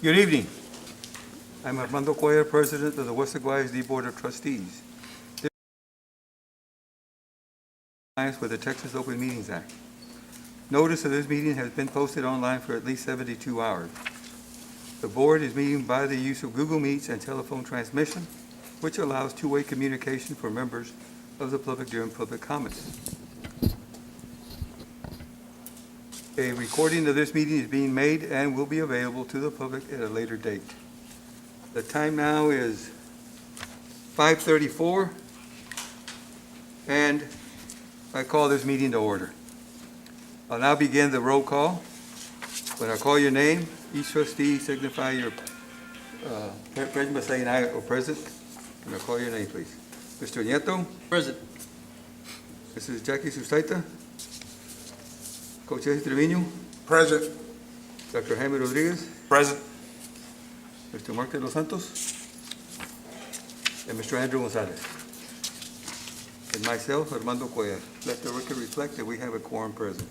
Good evening. I'm Armando Cuellar, President of the Weslaco ISD Board of Trustees. This is in compliance with the Texas Open Meetings Act. Notice of this meeting has been posted online for at least 72 hours. The board is meeting by the use of Google Meets and telephone transmission, which allows two-way communication for members of the public during public comments. A recording of this meeting is being made and will be available to the public at a later date. The time now is 5:34, and I call this meeting to order. I'll now begin the roll call. When I call your name, each trustee signify your present by saying aye or present. When I call your name, please. Mr. Nieto? Present. Mrs. Jackie Sustaita? Coach Trevino? Present. Dr. Jaime Rodriguez? Present. Mr. Mark de los Santos? And Mr. Andrew Gonzalez? And myself, Armando Cuellar. Let the record reflect that we have a quorum present.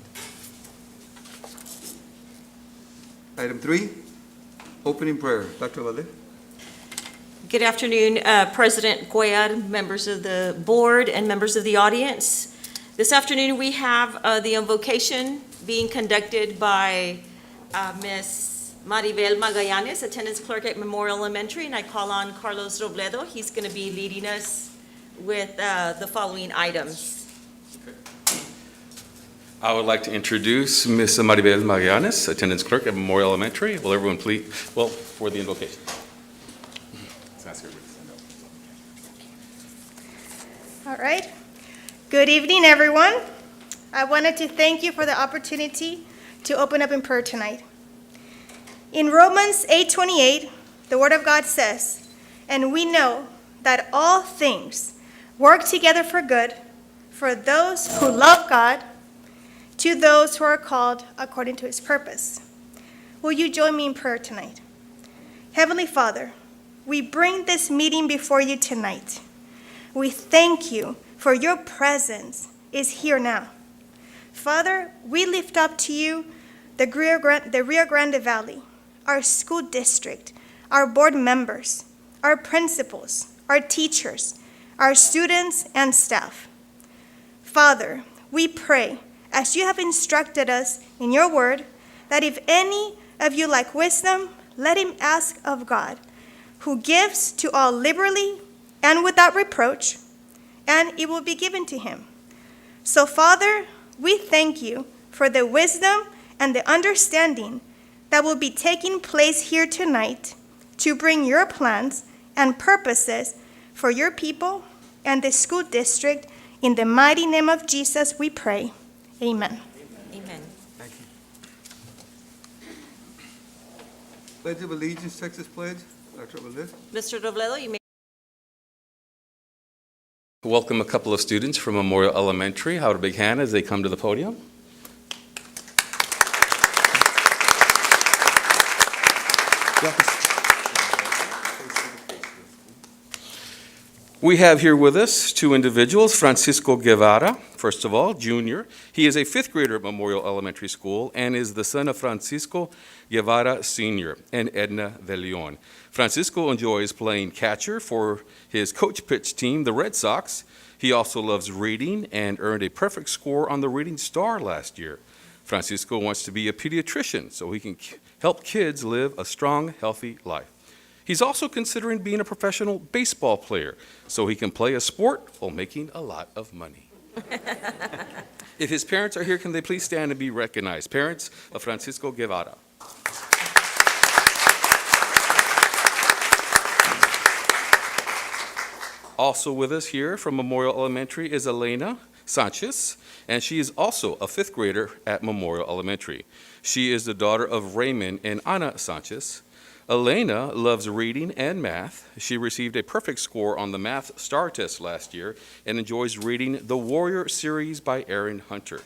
Item 3, opening prayer. Dr. Valdez? Good afternoon, President Cuellar, members of the board, and members of the audience. This afternoon, we have the invocation being conducted by Ms. Maribel Magallanes, attendance clerk at Memorial Elementary, and I call on Carlos Robledo. He's going to be leading us with the following items. I would like to introduce Ms. Maribel Magallanes, attendance clerk at Memorial Elementary. Will everyone please, for the invocation. All right. Good evening, everyone. I wanted to thank you for the opportunity to open up in prayer tonight. In Romans 8:28, the Word of God says, "And we know that all things work together for good for those who love God, to those who are called according to His purpose." Will you join me in prayer tonight? Heavenly Father, we bring this meeting before you tonight. We thank you for your presence is here now. Father, we lift up to you the Rio Grande Valley, our school district, our board members, our principals, our teachers, our students and staff. Father, we pray, as you have instructed us in your word, that if any of you lack wisdom, let him ask of God, who gives to all liberally and without reproach, and it will be given to him. So, Father, we thank you for the wisdom and the understanding that will be taking place here tonight to bring your plans and purposes for your people and the school district. In the mighty name of Jesus, we pray. Amen. Amen. Thank you. Pledge of Allegiance, Texas Pledge. Dr. Valdez? Mr. Robledo, you may. Welcome a couple of students from Memorial Elementary. How about a big hand as they come to the podium? We have here with us two individuals, Francisco Guevara, first of all, junior. He is a fifth grader at Memorial Elementary School and is the son of Francisco Guevara Sr. and Edna De Leon. Francisco enjoys playing catcher for his coach pitch team, the Red Sox. He also loves reading and earned a perfect score on the Reading Star last year. Francisco wants to be a pediatrician so he can help kids live a strong, healthy life. He's also considering being a professional baseball player so he can play a sport while making a lot of money. If his parents are here, can they please stand and be recognized? Parents of Francisco Guevara. Also with us here from Memorial Elementary is Elena Sanchez, and she is also a fifth grader at Memorial Elementary. She is the daughter of Raymond and Ana Sanchez. Elena loves reading and math. She received a perfect score on the Math Star Test last year and enjoys reading The Warrior series by Aaron Hunter.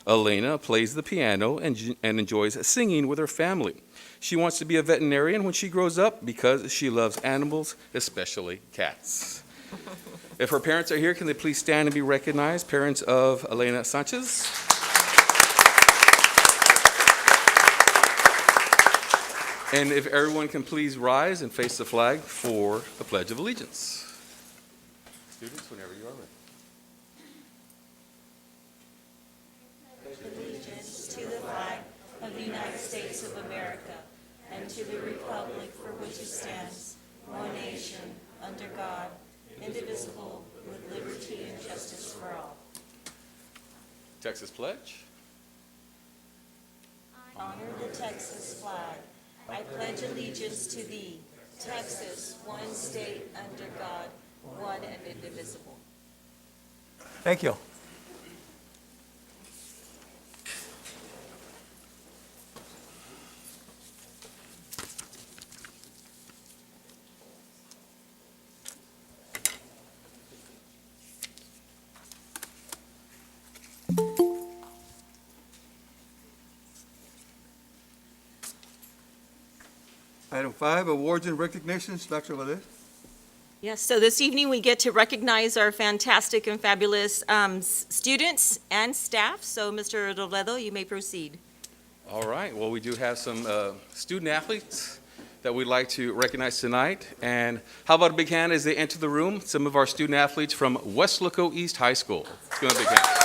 Elena plays the piano and enjoys singing with her family. She wants to be a veterinarian when she grows up because she loves animals, especially cats. If her parents are here, can they please stand and be recognized? Parents of Elena Sanchez. And if everyone can please rise and face the flag for the Pledge of Allegiance. Students, whenever you are ready. Allegiance to the flag of the United States of America and to the republic for which it stands, one nation, under God, indivisible, with liberty and justice for all. Texas Pledge. Honor the Texas flag. I pledge allegiance to thee, Texas, one state under God, one and indivisible. Thank you. Item 5, awards and recognitions. Dr. Valdez. Yes, so this evening we get to recognize our fantastic and fabulous students and staff. So, Mr. Robledo, you may proceed. All right, well, we do have some student athletes that we'd like to recognize tonight. And how about a big hand as they enter the room? Some of our student athletes from Weslaco East High School. Let's give them a big hand.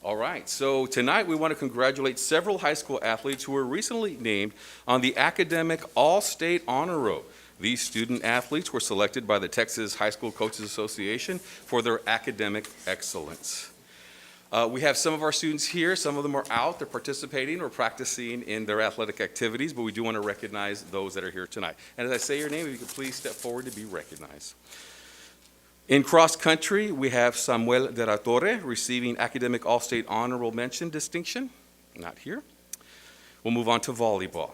All right, so tonight we want to congratulate several high school athletes who were recently named on the Academic All-State Honor Roll. These student athletes were selected by the Texas High School Coaches Association for their academic excellence. We have some of our students here. Some of them are out. They're participating or practicing in their athletic activities, but we do want to recognize those that are here tonight. And as I say your name, if you could please step forward to be recognized. In cross country, we have Samuel de la Torre receiving Academic All-State Honorable Mention distinction. Not here. We'll move on to volleyball.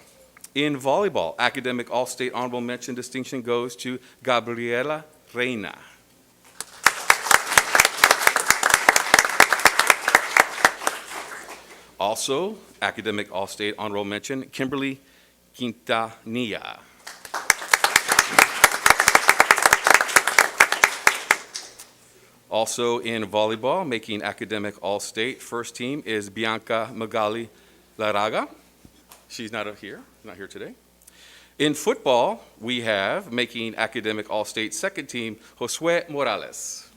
In volleyball, Academic All-State Honorable Mention distinction goes to Gabriela Reina. Also, Academic All-State Honorable Mention, Kimberly Quintanilla. Also in volleyball, making academic all-state, first team is Bianca Magali Laraga. She's not here today. In football, we have making academic all-state second team, Josue Morales.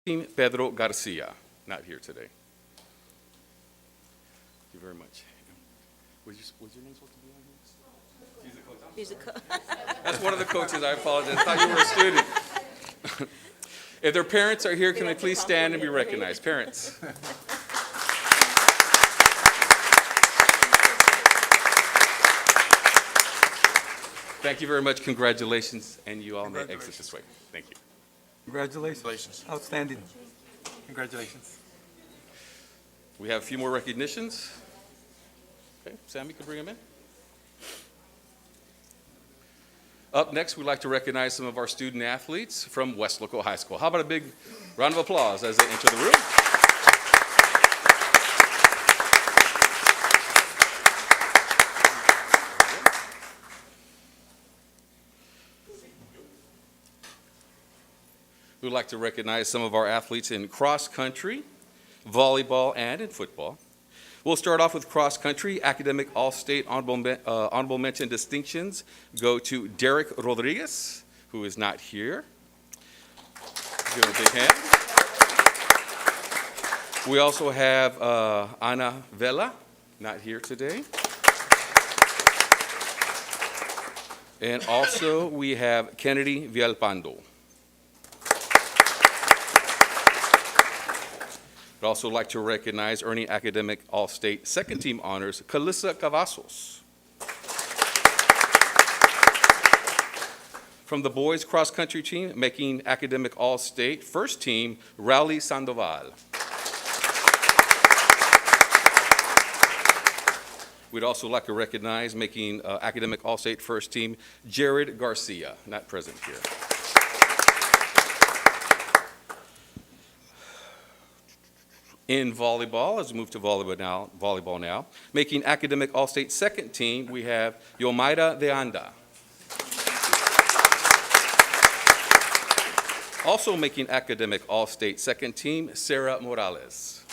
Team Pedro Garcia, not here today. Thank you very much. Was your name supposed to be on here? She's a coach. Here's a That's one of the coaches. I apologize. I thought you were a student. If their parents are here, can they please stand and be recognized? Parents. Thank you very much. Congratulations. And you all may exit this way. Thank you. Congratulations. Outstanding. Congratulations. We have a few more recognitions. Okay, Sam, you can bring them in. Up next, we'd like to recognize some of our student athletes from Weslaco High School. How about a big round of applause as they enter the room? We'd like to recognize some of our athletes in cross country, volleyball, and in football. We'll start off with cross country. Academic All-State honorable mention distinctions go to Derek Rodriguez, who is not here. Give him a big hand. We also have Ana Vela, not here today. And also we have Kennedy Villalpando. I'd also like to recognize earning academic all-state second team honors, Calissa Cavazos. From the boys cross-country team, making academic all-state first team, Rowley Sandoval. We'd also like to recognize making academic all-state first team, Jared Garcia, not present here. In volleyball, as we move to volleyball now, making academic all-state second team, we have Yomaira de Anda. Also making academic all-state second team, Sarah Morales.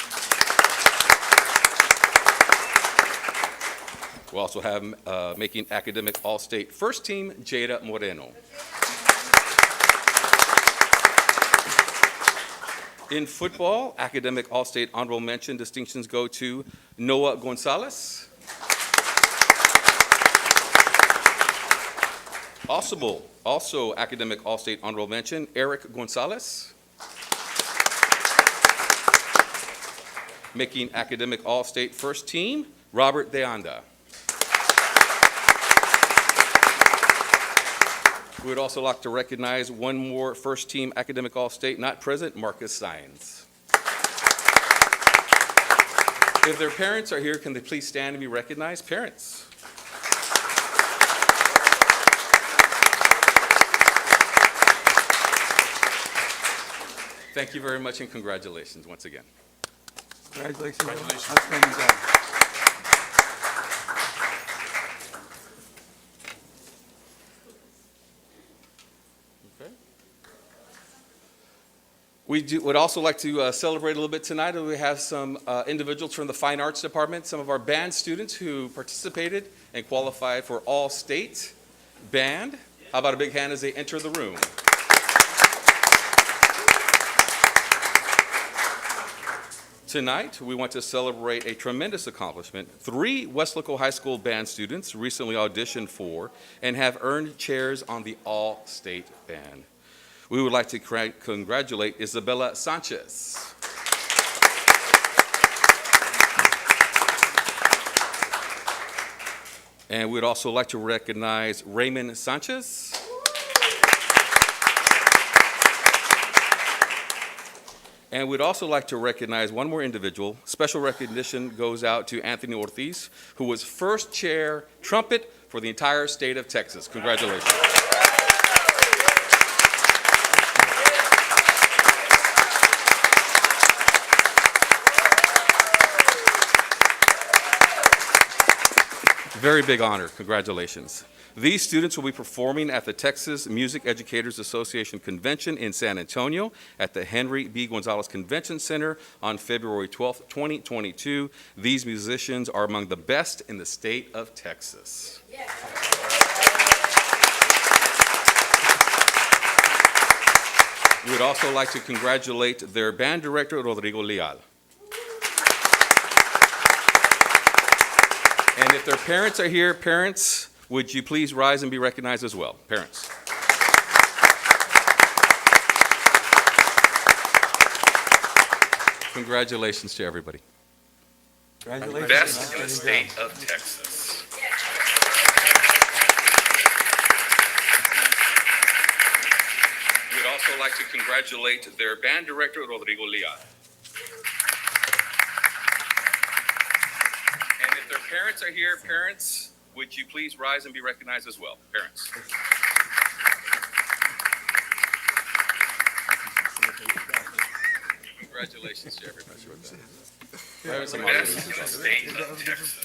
We also have making academic all-state first team, Jada Moreno. In football, academic all-state honorable mention distinctions go to Noah Gonzalez. Also academic all-state honorable mention, Eric Gonzalez. Making academic all-state first team, Robert De Anda. We would also like to recognize one more first team academic all-state not present, Marcus Sines. If their parents are here, can they please stand and be recognized? Parents. Thank you very much and congratulations once again. Congratulations. Outstanding job. Okay. We would also like to celebrate a little bit tonight. We have some individuals from the Fine Arts Department, some of our band students who participated and qualified for all-state band. How about a big hand as they enter the room? Tonight, we want to celebrate a tremendous accomplishment. 3 Weslaco High School band students recently auditioned for and have earned chairs on the all-state band. We would like to congratulate Isabella Sanchez. And we'd also like to recognize Raymond Sanchez. And we'd also like to recognize one more individual. Special recognition goes out to Anthony Ortiz, who was first chair trumpet for the entire state of Texas. Congratulations. Very big honor. Congratulations. These students will be performing at the Texas Music Educators Association Convention in San Antonio at the Henry B. Gonzalez Convention Center on February 12th, 2022. These musicians are among the best in the state of Texas. Yeah. We would also like to congratulate their band director, Rodrigo Leal. And if their parents are here, parents, would you please rise and be recognized as well? Parents. Congratulations to everybody. Congratulations. Best in the state of Texas. We'd also like to congratulate their band director, Rodrigo Leal. And if their parents are here, parents, would you please rise and be recognized as well? Parents. Congratulations to everybody. Best in the state of Texas.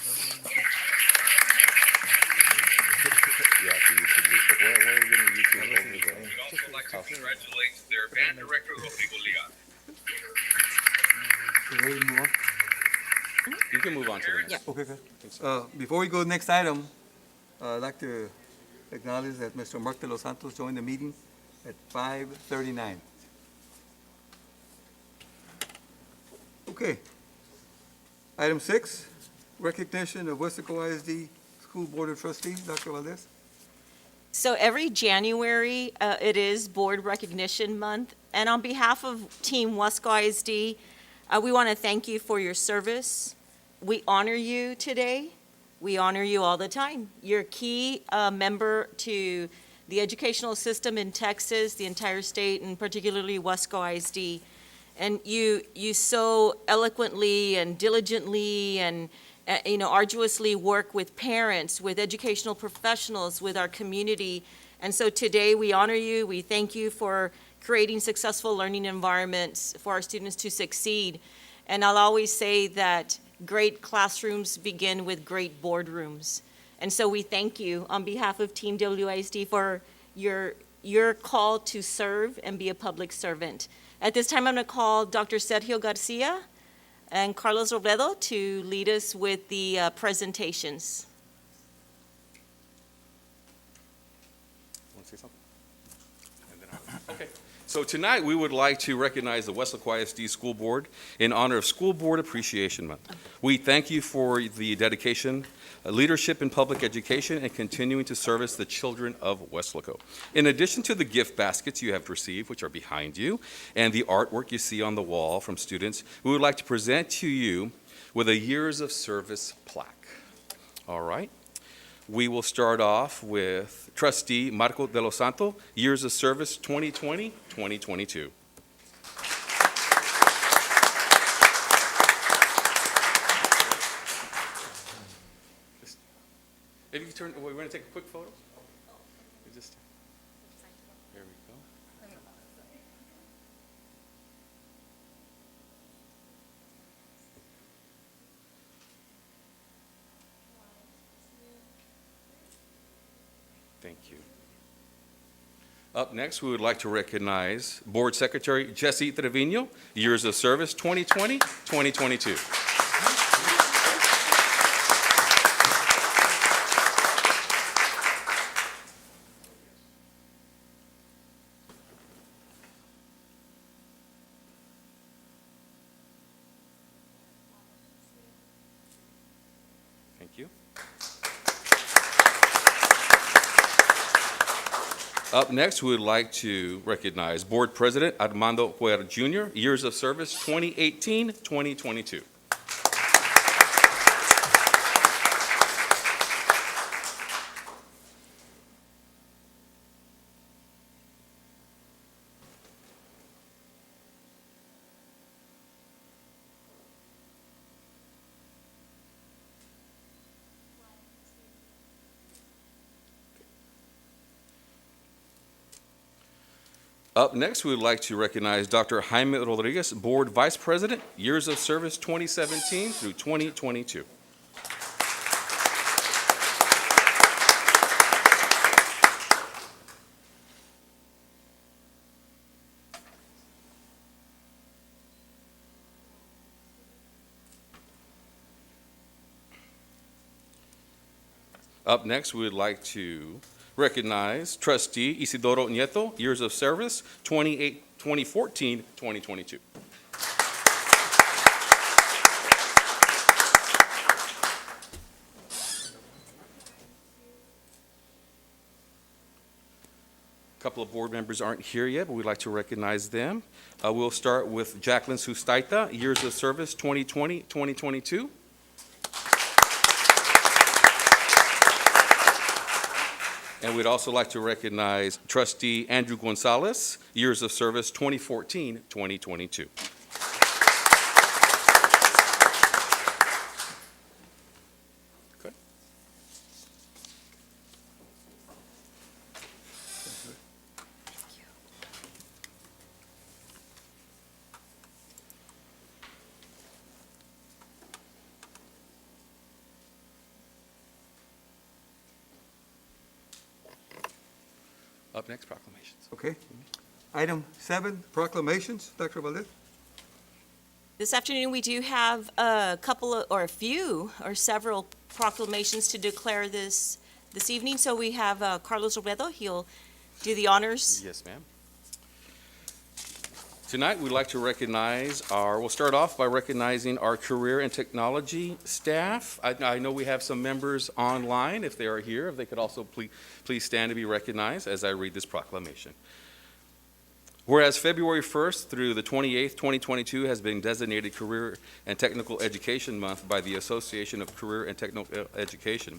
We'd also like to congratulate their band director, Rodrigo Leal. You can move on to the next. Yeah. Okay, good. Before we go to the next item, I'd like to acknowledge that Mr. Mark de los Santos joined the meeting at 5:39. Okay. Item 6, recognition of Weslaco ISD School Board of Trustees. Dr. Valdez? So every January, it is Board Recognition Month, and on behalf of Team Weslaco ISD, we want to thank you for your service. We honor you today. We honor you all the time. You're a key member to the educational system in Texas, the entire state, and particularly Weslaco ISD. And you so eloquently and diligently and arduously work with parents, with educational professionals, with our community. And so today we honor you. We thank you for creating successful learning environments for our students to succeed. And I'll always say that great classrooms begin with great boardrooms. And so we thank you on behalf of Team WISD for your call to serve and be a public servant. At this time, I'm going to call Dr. Sergio Garcia and Carlos Robledo to lead us with the presentations. Want to say something? And then okay. So tonight, we would like to recognize the Weslaco ISD School Board in honor of School Board Appreciation Month. We thank you for the dedication, leadership in public education, and continuing to service the children of Weslaco. In addition to the gift baskets you have received, which are behind you, and the artwork you see on the wall from students, we would like to present to you with a Years of Service plaque. All right? We will start off with Trustee Marco de los Santos, Years of Service 2020-2022. If you turn, we're going to take a quick photo. There we go. Thank you. Up next, we would like to recognize Board Secretary Jesse Trevino, Years of Service 2020-2022. Thank you. Up next, we would like to recognize Board President Armando Cuellar Jr., Years of Service 2018-2022. Up next, we would like to recognize Dr. Jaime Rodriguez, Board Vice President, Years of Service 2017 through 2022. Up next, we would like to recognize Trustee Isidoro Nieto, Years of Service 2014-2022. A couple of board members aren't here yet, but we'd like to recognize them. We'll start with Jacqueline Sustaita, Years of Service 2020-2022. And we'd also like to recognize Trustee Andrew Gonzalez, Years of Service 2014-2022. Okay. Up next, proclamations. Okay. Item 7, proclamations. Dr. Valdez? This afternoon, we do have a couple of, or a few, or several proclamations to declare this evening. So we have Carlos Robledo. He'll do the honors. Yes, ma'am. Tonight, we'd like to recognize we'll start off by recognizing our career and technology staff. I know we have some members online. If they are here, if they could also please stand to be recognized as I read this proclamation. Whereas February 1st through the 28th, 2022 has been designated Career and Technical Education Month by the Association of Career and Technical Education,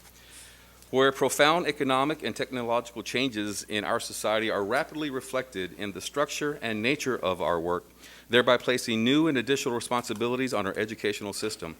where profound economic and technological changes in our society are rapidly reflected in the structure and nature of our work, thereby placing new and additional responsibilities on our educational system.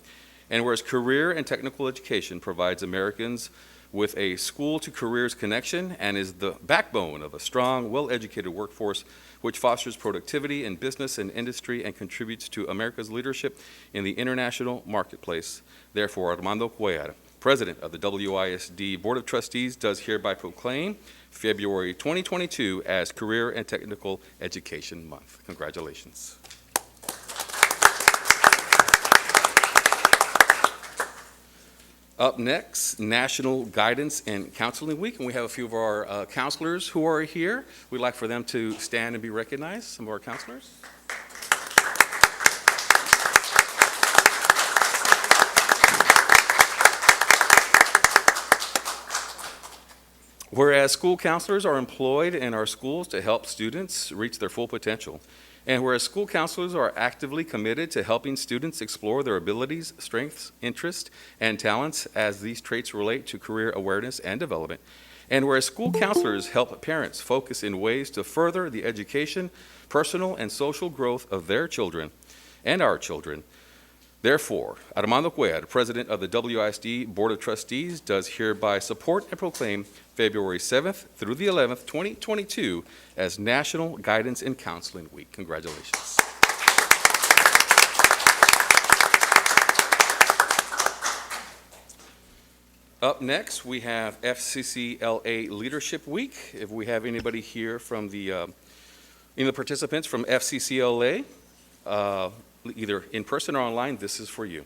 And whereas career and technical education provides Americans with a school-to-careers connection and is the backbone of a strong, well-educated workforce which fosters productivity in business and industry and contributes to America's leadership in the international marketplace. Therefore, Armando Cuellar, President of the WISD Board of Trustees, does hereby proclaim February 2022 as Career and Technical Education Month. Congratulations. Up next, National Guidance and Counseling Week, and we have a few of our counselors who are here. We'd like for them to stand and be recognized, some of our counselors. Whereas school counselors are employed in our schools to help students reach their full potential, and whereas school counselors are actively committed to helping students explore their abilities, strengths, interests, and talents as these traits relate to career awareness and development, and whereas school counselors help parents focus in ways to further the education, personal, and social growth of their children and our children. Therefore, Armando Cuellar, President of the WISD Board of Trustees, does hereby support and proclaim February 7th through the 11th, 2022 as National Guidance and Counseling Week. Congratulations. Up next, we have FCCLA Leadership Week. If we have anybody here from the participants from FCCLA, either in person or online, this is for you.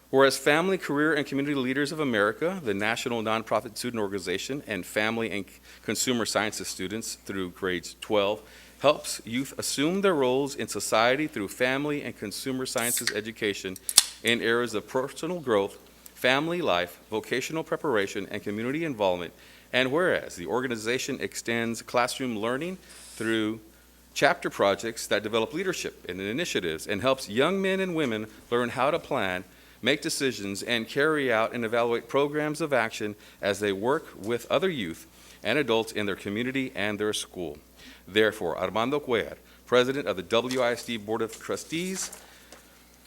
Whereas Family, Career, and Community Leaders of America, the national nonprofit student organization, and family and consumer sciences students through grades 12 helps youth assume their roles in society through family and consumer sciences education in areas of personal growth, family life, vocational preparation, and community involvement. And whereas the organization extends classroom learning through chapter projects that develop leadership and initiatives and helps young men and women learn how to plan, make decisions, and carry out and evaluate programs of action as they work with other youth and adults in their community and their school. Therefore, Armando Cuellar, President of the WISD Board of Trustees,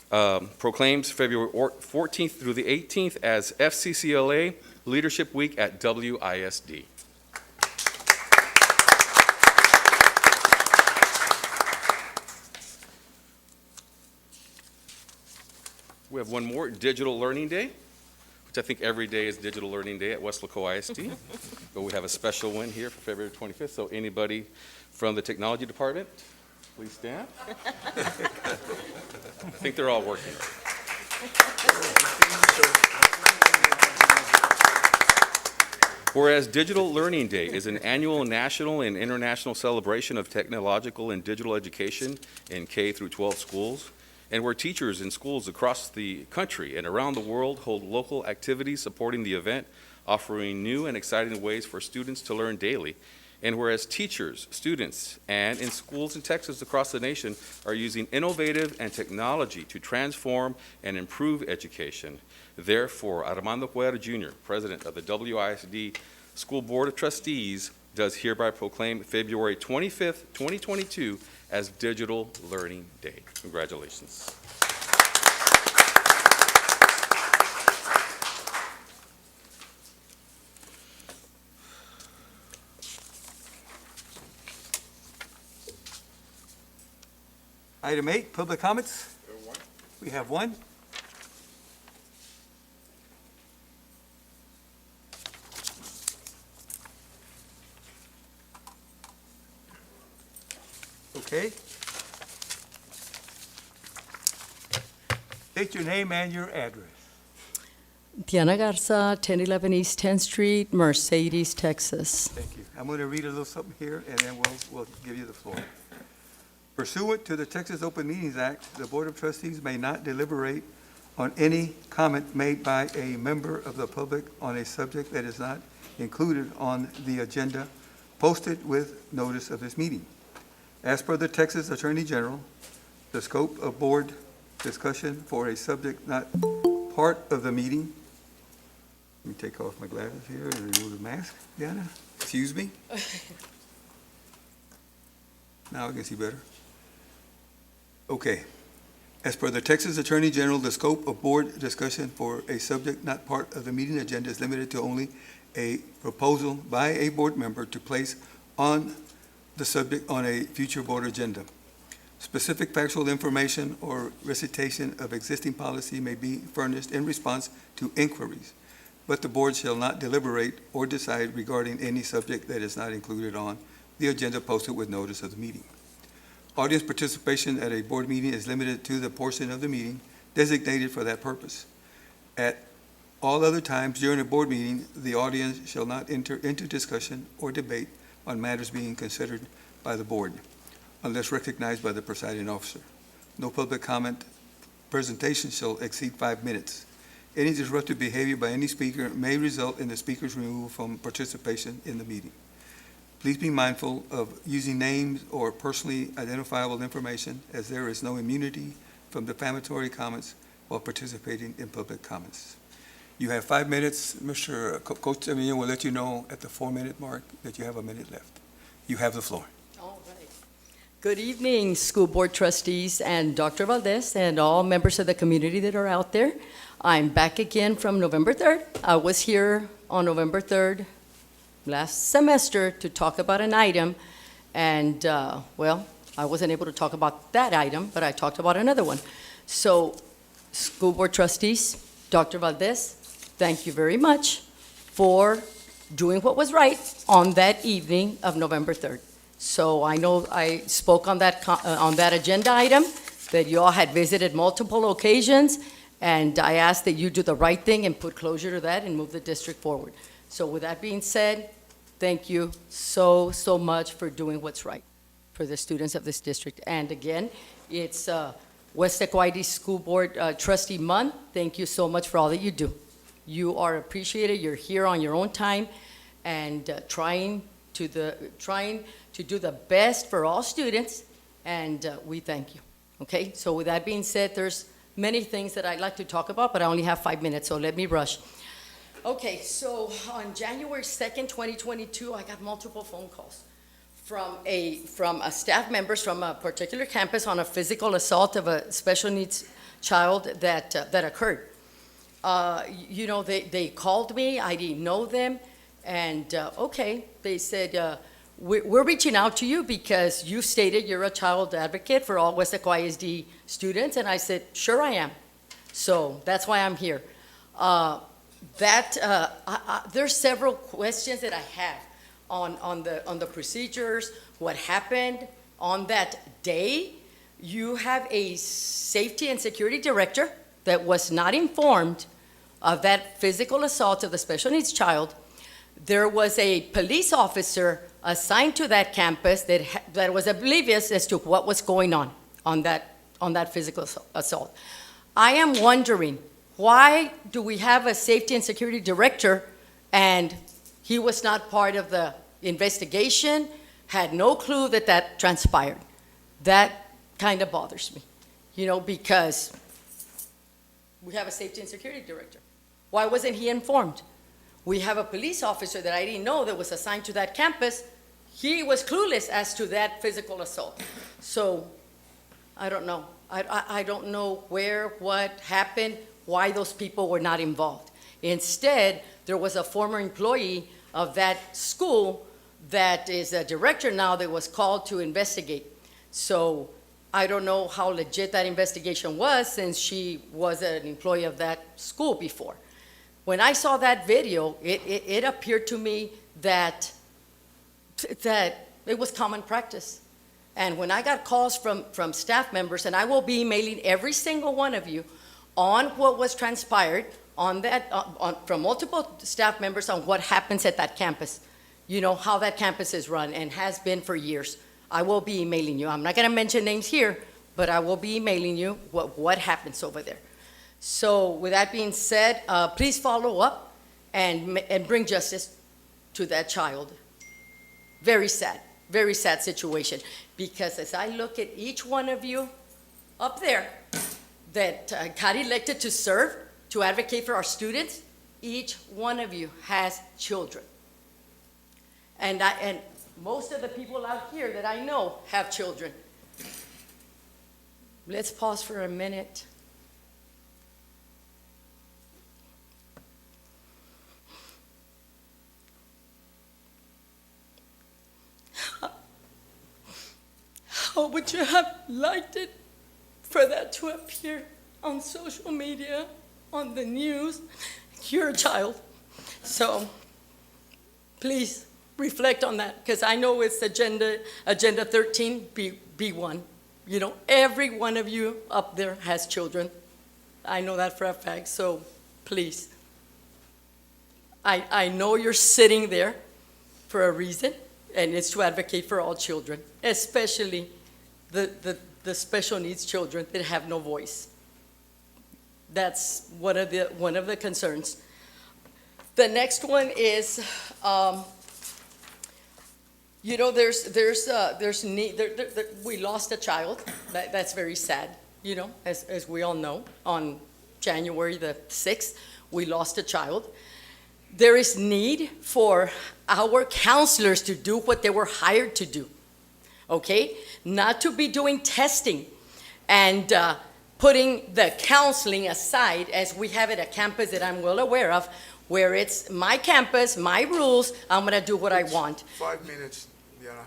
proclaims February 14th through the 18th as FCCLA Leadership Week at WISD. We have one more, Digital Learning Day, which I think every day is Digital Learning Day at Weslaco ISD. But we have a special one here for February 25th. So anybody from the technology department, please stand. I think they're all working. Whereas Digital Learning Day is an annual national and international celebration of technological and digital education in K through 12 schools, and where teachers in schools across the country and around the world hold local activities supporting the event, offering new and exciting ways for students to learn daily. And whereas teachers, students, and in schools in Texas across the nation are using innovative and technology to transform and improve education. Therefore, Armando Cuellar Jr., President of the WISD School Board of Trustees, does hereby proclaim February 25th, 2022 as Digital Learning Day. Congratulations. Item 8, public comments. We have one. Okay. State your name and your address. Diana Garza, 1011 East 10th Street, Mercedes, Texas. Thank you. I'm going to read a little something here, and then we'll give you the floor. Pursuant to the Texas Open Meetings Act, the Board of Trustees may not deliberate on any comment made by a member of the public on a subject that is not included on the agenda posted with notice of this meeting. As per the Texas Attorney General, the scope of board discussion for a subject not part of the meeting. Let me take off my glasses here and remove the mask. Diana, excuse me. Now I can see better. Okay. As per the Texas Attorney General, the scope of board discussion for a subject not part of the meeting agenda is limited to only a proposal by a board member to place on the subject on a future board agenda. Specific factual information or recitation of existing policy may be furnished in response to inquiries, but the board shall not deliberate or decide regarding any subject that is not included on the agenda posted with notice of the meeting. Audience participation at a board meeting is limited to the portion of the meeting designated for that purpose. At all other times during a board meeting, the audience shall not enter into discussion or debate on matters being considered by the board, unless recognized by the presiding officer. No public comment presentation shall exceed 5 minutes. Any disruptive behavior by any speaker may result in the speaker's removal from participation in the meeting. Please be mindful of using names or personally identifiable information, as there is no immunity from defamatory comments while participating in public comments. You have 5 minutes. Coach Trevino will let you know at the 4-minute mark that you have a minute left. You have the floor. All right. Good evening, school board trustees and Dr. Valdez and all members of the community that are out there. I'm back again from November 3rd. I was here on November 3rd last semester to talk about an item, and, well, I wasn't able to talk about that item, but I talked about another one. So, school board trustees, Dr. Valdez, thank you very much for doing what was right on that evening of November 3rd. So I know I spoke on that agenda item, that you all had visited multiple occasions, and I asked that you do the right thing and put closure to that and move the district forward. So with that being said, thank you so much for doing what's right for the students of this district. And again, it's Weslaco ISD School Board Trustee Month. Thank you so much for all that you do. You are appreciated. You're here on your own time and trying to do the best for all students, and we thank you. Okay, so with that being said, there's many things that I'd like to talk about, but I only have 5 minutes, so let me rush. Okay, so on January 2nd, 2022, I got multiple phone calls from staff members from a particular campus on a physical assault of a special needs child that occurred. You know, they called me, I didn't know them, and okay, they said, we're reaching out to you because you stated you're a child advocate for all Weslaco ISD students, and I said, sure I am. So that's why I'm here. There's several questions that I have on the procedures, what happened on that day. You have a safety and security director that was not informed of that physical assault of the special needs child. There was a police officer assigned to that campus that was oblivious as to what was going on that physical assault. I am wondering, why do we have a safety and security director and he was not part of the investigation, had no clue that transpired? That kind of bothers me, you know, because we have a safety and security director. Why wasn't he informed? We have a police officer that I didn't know that was assigned to that campus. He was clueless as to that physical assault. So, I don't know. I don't know what happened, why those people were not involved. Instead, there was a former employee of that school that is a director now that was called to investigate. So, I don't know how legit that investigation was since she was an employee of that school before. When I saw that video, it appeared to me that it was common practice. And when I got calls from staff members, and I will be emailing every single one of you on what was transpired from multiple staff members on what happens at that campus, you know, how that campus is run and has been for years. I will be emailing you. I'm not going to mention names here, but I will be emailing you what happens over there. So with that being said, please follow up and bring justice to that child. Very sad situation. Because as I look at each one of you up there that got elected to serve, to advocate for our students, each one of you has children. And most of the people out here that I know have children. let's pause for a minute. How would you have liked it for that to appear on social media, on the news? You're a child. So please reflect on that, because I know it's Agenda 13, B1. You know, every one of you up there has children. I know that for a fact, so please. I know you're sitting there for a reason, and it's to advocate for all children, especially the special needs children that have no voice. That's one of the concerns. The next one is, you know, there's need. We lost a child. That's very sad. You know, as we all know, on January the 6th, we lost a child. There is need for our counselors to do what they were hired to do. Okay, not to be doing testing and putting the counseling aside, as we have it at campus that I'm well aware of, where it's my campus, my rules, I'm going to do what I want. 5 minutes, Diana.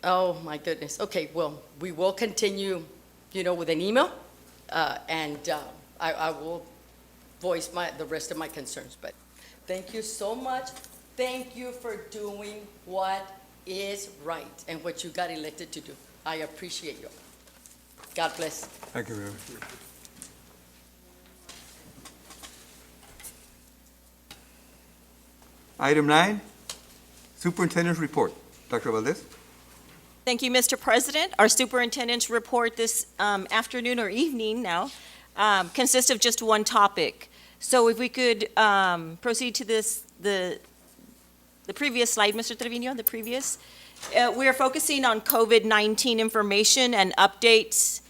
Oh, my goodness. Okay, well, we will continue, you know, with an email, and I will voice the rest of my concerns. But thank you so much. Thank you for doing what is right and what you got elected to do. I appreciate you. God bless. Thank you, Reverend. Item 9, Superintendent's Report. Dr. Valdez? Thank you, Mr. President. Our superintendent's report this afternoon or evening now consists of just one topic. So if we could proceed to the previous slide, Mr. Trevino, the previous. We are focusing on COVID-19 information and updates.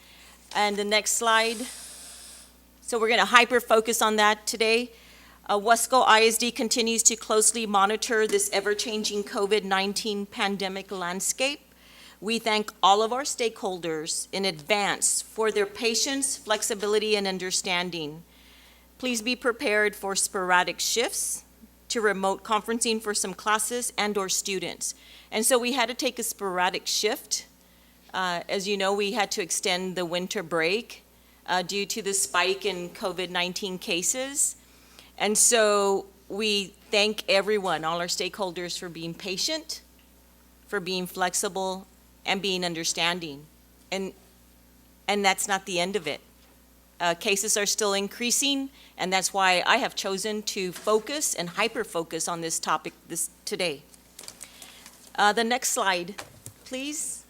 And the next slide. So we're going to hyper-focus on that today. Weslaco ISD continues to closely monitor this ever-changing COVID-19 pandemic landscape. We thank all of our stakeholders in advance for their patience, flexibility, and understanding. Please be prepared for sporadic shifts to remote conferencing for some classes and/or students. And so we had to take a sporadic shift. As you know, we had to extend the winter break due to the spike in COVID-19 cases. And so we thank everyone, all our stakeholders, for being patient, for being flexible, and being understanding. And that's not the end of it. Cases are still increasing, and that's why I have chosen to focus and hyper-focus on this topic today. The next slide, please,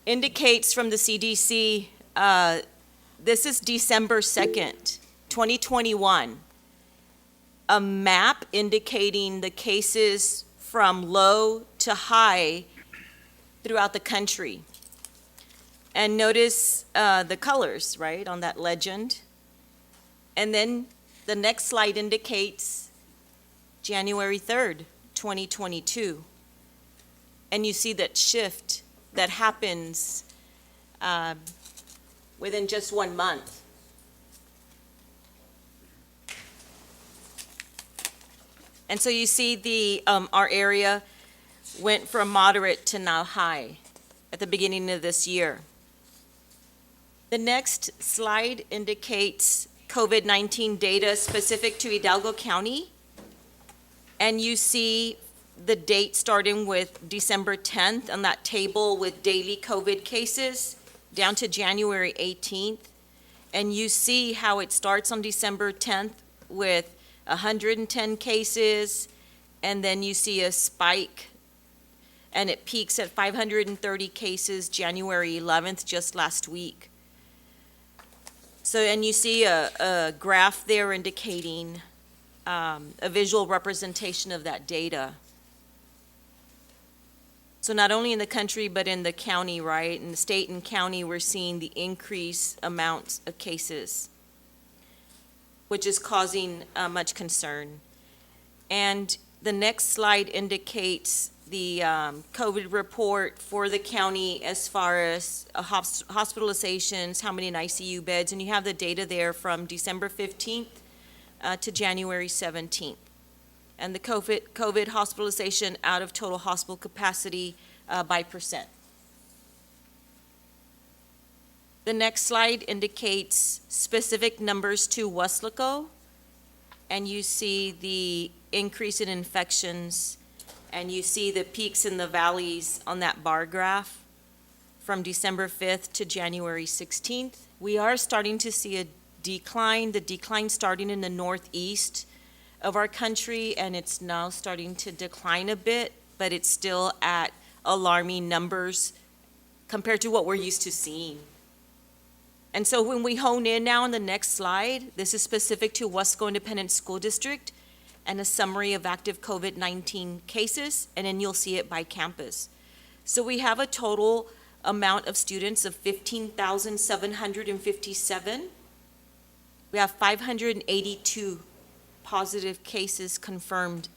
indicates from the CDC, this is December 2nd, 2021, a map indicating the cases from low to high throughout the country. And notice the colors, right, on that legend. And then the next slide indicates January 3rd, 2022. And you see that shift that happens within just 1 month. And so you see our area went from moderate to now high at the beginning of this year. The next slide indicates COVID-19 data specific to Hidalgo County. And you see the date starting with December 10th on that table with daily COVID cases down to January 18th. And you see how it starts on December 10th with 110 cases, and then you see a spike, and it peaks at 530 cases January 11th, just last week. So, and you see a graph there indicating a visual representation of that data. So not only in the country, but in the county, right? In the state and county, we're seeing the increased amounts of cases, which is causing much concern. And the next slide indicates the COVID report for the county as far as hospitalizations, how many in ICU beds, and you have the data there from December 15th to January 17th. And the COVID hospitalization out of total hospital capacity by percent. The next slide indicates specific numbers to Weslaco, and you see the increase in infections, and you see the peaks and the valleys on that bar graph from December 5th to January 16th. We are starting to see a decline, the decline starting in the northeast of our country, and it's now starting to decline a bit, but it's still at alarming numbers compared to what we're used to seeing. And so when we hone in now on the next slide, this is specific to Weslaco Independent School District and a summary of active COVID-19 cases, and then you'll see it by campus. So we have a total amount of students of 15,757. We have 582 positive cases confirmed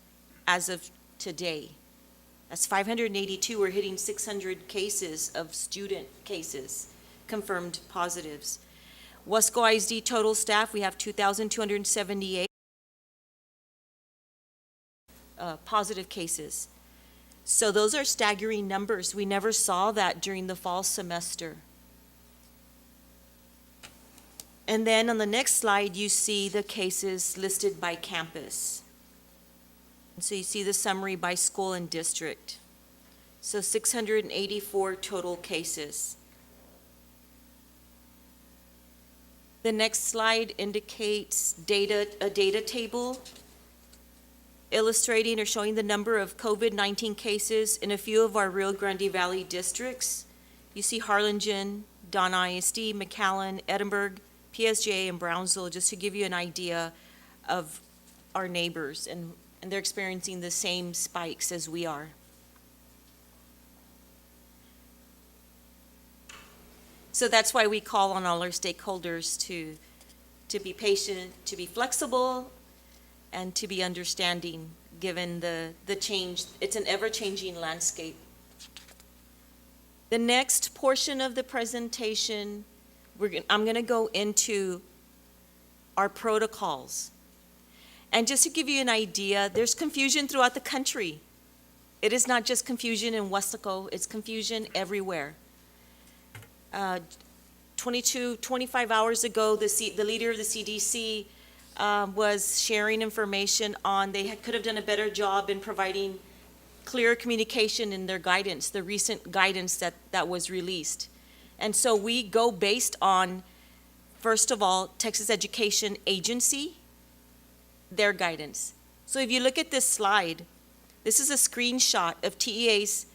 as of today. That's 582. We're hitting 600 cases of student cases, confirmed positives. Weslaco ISD total staff, we have 2,278 positive cases. So those are staggering numbers. We never saw that during the fall semester. And then on the next slide, you see the cases listed by campus. And so you see the summary by school and district. So 684 total cases. The next slide indicates a data table illustrating or showing the number of COVID-19 cases in a few of our Rio Grande Valley districts. You see Harlingen, Donna ISD, McAllen, Edinburgh, PSJ, and Brownsville, just to give you an idea of our neighbors, and they're experiencing the same spikes as we are. So that's why we call on all our stakeholders to be patient, to be flexible, and to be understanding, given the change. It's an ever-changing landscape. The next portion of the presentation, I'm going to go into our protocols. And just to give you an idea, there's confusion throughout the country. It is not just confusion in Weslaco, it's confusion everywhere. 25 hours ago, the leader of the CDC was sharing information on they could have done a better job in providing clear communication in their guidance, the recent guidance that was released. And so we go based on, first of all, Texas Education Agency, their guidance. So if you look at this slide, this is a screenshot of TEA's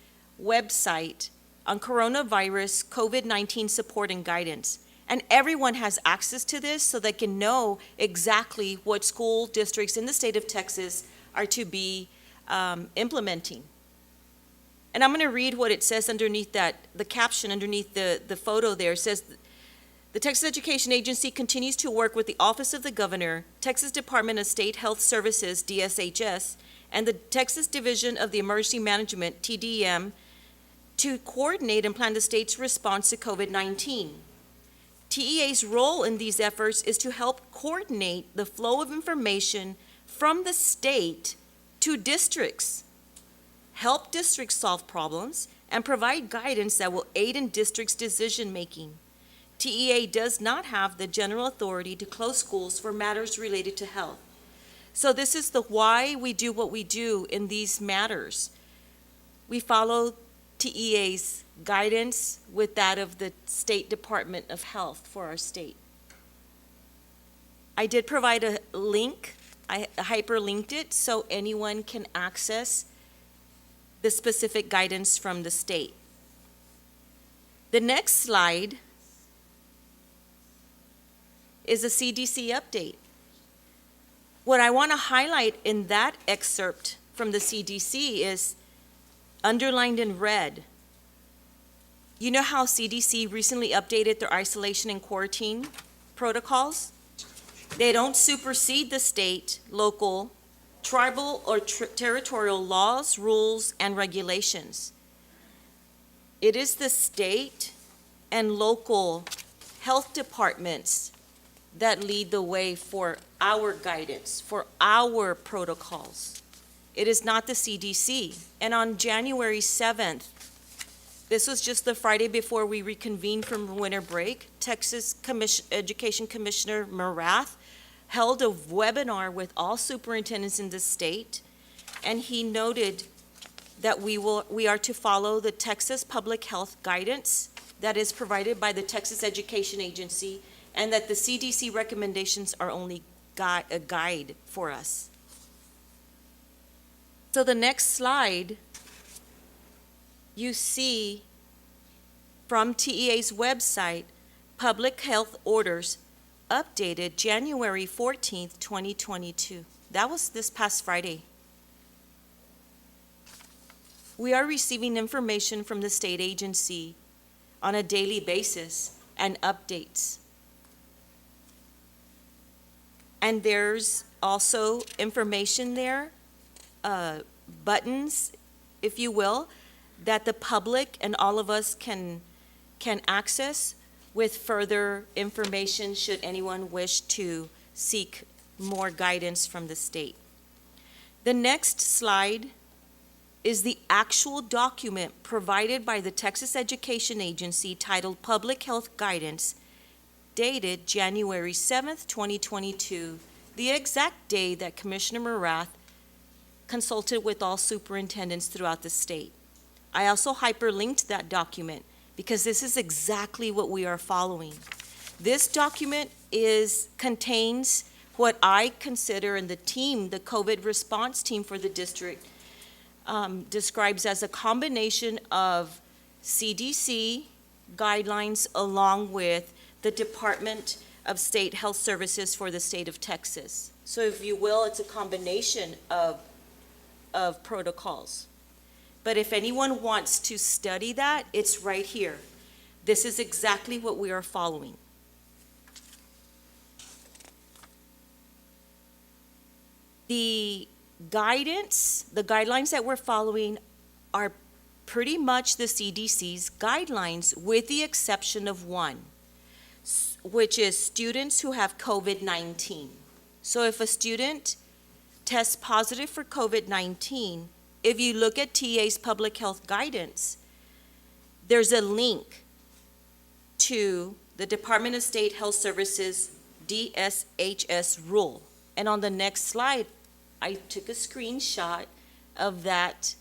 website on coronavirus COVID-19 support and guidance. And everyone has access to this so they can know exactly what school districts in the state of Texas are to be implementing. And I'm going to read what it says underneath that, the caption underneath the photo there. It says, the Texas Education Agency continues to work with the Office of the Governor, Texas Department of State Health Services, DSHS, and the Texas Division of the Emergency Management, TDM, to coordinate and plan the state's response to COVID-19. TEA's role in these efforts is to help coordinate the flow of information from the state to districts, help districts solve problems, and provide guidance that will aid in districts' decision-making. TEA does not have the general authority to close schools for matters related to health. So this is the why we do what we do in these matters. We follow TEA's guidance with that of the State Department of Health for our state. I did provide a link. I hyperlinked it so anyone can access the specific guidance from the state. The next slide is a CDC update. What I want to highlight in that excerpt from the CDC is underlined in red. You know how CDC recently updated their isolation and quarantine protocols? They don't supersede the state, local, tribal or territorial laws, rules, and regulations. It is the state and local health departments that lead the way for our guidance, for our protocols. It is not the CDC. And on January 7th, this was just the Friday before we reconvened from winter break, Texas Education Commissioner Morath held a webinar with all superintendents in the state, and he noted that we are to follow the Texas Public Health guidance that is provided by the Texas Education Agency, and that the CDC recommendations are only a guide for us. So the next slide, you see from TEA's website, Public Health Orders updated January 14th, 2022. That was this past Friday. We are receiving information from the state agency on a daily basis and updates. And there's also information there, buttons, if you will, that the public and all of us can access with further information should anyone wish to seek more guidance from the state. The next slide is the actual document provided by the Texas Education Agency titled Public Health Guidance, dated January 7th, 2022, the exact day that Commissioner Morath consulted with all superintendents throughout the state. I also hyperlinked that document because this is exactly what we are following. This document contains what I consider, and the team, the COVID response team for the district, describes as a combination of CDC guidelines along with the Department of State Health Services for the state of Texas. So if you will, it's a combination of protocols. But if anyone wants to study that, it's right here. This is exactly what we are following. The guidelines that we're following are pretty much the CDC's guidelines, with the exception of one, which is students who have COVID-19. So if a student tests positive for COVID-19, if you look at TA's public health guidance, there's a link to the Department of State Health Services DSHS rule. And on the next slide, I took a screenshot of that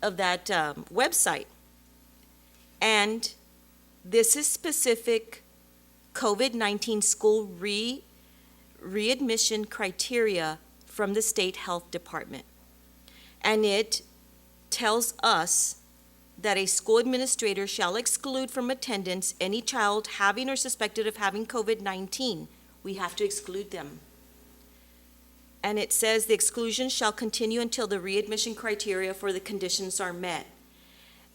website. And this is specific COVID-19 school readmission criteria from the State Health Department. And it tells us that a school administrator shall exclude from attendance any child having or suspected of having COVID-19. We have to exclude them. And it says the exclusion shall continue until the readmission criteria for the conditions are met.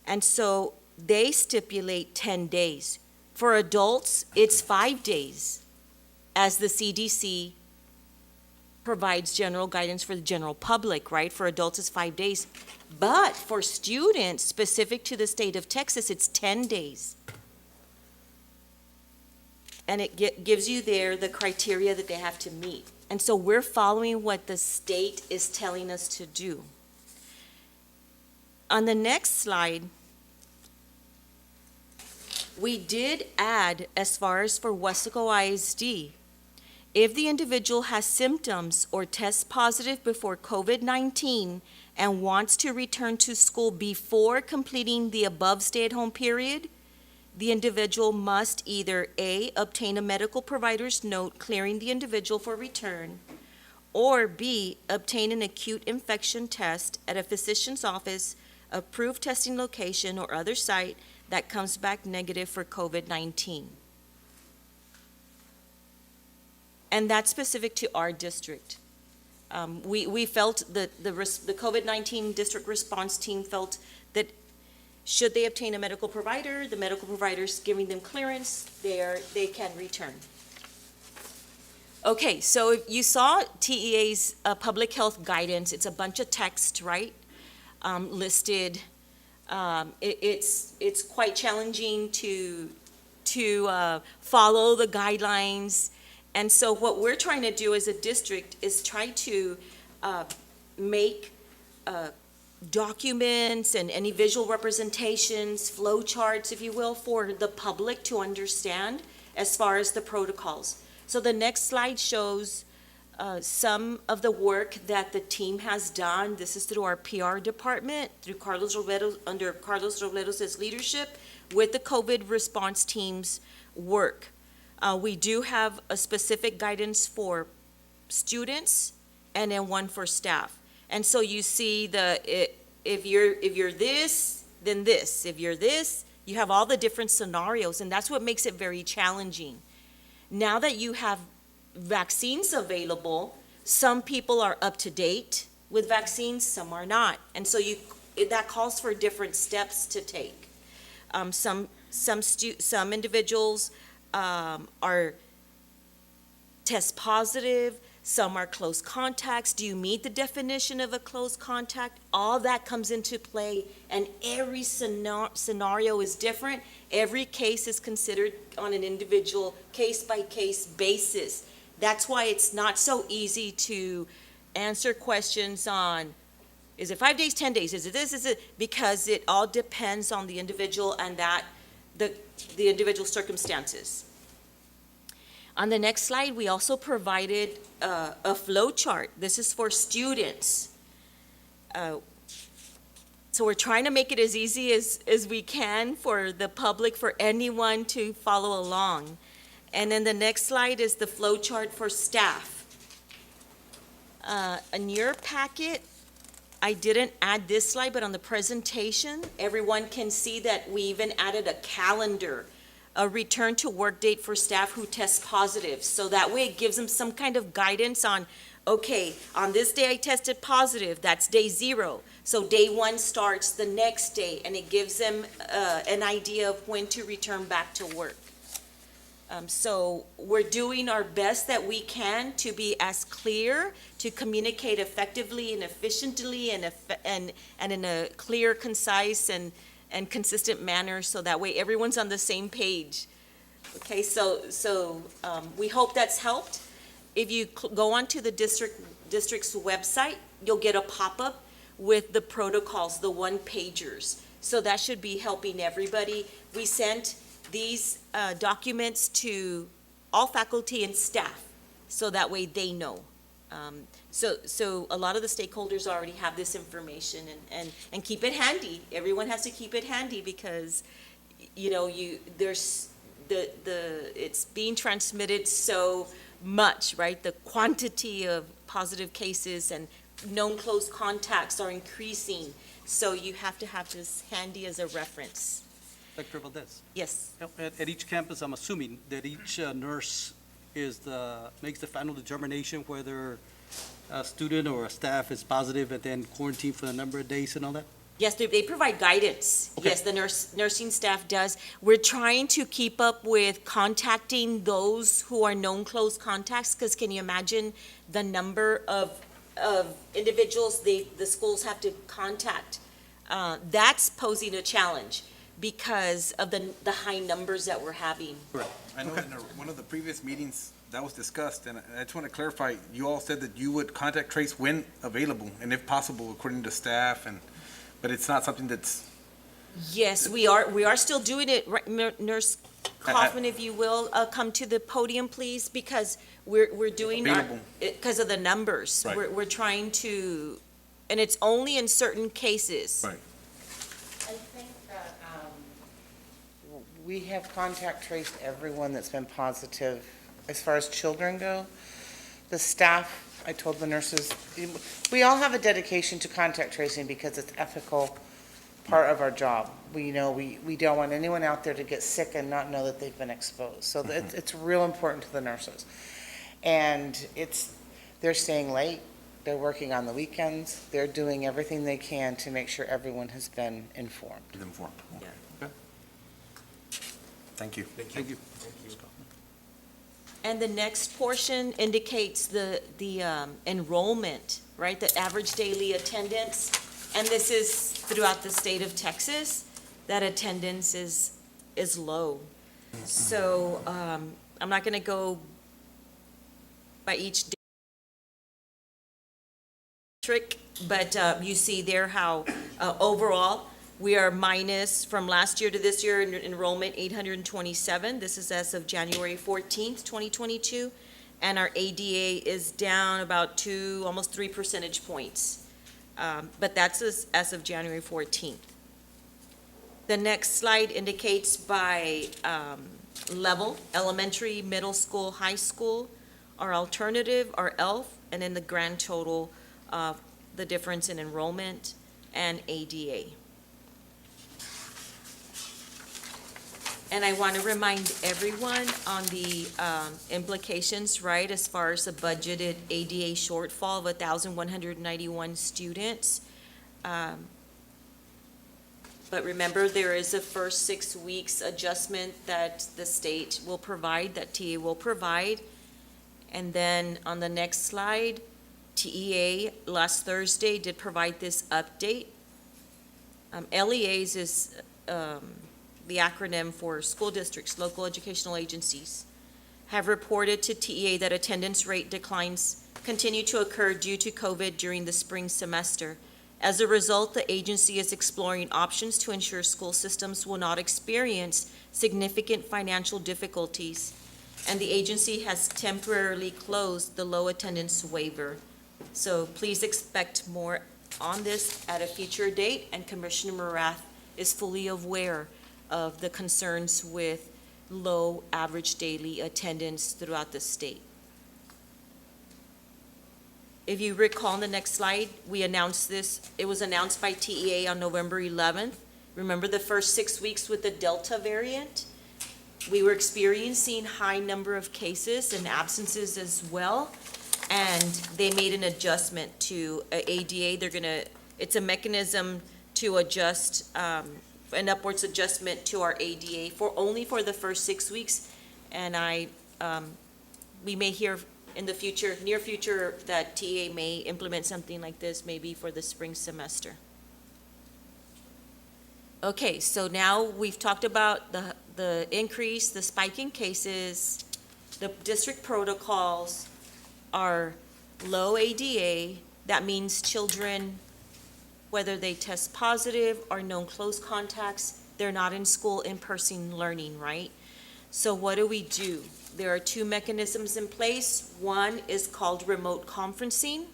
And so they stipulate 10 days. For adults, it's 5 days, as the CDC provides general guidance for the general public, right? For adults, it's 5 days. But for students, specific to the state of Texas, it's 10 days. And it gives you there the criteria that they have to meet. And so we're following what the state is telling us to do. On the next slide, we did add, as far as for Weslaco ISD, if the individual has symptoms or tests positive before COVID-19 and wants to return to school before completing the above stay-at-home period, the individual must either A, obtain a medical provider's note clearing the individual for return, or B, obtain an acute infection test at a physician's office, approved testing location, or other site that comes back negative for COVID-19. And that's specific to our district. We felt that the COVID-19 district response team felt that should they obtain a medical provider, the medical provider's giving them clearance, they can return. Okay, so if you saw TEA's public health guidance, it's a bunch of text, right? Listed. It's quite challenging to follow the guidelines. And so what we're trying to do as a district is try to make documents and any visual representations, flow charts, if you will, for the public to understand as far as the protocols. So the next slide shows some of the work that the team has done. This is through our PR department, through Carlos Robledo, under Carlos Robledo's leadership, with the COVID response team's work. We do have a specific guidance for students and then one for staff. And so you see if you're this, then this. If you're this, you have all the different scenarios, and that's what makes it very challenging. Now that you have vaccines available, some people are up to date with vaccines, some are not. And so that calls for different steps to take. Some individuals are test positive, some are close contacts. Do you meet the definition of a close contact? All that comes into play, and every scenario is different. Every case is considered on an individual case-by-case basis. That's why it's not so easy to answer questions on, is it 5 days, 10 days, is it this, is it? Because it all depends on the individual and the individual circumstances. On the next slide, we also provided a flow chart. This is for students. So we're trying to make it as easy as we can for the public, for anyone to follow along. And then the next slide is the flow chart for staff. In your packet, I didn't add this slide, but on the presentation, everyone can see that we even added a calendar, a return to work date for staff who test positive. So that way it gives them some kind of guidance on, okay, on this day I tested positive, that's day 0. So day 1 starts the next day, and it gives them an idea of when to return back to work. So we're doing our best that we can to be as clear, to communicate effectively and efficiently and in a clear, concise, and consistent manner, so that way everyone's on the same page. Okay, so we hope that's helped. If you go onto the district's website, you'll get a pop-up with the protocols, the one-pagers. So that should be helping everybody. We sent these documents to all faculty and staff, so that way they know. So a lot of the stakeholders already have this information, and keep it handy. Everyone has to keep it handy, because it's being transmitted so much, right? The quantity of positive cases and known close contacts are increasing, so you have to have this handy as a reference. Dr. Valdez, Yes. at each campus, I'm assuming that each nurse makes the final determination whether a student or a staff is positive and then quarantine for a number of days and all that? Yes, they provide guidance. Okay. Yes, the nursing staff does. We're trying to keep up with contacting those who are known close contacts, because can you imagine the number of individuals the schools have to contact? That's posing a challenge because of the high numbers that we're having. I know in one of the previous meetings that was discussed, and I just want to clarify, you all said that you would contact trace when available and if possible according to staff, but it's not something that's... Yes, we are still doing it. Right, Nurse Kaufman, if you will, come to the podium, please, because we're doing Available. because of the numbers. Right. We're trying to, and it's only in certain cases. Right. I think that we have contact traced everyone that's been positive. As far as children go, the staff, I told the nurses, we all have a dedication to contact tracing because it's ethical part of our job. We know we don't want anyone out there to get sick and not know that they've been exposed. So it's real important to the nurses. And they're staying late, they're working on the weekends, they're doing everything they can to make sure everyone has been informed. Informed. Yeah. Okay. Thank you. Thank you. And the next portion indicates the enrollment, right? The average daily attendance. And this is throughout the state of Texas, that attendance is low. So I'm not going to go by each district, but you see there how overall, we are minus from last year to this year in enrollment 827. This is as of January 14th, 2022. And our ADA is down about almost 3 percentage points. But that's as of January 14th. The next slide indicates by level, elementary, middle school, high school, our alternative, our ELF, and then the grand total of the difference in enrollment and ADA. And I want to remind everyone on the implications, right, as far as the budgeted ADA shortfall of 1,191 students. But remember, there is a first 6 weeks adjustment that the state will provide, that TA will provide. And then on the next slide, TEA last Thursday did provide this update. LEAs is the acronym for school districts, local educational agencies, have reported to TEA that attendance rate declines continue to occur due to COVID during the spring semester. As a result, the agency is exploring options to ensure school systems will not experience significant financial difficulties, and the agency has temporarily closed the low attendance waiver. So please expect more on this at a future date, and Commissioner Morath is fully aware of the concerns with low average daily attendance throughout the state. If you recall on the next slide, we announced this, it was announced by TEA on November 11th. Remember the first 6 weeks with the Delta variant? We were experiencing high number of cases and absences as well, and they made an adjustment to ADA. It's a mechanism to adjust, an upwards adjustment to our ADA only for the first 6 weeks, and we may hear in the future, near future, that TA may implement something like this maybe for the spring semester. Okay, so now we've talked about the increase, the spike in cases, the district protocols, our low ADA. That means children, whether they test positive or known close contacts, they're not in school in-person learning, right? So what do? There are 2 mechanisms in place. One is called remote conferencing,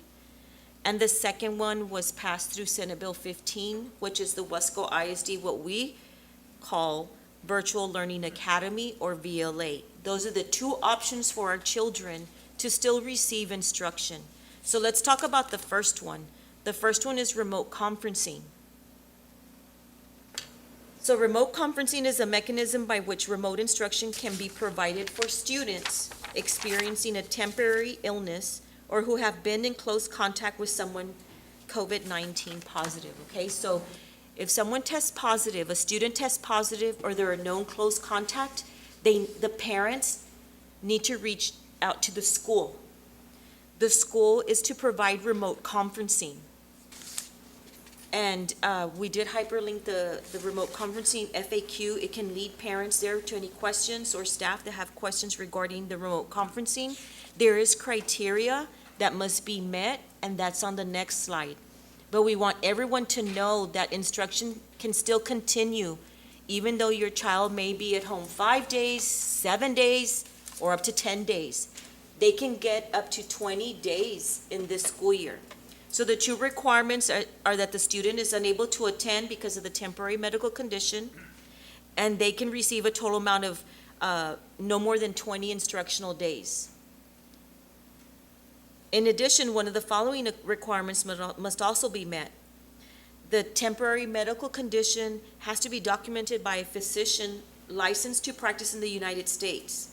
and the second one was passed through Senate Bill 15, which is the Weslaco ISD, what we call Virtual Learning Academy, or VLA. Those are the 2 options for our children to still receive instruction. So let's talk about the first one. The first one is remote conferencing. So remote conferencing is a mechanism by which remote instruction can be provided for students experiencing a temporary illness or who have been in close contact with someone COVID-19 positive, okay? So if someone tests positive, a student tests positive, or they're a known close contact, the parents need to reach out to the school. The school is to provide remote conferencing. And we did hyperlink the remote conferencing FAQ. It can lead parents there to any questions or staff that have questions regarding the remote conferencing. There is criteria that must be met, and that's on the next slide. But we want everyone to know that instruction can still continue, even though your child may be at home 5 days, 7 days, or up to 10 days. They can get up to 20 days in this school year. So the 2 requirements are that the student is unable to attend because of the temporary medical condition, and they can receive a total amount of no more than 20 instructional days. In addition, one of the following requirements must also be met. The temporary medical condition has to be documented by a physician licensed to practice in the United States.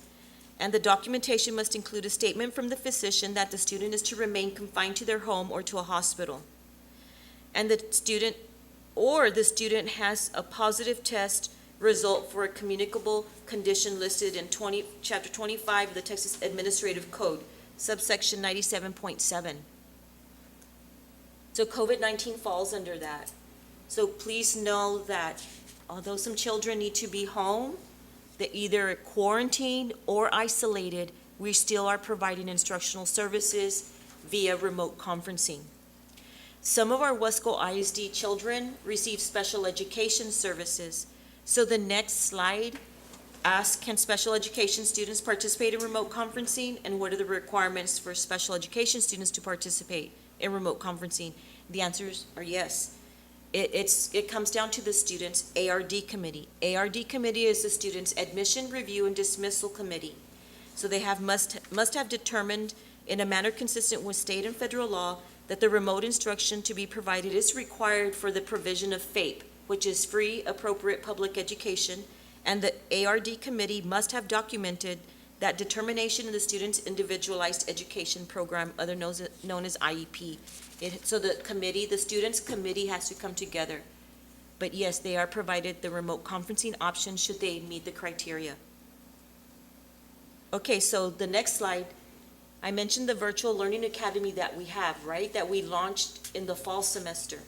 And the documentation must include a statement from the physician that the student is to remain confined to their home or to a hospital. And the student has a positive test result for a communicable condition listed in Chapter 25 of the Texas Administrative Code, subsection 97.7. So COVID-19 falls under that. So please know that although some children need to be home, they're either quarantined or isolated, we still are providing instructional services via remote conferencing. Some of our Weslaco ISD children receive special education services. So the next slide asks, can special education students participate in remote conferencing? And what are the requirements for special education students to participate in remote conferencing? The answers are yes. It comes down to the student's ARD committee. ARD committee is the student's admission, review, and dismissal committee. So they must have determined in a manner consistent with state and federal law that the remote instruction to be provided is required for the provision of FAPE, which is free, appropriate public education, and the ARD committee must have documented that determination in the student's individualized education program, otherwise known as IEP. So the student's committee has to come together. But yes, they are provided the remote conferencing option should they meet the criteria. Okay, so the next slide, I mentioned the virtual learning academy that we have, right? That we launched in the fall semester.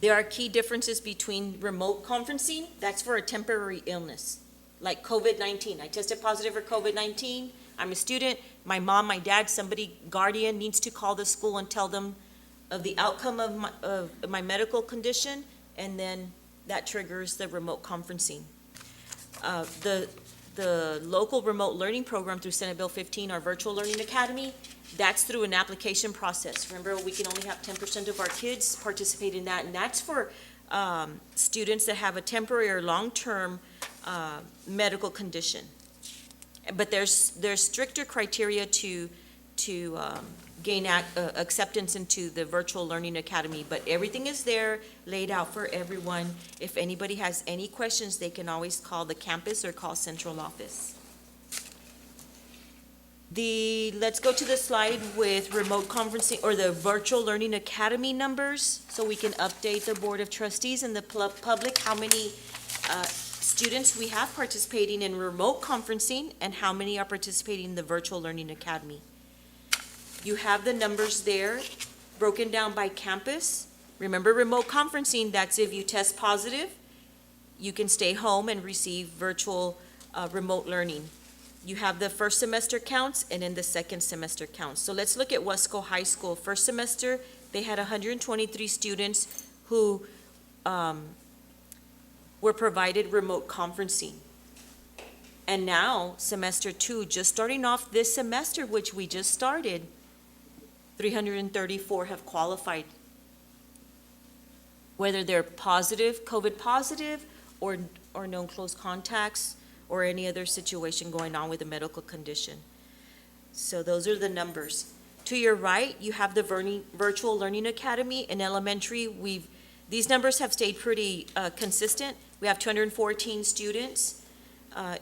There are key differences between remote conferencing, that's for a temporary illness, like COVID-19. I tested positive for COVID-19. I'm a student, my mom, my dad, somebody, guardian needs to call the school and tell them of the outcome of my medical condition, and then that triggers the remote conferencing. The local remote learning program through Senate Bill 15, our virtual learning academy, that's through an application process. Remember, we can only have 10% of our kids participate in that, and that's for students that have a temporary or long-term medical condition. But there's stricter criteria to gain acceptance into the virtual learning academy, but everything is there laid out for everyone. If anybody has any questions, they can always call the campus or call central office. Let's go to the slide with remote conferencing or the virtual learning academy numbers, so we can update the Board of Trustees and the public how many students we have participating in remote conferencing and how many are participating in the virtual learning academy. You have the numbers there broken down by campus. Remember, remote conferencing, that's if you test positive, you can stay home and receive virtual remote learning. You have the first semester counts and then the second semester counts. So let's look at Weslaco High School. First semester, they had 123 students who were provided remote conferencing. And now, semester 2, just starting off this semester, which we just started, 334 have qualified. Whether they're positive, COVID positive, or known close contacts, or any other situation going on with a medical condition. So those are the numbers. To your right, you have the Virtual Learning Academy. In elementary, these numbers have stayed pretty consistent. We have 214 students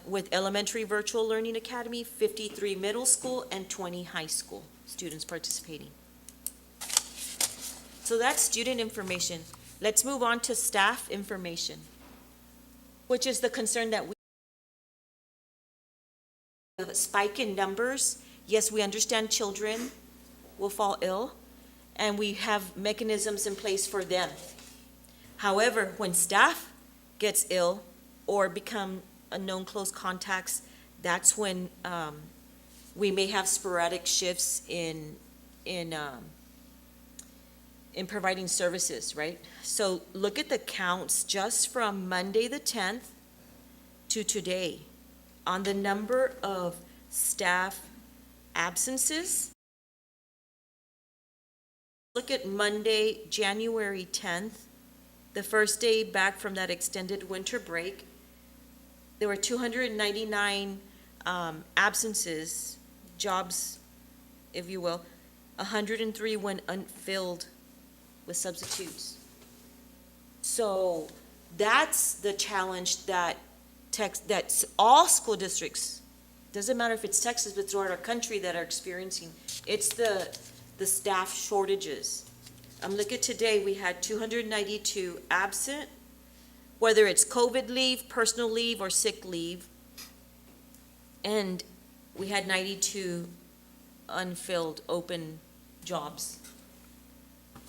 with elementary Virtual Learning Academy, 53 middle school, and 20 high school students participating. So that's student information. Let's move on to staff information, which is the concern that we have a spike in numbers. Yes, we understand children will fall ill, and we have mechanisms in place for them. However, when staff gets ill or become known close contacts, that's when we may have sporadic shifts in providing services, right? So look at the counts just from Monday the 10th to today on the number of staff absences. Look at Monday, January 10th, the first day back from that extended winter break. There were 299 absences, jobs, if you will. 103 went unfilled with substitutes. So that's the challenge that all school districts, doesn't matter if it's Texas, but throughout our country, that are experiencing. It's the staff shortages. Look at today, we had 292 absent, whether it's COVID leave, personal leave, or sick leave. And we had 92 unfilled open jobs.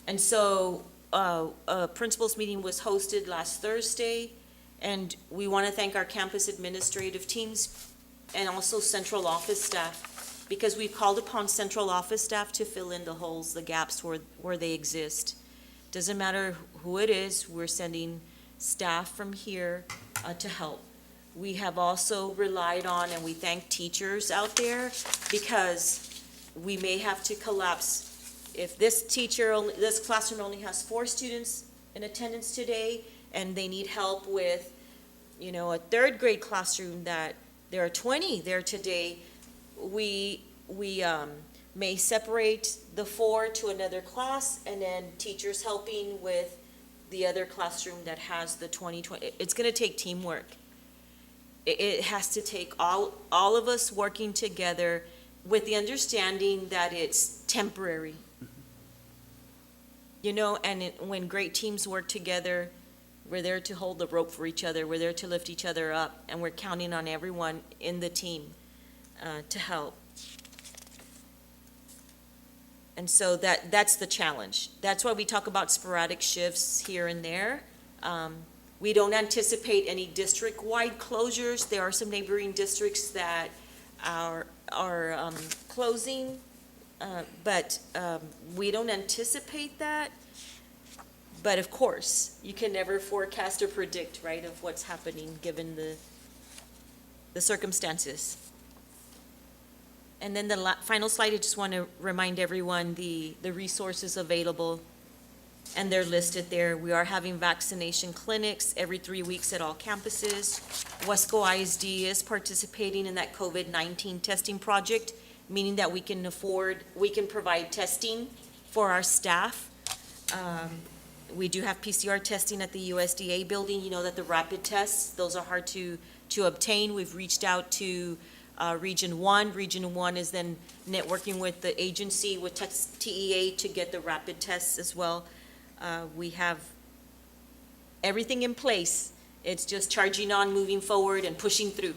And so a principals meeting was hosted last Thursday, and we want to thank our campus administrative teams and also central office staff, because we've called upon central office staff to fill in the holes, the gaps where they exist. Doesn't matter who it is, we're sending staff from here to help. We have also relied on, and we thank teachers out there, because we may have to collapse. If this classroom only has 4 students in attendance today, and they need help with, a 3rd grade classroom that there are 20 there today, we may separate the 4 to another class, and then teachers helping with the other classroom that has the 20. It's gonna take teamwork. It has to take all of us working together with the understanding that it's temporary. And when great teams work together, we're there to hold the rope for each other, we're there to lift each other up, and we're counting on everyone in the team to help. And so that's the challenge. That's why we talk about sporadic shifts here and there. We don't anticipate any district-wide closures. There are some neighboring districts that are closing, but we don't anticipate that. But of course, you can never forecast or predict, right, of what's happening given the circumstances. And then the final slide, I just want to remind everyone the resources available, and they're listed there. We are having vaccination clinics every 3 weeks at all campuses. Weslaco ISD is participating in that COVID-19 testing project, meaning that we can provide testing for our staff. We do have PCR testing at the USDA building. You know that the rapid tests, those are hard to obtain. We've reached out to Region 1. Region 1 is then networking with the agency, with TEA, to get the rapid tests as well. We have everything in place. It's just charging on, moving forward, and pushing through.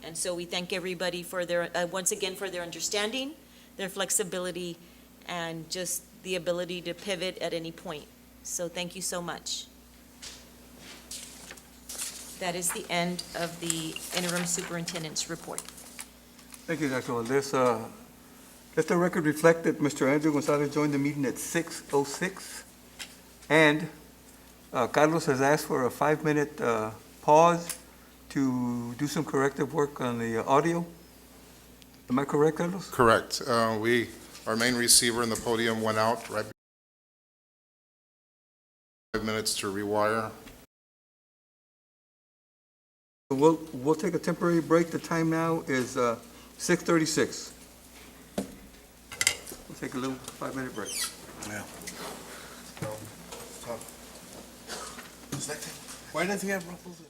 And so we thank everybody for their, once again, for their understanding, their flexibility, and just the ability to pivot at any point. So thank you so much. That is the end of the interim superintendent's report. Thank you, Dr. Valdez. Let the record reflect that Mr. Andrew Gonzalez joined the meeting at 6:06. And Carlos has asked for a 5-minute pause to do some corrective work on the audio. Am I correct, Carlos? Correct. Our main receiver in the podium went out right 5 minutes to rewire. We'll take a temporary break. The time now is 6:36. We'll take a little 5-minute break. Yeah. Why does he have ruffles in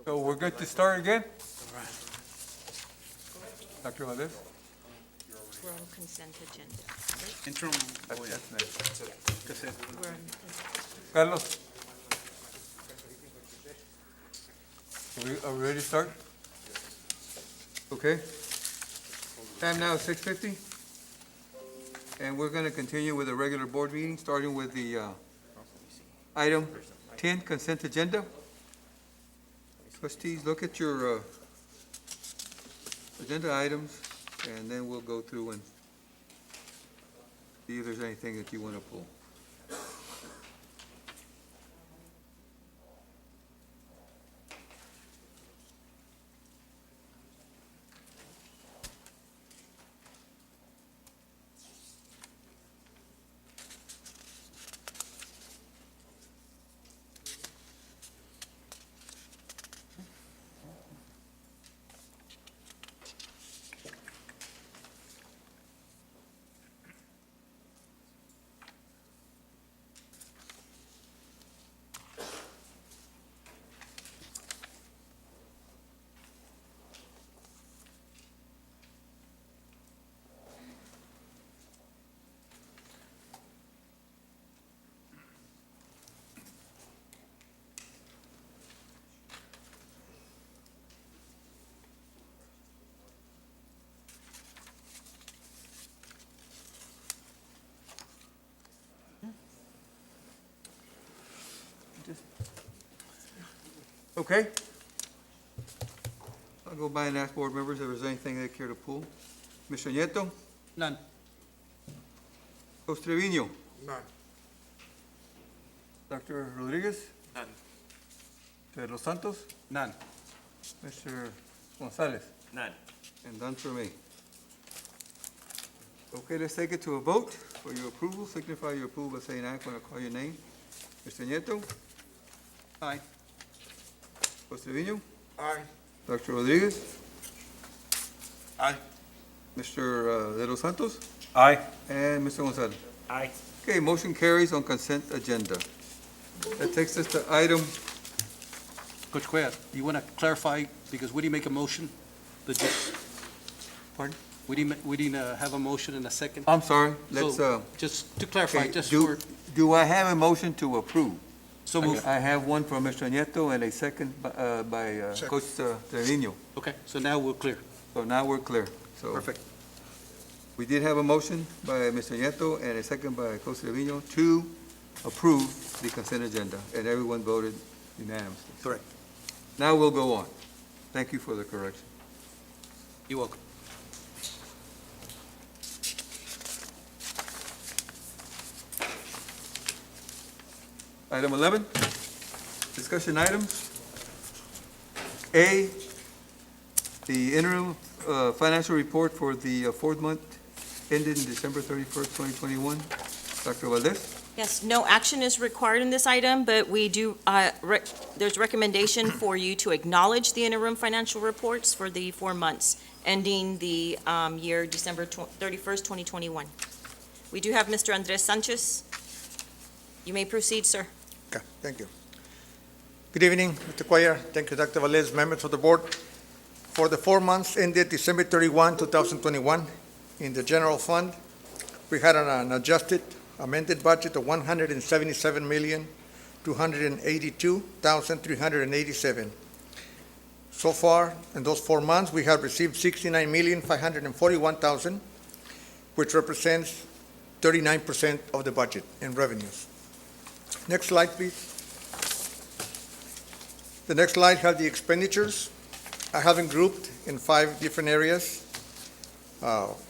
So we're good to start again? Dr. Valdez? We're on consent agenda. Interim, That's next. consent. We're on Carlos? Are we ready to start? Okay. Time now is 6:50. And we're going to continue with the regular board meeting, starting with the item 10, consent agenda. Trustees, look at your agenda items, and then we'll go through and see if there's anything that you want to pull. Okay. I'll go by and ask board members if there's anything they care to pull. Mr. Nieto? None. Jose Trevino? None. Dr. Rodriguez? None. De Los Santos? None. Mr. Gonzalez? None. And none for me. Okay, let's take it to a vote for your approval. Signify your approval by saying aye when I call your name. Mr. Nieto? Aye. Jose Trevino? Aye. Dr. Rodriguez? Aye. Mr. De Los Santos? Aye. And Mr. Gonzalez? Aye. Okay, motion carries on consent agenda. That takes us to item, Coach Cuellar, you want to clarify, because we didn't make a motion, pardon? we didn't have a motion in a second. I'm sorry, let's, So, just to clarify, okay, just do, for, do I have a motion to approve? so move. I have one from Mr. Nieto and a second by Second. Coach Trevino. Okay, so now we're clear. So now we're clear. So Perfect. we did have a motion by Mr. Nieto and a second by Coach Trevino to approve the consent agenda, and everyone voted unanimously. Correct. Now we'll go on. Thank you for the correction. You're welcome. Item 11, discussion items. A, the interim financial report for the fourth month ended in December 31st, 2021. Dr. Valdez? Yes, no action is required in this item, but we do, there's recommendation for you to acknowledge the interim financial reports for the 4 months ending the year December 31st, 2021. We do have Mr. Andres Sanchez. You may proceed, sir. Okay, thank you. Good evening, Mr. Cuellar. Thank you, Dr. Velez, members of the board. For the 4 months ended December 31, 2021, in the general fund, we had an adjusted amended budget of $177,282,387. So far, in those 4 months, we have received $69,541,000, which represents 39% of the budget in revenues. Next slide, please. The next slide has the expenditures. I have them grouped in 5 different areas: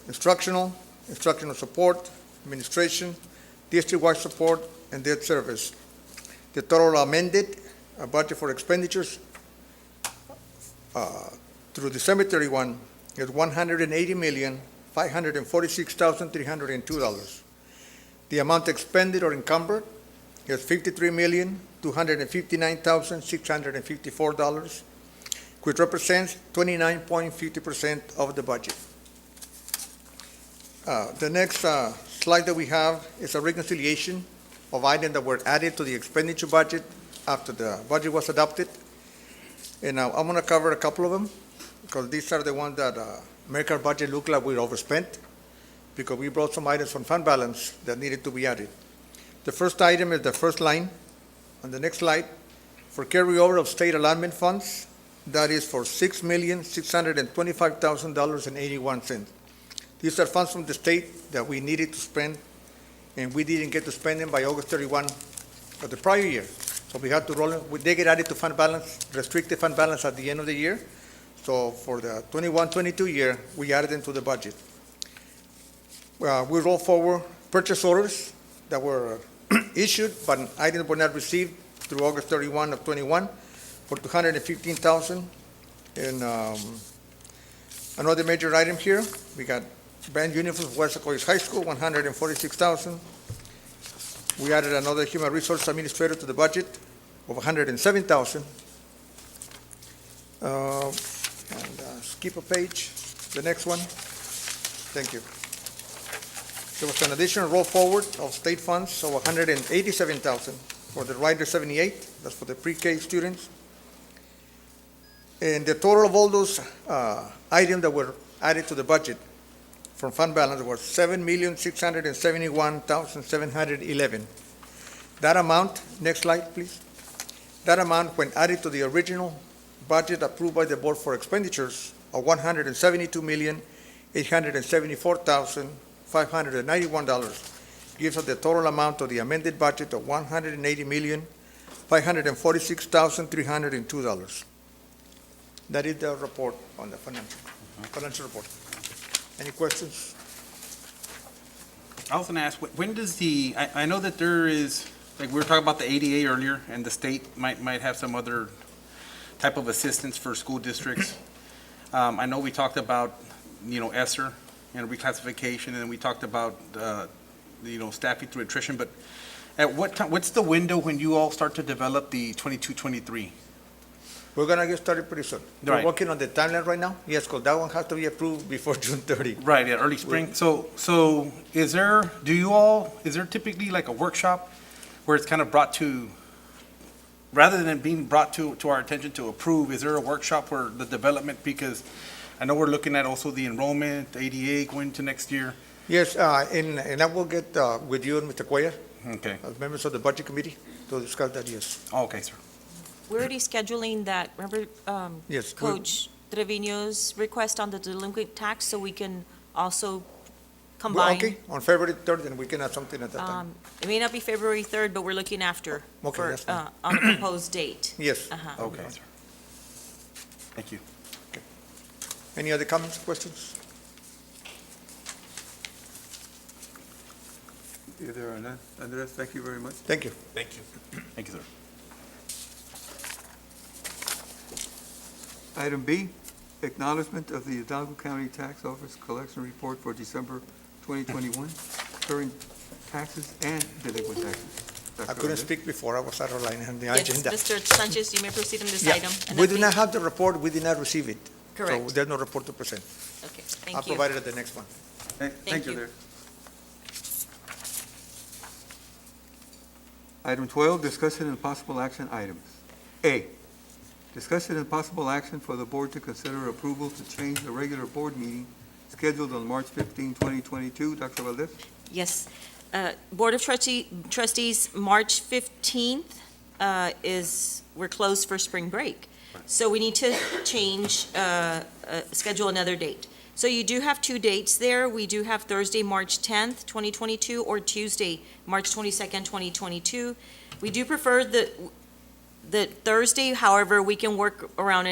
instructional support, administration, district-wide support, and debt service. The total amended budget for expenditures through December 31 is $180,546,302. The amount expended or encumbered is $53,259,654, which represents 29.50% of the budget. The next slide that we have is a reconciliation of items that were added to the expenditure budget after the budget was adopted. And I'm going to cover a couple of them, because these are the ones that make our budget look like we're overspent, because we brought some items from fund balance that needed to be added. The first item is the first line on the next slide, for carryover of state allotment funds. That is for $6,625,000.81. These are funds from the state that we needed to spend, and we didn't get to spend them by August 31 of the prior year. So we had to roll them. They get added to fund balance, restricted fund balance at the end of the year. So for the 21-22 year, we added them to the budget. We roll forward purchase orders that were issued, but items were not received through August 31 of 21 for $215,000. And another major item here, we got band uniforms for Weslaco ISD High School, $146,000. We added another human resource administrator to the budget of $107,000. Skip a page, the next one. Thank you. There was an additional roll forward of state funds of $187,000 for the Rider 78, that's for the pre-K students. And the total of all those items that were added to the budget from fund balance was $7,671,711. That amount, next slide, please. That amount, when added to the original budget approved by the board for expenditures of $172,874,591, gives us the total amount of the amended budget of $180,546,302. That is the report on the financial report. Any questions? I was gonna ask, when does I know that there is, like, we were talking about the ADA earlier, and the state might have some other type of assistance for school districts. I know we talked about, ESSER and reclassification, and then we talked about, staffing through attrition, but at what time, what's the window when you all start to develop the 22-23? We're going to get started pretty soon. We're Right. working on the timeline right now. Yes, because that one has to be approved before June 30. Right, yeah, early spring. So is there typically like a workshop where it's kind of brought to, rather than being brought to our attention to approve, is there a workshop where the development, because I know we're looking at also the enrollment, the ADA going to next year. Yes, and I will get with you and Mr. Cuellar, Okay. as members of the Budget Committee, to discuss that, yes. Okay, sir. We're already scheduling that, remember, Yes. Coach Trevino's request on the delinquent tax, so we can also Well, combine. okay, on February 3rd, and we can have something at that time. It may not be February 3rd, but we're looking after Okay, for, that's fine. on the proposed date. Yes. Uh-huh. Okay, sir. Thank you. Any other comments, questions? If there are none, Andres, thank you very much. Thank you. Thank you. Thank you, sir. Item B, acknowledgement of the Hidalgo County Tax Office Collection Report for December 2021, current taxes and delinquent taxes. I Dr. couldn't Valdez? speak before, I was out of line on the Yes, agenda. Mr. Sanchez, you may proceed on this Yeah, item. and we then do not have the report, we did not receive it. Correct. So there's no report to present. Okay, I'll thank you. provide it at the next one. Thank you you. there. Item 12, discussion and possible action items. A, discussion and possible action for the board to consider approval to change the regular board meeting scheduled on March 15, 2022. Dr. Valdez? Yes. Board of Trustees, March 15th we're closed for spring break. So we need to schedule another date. So you do have two dates there. We do have Thursday, March 10th, 2022, or Tuesday, March 22nd, 2022. We do prefer the Thursday, however, we can work around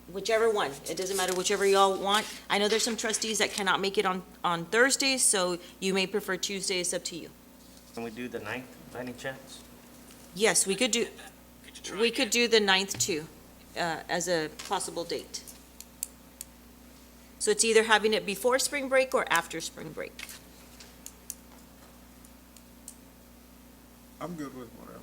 whichever one. It doesn't matter, whichever y'all want. I know there's some trustees that cannot make it on Thursdays, so you may prefer Tuesday. It's up to you. Can we do the 9th, by any chance? Yes, we could do the 9th too, as a possible date. So it's either having it before spring break or after spring break. I'm good with whatever.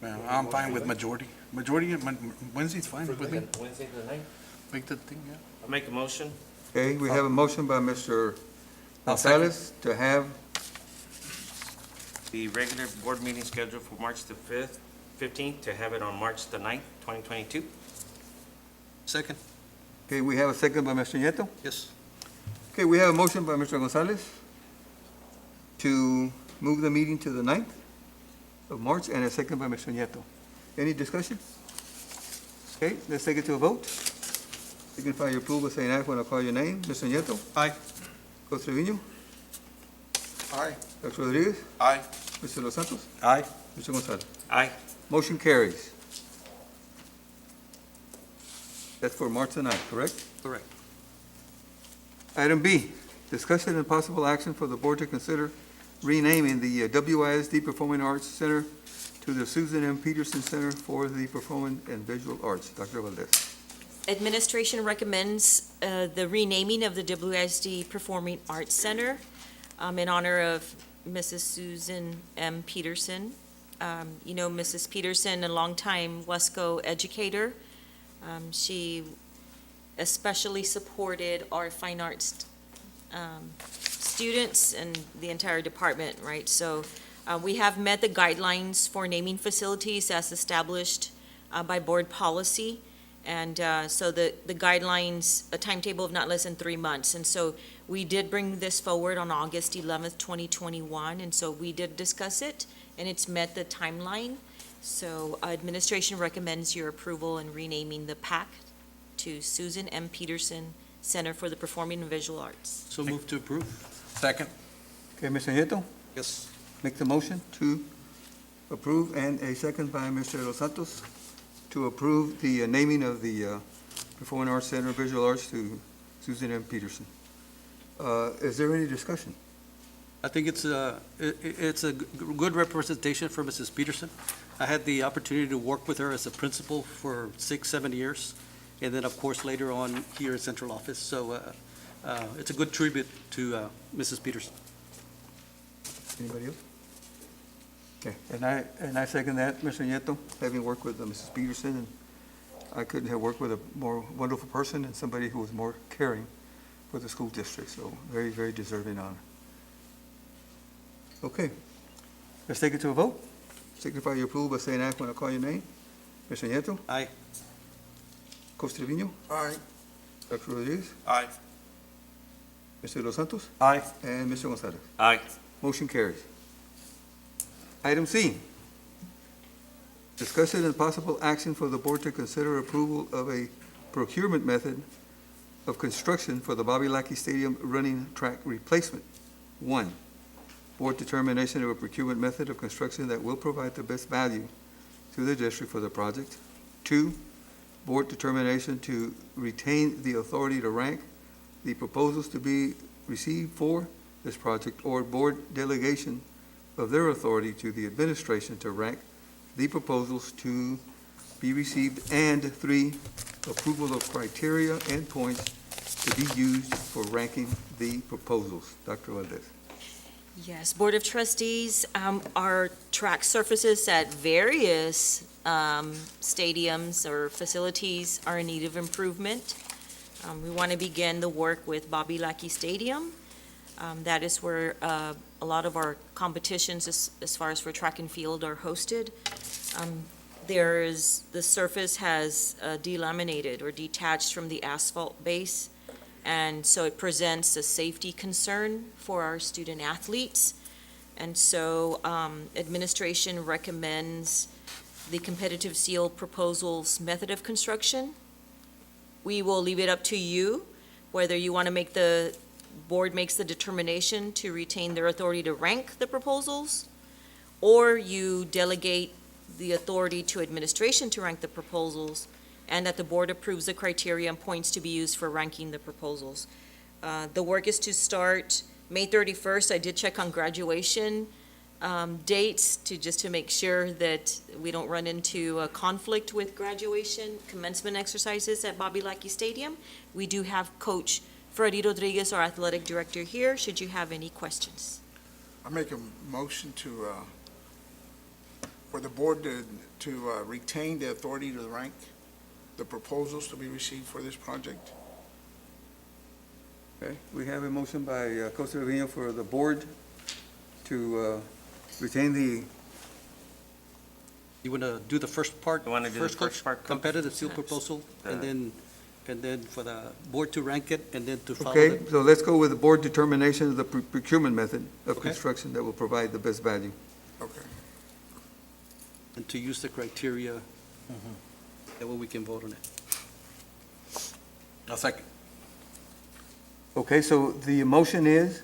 Yeah, I'm fine with majority. Wednesday's fine with me. Wednesday the 9th? Make the thing, yeah. I'll make a motion. Okay, we have a motion by Mr. I'll second. Gonzalez to have The regular board meeting scheduled for March the 15th, to have it on March the 9th, 2022. Second. Okay, we have a second by Mr. Nieto. Yes. Okay, we have a motion by Mr. Gonzalez to move the meeting to the 9th of March and a second by Mr. Nieto. Any discussion? Okay, let's take it to a vote. Signify your approval by saying aye when I call your name. Mr. Nieto? Aye. Costa Trevino? Aye. Dr. Rodriguez? Aye. Mr. Los Santos? Aye. Mr. Gonzalez? Aye. Motion carries. That's for March the 9th, correct? Correct. Item B, discussion and possible action for the board to consider renaming the WISD Performing Arts Center to the Susan M. Peterson Center for the Performing and Visual Arts. Dr. Valdez. Administration recommends the renaming of the WISD Performing Arts Center in honor of Mrs. Susan M. Peterson. You know, Mrs. Peterson, a longtime Weslaco educator. She especially supported our fine arts students and the entire department, right? So we have met the guidelines for naming facilities as established by board policy. And so the guidelines, a timetable of not less than 3 months. And so we did bring this forward on August 11th, 2021. And so we did discuss it, and it's met the timeline. So administration recommends your approval in renaming the PAC to Susan M. Peterson Center for the Performing and Visual Arts. So move to approve. Second. Okay, Mr. Nieto, Yes. make the motion to approve, and a second by Mr. Los Santos to approve the naming of the Performing Arts Center of Visual Arts to Susan M. Peterson. Is there any discussion? I think it's a good representation for Mrs. Peterson. I had the opportunity to work with her as a principal for 6-7 years, and then, of course, later on here at central office. So it's a good tribute to Mrs. Peterson. Anybody else? Okay, and I second that, Mr. Nieto, having worked with Mrs. Peterson, and I couldn't have worked with a more wonderful person and somebody who was more caring for the school district, so very, very deserving honor. Okay, let's take it to a vote. Signify your approval by saying aye when I call your name. Mr. Nieto? Aye. Costa Trevino? Aye. Dr. Rodriguez? Aye. Mr. Los Santos? Aye. And Mr. Gonzalez? Aye. Motion carries. Item C, discussion and possible action for the board to consider approval of a procurement method of construction for the Bobby Lackey Stadium running track replacement. 1, board determination of a procurement method of construction that will provide the best value to the district for the project. 2, board determination to retain the authority to rank the proposals to be received for this project, or board delegation of their authority to the administration to rank the proposals to be received. And 3, approval of criteria and points to be used for ranking the proposals. Dr. Valdez. Yes, Board of Trustees, our track surfaces at various stadiums or facilities are in need of improvement. We want to begin the work with Bobby Lackey Stadium. That is where a lot of our competitions as far as for track and field are hosted. The surface has delaminated or detached from the asphalt base, and so it presents a safety concern for our student athletes. And so administration recommends the competitive seal proposals method of construction. We will leave it up to you whether you want to make the board makes the determination to retain their authority to rank the proposals, or you delegate the authority to administration to rank the proposals, and that the board approves the criteria and points to be used for ranking the proposals. The work is to start May 31st. I did check on graduation dates to make sure that we don't run into a conflict with graduation commencement exercises at Bobby Lackey Stadium. We do have Coach Freddie Rodriguez, our athletic director, here, should you have any questions. I make a motion for the board to retain the authority to rank the proposals to be received for this project. Okay, we have a motion by Costa Trevino for the board to retain the, You want to do the first part? You wanna do the first Coach? part, Coach? Competitive seal proposal, and then and then for the board to rank it, and then to follow Okay, them. so let's go with the board determination of the procurement method of Okay. construction that will provide the best value. Okay. And to use the criteria, that way we can vote on it. I'll second. Okay, so the motion is,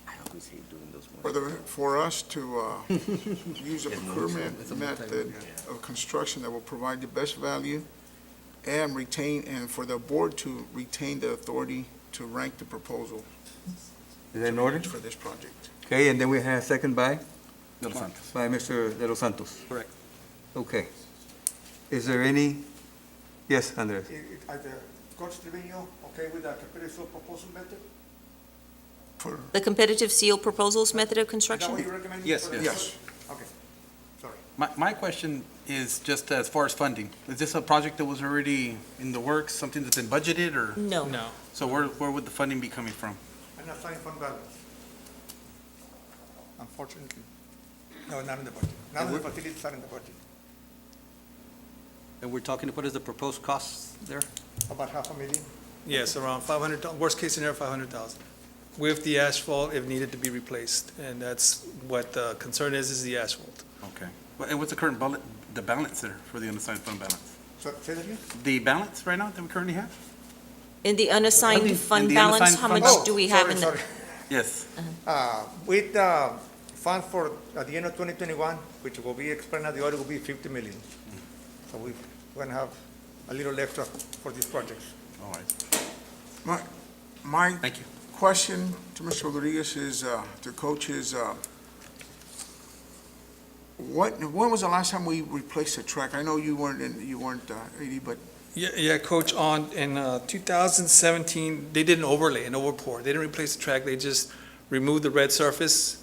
I always hate doing those ones. For us to use a procurement method of construction that will provide the best value and retain, and for the board to retain the authority to rank the proposal is that in order? for this project. Okay, and then we have second by De Los Santos. Mr. De Los Santos. Correct. Okay. Is there any, yes, Andres? Coach Trevino, okay with the competitive proposal method? For, The competitive seal proposals method of Is that construction? what you're recommending? Yes, for the- yes. Okay, sorry. My question is just as far as funding. Is this a project that was already in the works, something that's been budgeted, or? No. So where would the funding be coming from? I'm not signing fund balance. Unfortunately. No, not in the budget. None of the facilities are in the budget. And we're talking, what is the proposed cost there? About $500,000. Yes, around 500, worst case scenario, 500,000, with the asphalt if needed to be replaced. And that's what the concern is the asphalt. Okay. And what's the current the balance there for the unassigned fund balance? So, say that again? The balance right now that we currently have? In the unassigned In fund the balance, unassigned how fund much balance. do we have in? Sorry. Yes. With fund for, at the end of 2021, which will be explained at the audit, will be 50 million. So we're going to have a little extra for these projects. All right. My Thank you. question to Mr. Rodriguez is, to Coach is, when was the last time we replaced a track? I know you weren't AD, but Yeah, Coach, in 2017, they did an overlay, an overpour. They didn't replace the track, they just removed the red surface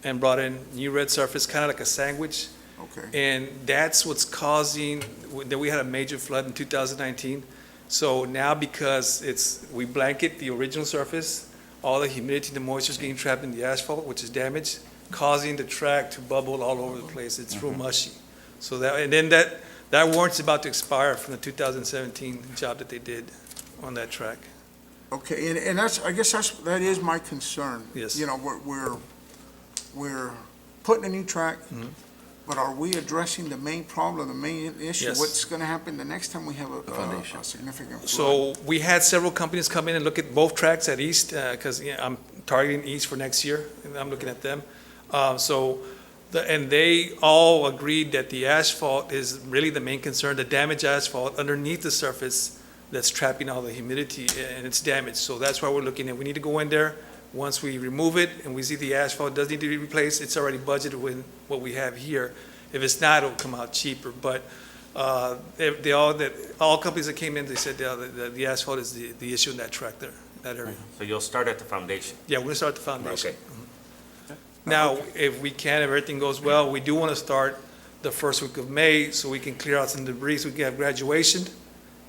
and brought in new red surface, kind of like a sandwich. okay. And that's what's causing, that we had a major flood in 2019. So now because we blanket the original surface, all the humidity, the moisture is getting trapped in the asphalt, which is damaged, causing the track to bubble all over the place. It's real mushy. So that warrant's about to expire from the 2017 job that they did on that track. Okay, and that's, I guess that is my concern. Yes. You know, we're putting a new track, but are we addressing the main problem, the main issue? Yes. What's gonna happen the next time we have a significant flood? So we had several companies come in and look at both tracks at East, because I'm targeting East for next year, and I'm looking at them. And they all agreed that the asphalt is really the main concern, the damaged asphalt underneath the surface that's trapping all the humidity and it's damaged. So that's why we're looking at, we need to go in there. Once we remove it and we see the asphalt does need to be replaced, it's already budgeted with what we have here. If it's not, it'll come out cheaper. But all companies that came in, they said the asphalt is the issue in that track there, that area. So you'll start at the foundation? Yeah, we're gonna start the foundation. Okay. Now, if we can, if everything goes well, we do want to start the first week of May so we can clear out some debris, so we can have graduation,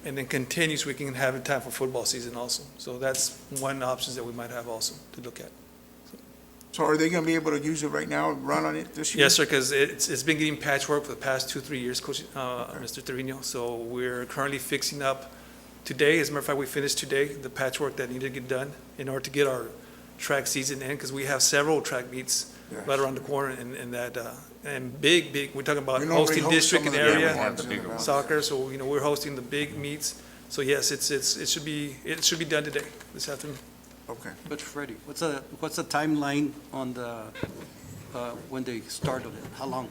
and then continue so we can have it time for football season also. So that's one option that we might have also to look at. So are they gonna be able to use it right now, run on it this year? Yes, sir, because it's been getting patchwork for the past 2-3 years, Coach, Mr. Trevino. So we're currently fixing up today, as a matter of fact, we finished today, the patchwork that needed to get done in order to get our track season in, because we have several track meets Yes. right around the corner and that, and big, we're talking about We normally hosting host district some and of the bigger area, ones in the soccer, so, we're hosting the big meets. So yes, it should be done today, this afternoon. Okay. But Freddie, what's the timeline on when they start of it? How long?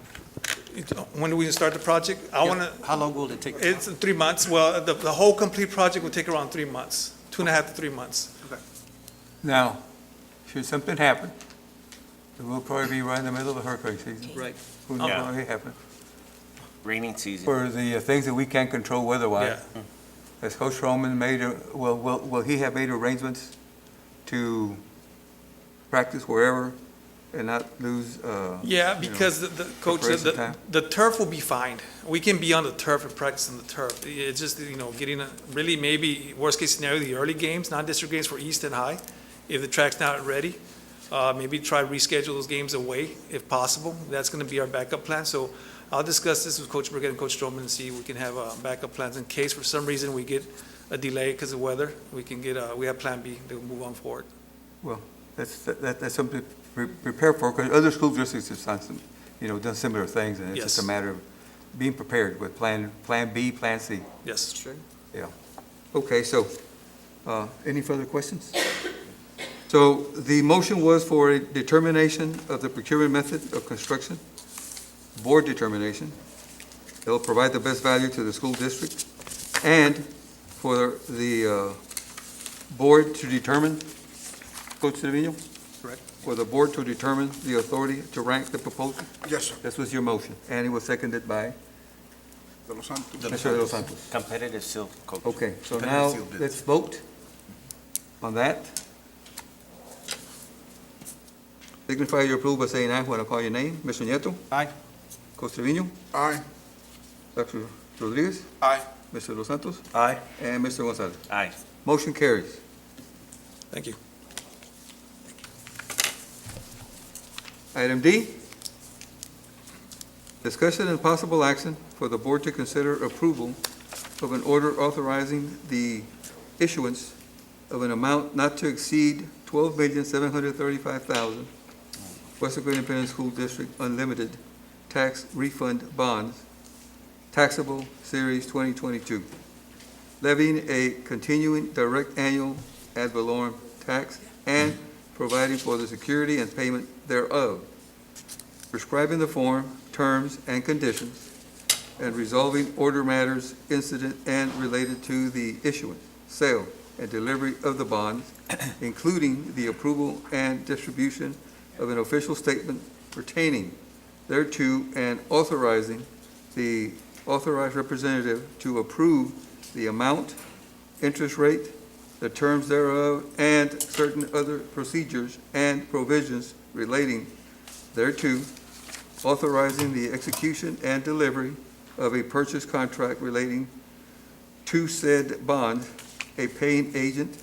When do we start the project? How long will it take? It's 3 months. Well, the whole complete project will take around 3 months, 2.5 to 3 months. Now, should something happen, it will probably be right in the middle of the hurricane season. Right. Who knows Yeah. what may happen? Raining season. For the things that we can't control weather-wise, Yeah. has Coach Roman will he have made arrangements to practice wherever and not lose, Yeah, because the coach, preparation time? the turf will be fine. We can be on the turf and practice on the turf. It's just, getting really maybe worst case scenario, the early games, non-district games for East and High, if the track's not ready. Maybe try to reschedule those games away if possible. That's going to be our backup plan. So I'll discuss this with Coach Burgett and Coach Stroman and see if we can have backup plans in case for some reason we get a delay because of weather, we can get, we have Plan B to move on forward. That's something to prepare for, because other school districts have done some, done similar things, and it's just a Yes. matter of being prepared with Plan B, Plan C. Yes. True. Okay, so, any further questions? So the motion was for a determination of the procurement method of construction, board determination. It'll provide the best value to the school district, and for the board to determine, Coach Trevino? Correct. For the board to determine the authority to rank the proposal? Yes, sir. This was your motion, and it was seconded by De Los Santos. Mr. De Los Santos. Competitive seal, Coach. Okay, so now let's vote on that. Signify your approval by saying aye when I call your name. Mr. Nieto. Aye. Coach Trevino. Aye. Dr. Rodriguez. Aye. Mr. Dos Santos. Aye. And Mr. Gonzalez. Aye. Motion carries. Thank you. Item D, discussion and possible action for the board to consider approval of an order authorizing the issuance of an amount not to exceed $12,735,000 Weslaco Independent School District Unlimited Tax Refund Bonds, taxable Series 2022, levying a continuing direct annual ad valorem tax and providing for the security and payment thereof, prescribing the form, terms, and conditions, and resolving order matters incident and related to the issuance, sale, and delivery of the bonds, including the approval and distribution of an official statement pertaining thereto, and authorizing the authorized representative to approve the amount, interest rate, the terms thereof, and certain other procedures and provisions relating thereto, authorizing the execution and delivery of a purchase contract relating to said bond, a paying agent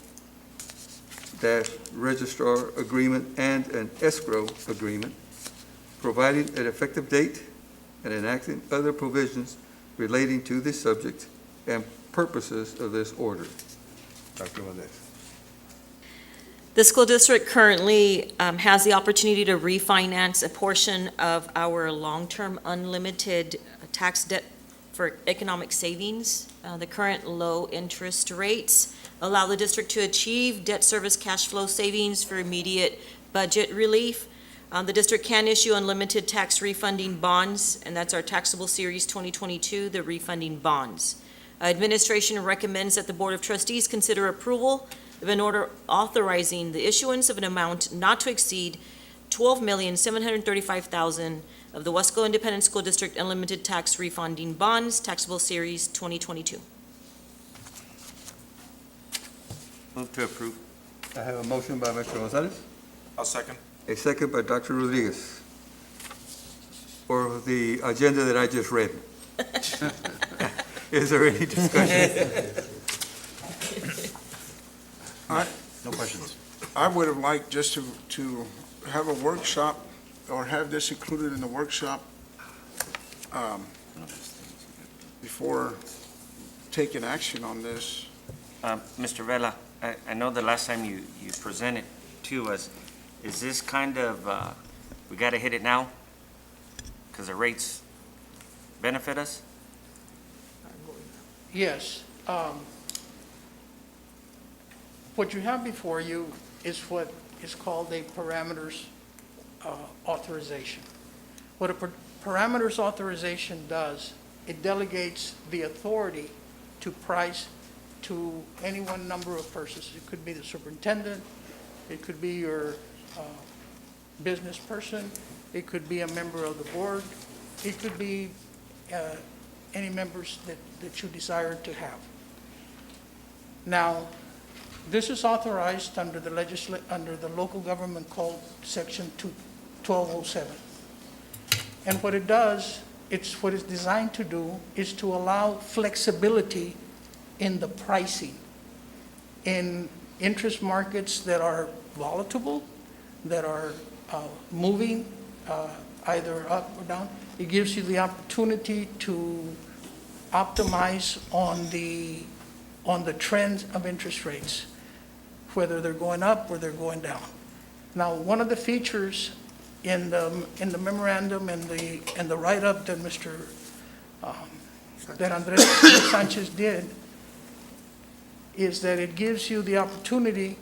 dash registrar agreement, and an escrow agreement, providing an effective date and enacting other provisions relating to this subject and purposes of this order. Dr. Valdez. The school district currently has the opportunity to refinance a portion of our long-term unlimited tax debt for economic savings. The current low interest rates allow the district to achieve debt service cash flow savings for immediate budget relief. The district can issue unlimited tax refunding bonds, and that's our taxable Series 2022, the refunding bonds. Administration recommends that the Board of Trustees consider approval of an order authorizing the issuance of an amount not to exceed $12,735,000 of the Weslaco Independent School District Unlimited Tax Refunding Bonds, taxable Series 2022. Move to approve. I have a motion by Mr. Gonzalez, I'll second. a second by Dr. Rodriguez for the agenda that I just read. Is there any discussion? No questions. I would have liked just to have a workshop, or have this included in the workshop before taking action on this. Mr. Vela, I know the last time you presented to us, is this kind of, we gotta hit it now? Because the rates benefit us? Yes. What you have before you is what is called a parameters authorization. What a parameters authorization does, it delegates the authority to price to any one number of persons. It could be the superintendent, it could be your business person, it could be a member of the board, it could be any members that you desire to have. Now, this is authorized under the under the local government code, section 1207. And what it does, what it's designed to do is to allow flexibility in the pricing in interest markets that are volatile, that are moving either up or down. It gives you the opportunity to optimize on on the trends of interest rates, whether they're going up or they're going down. Now, one of the features in the memorandum and the write-up that that Andres Sanchez did is that it gives you the opportunity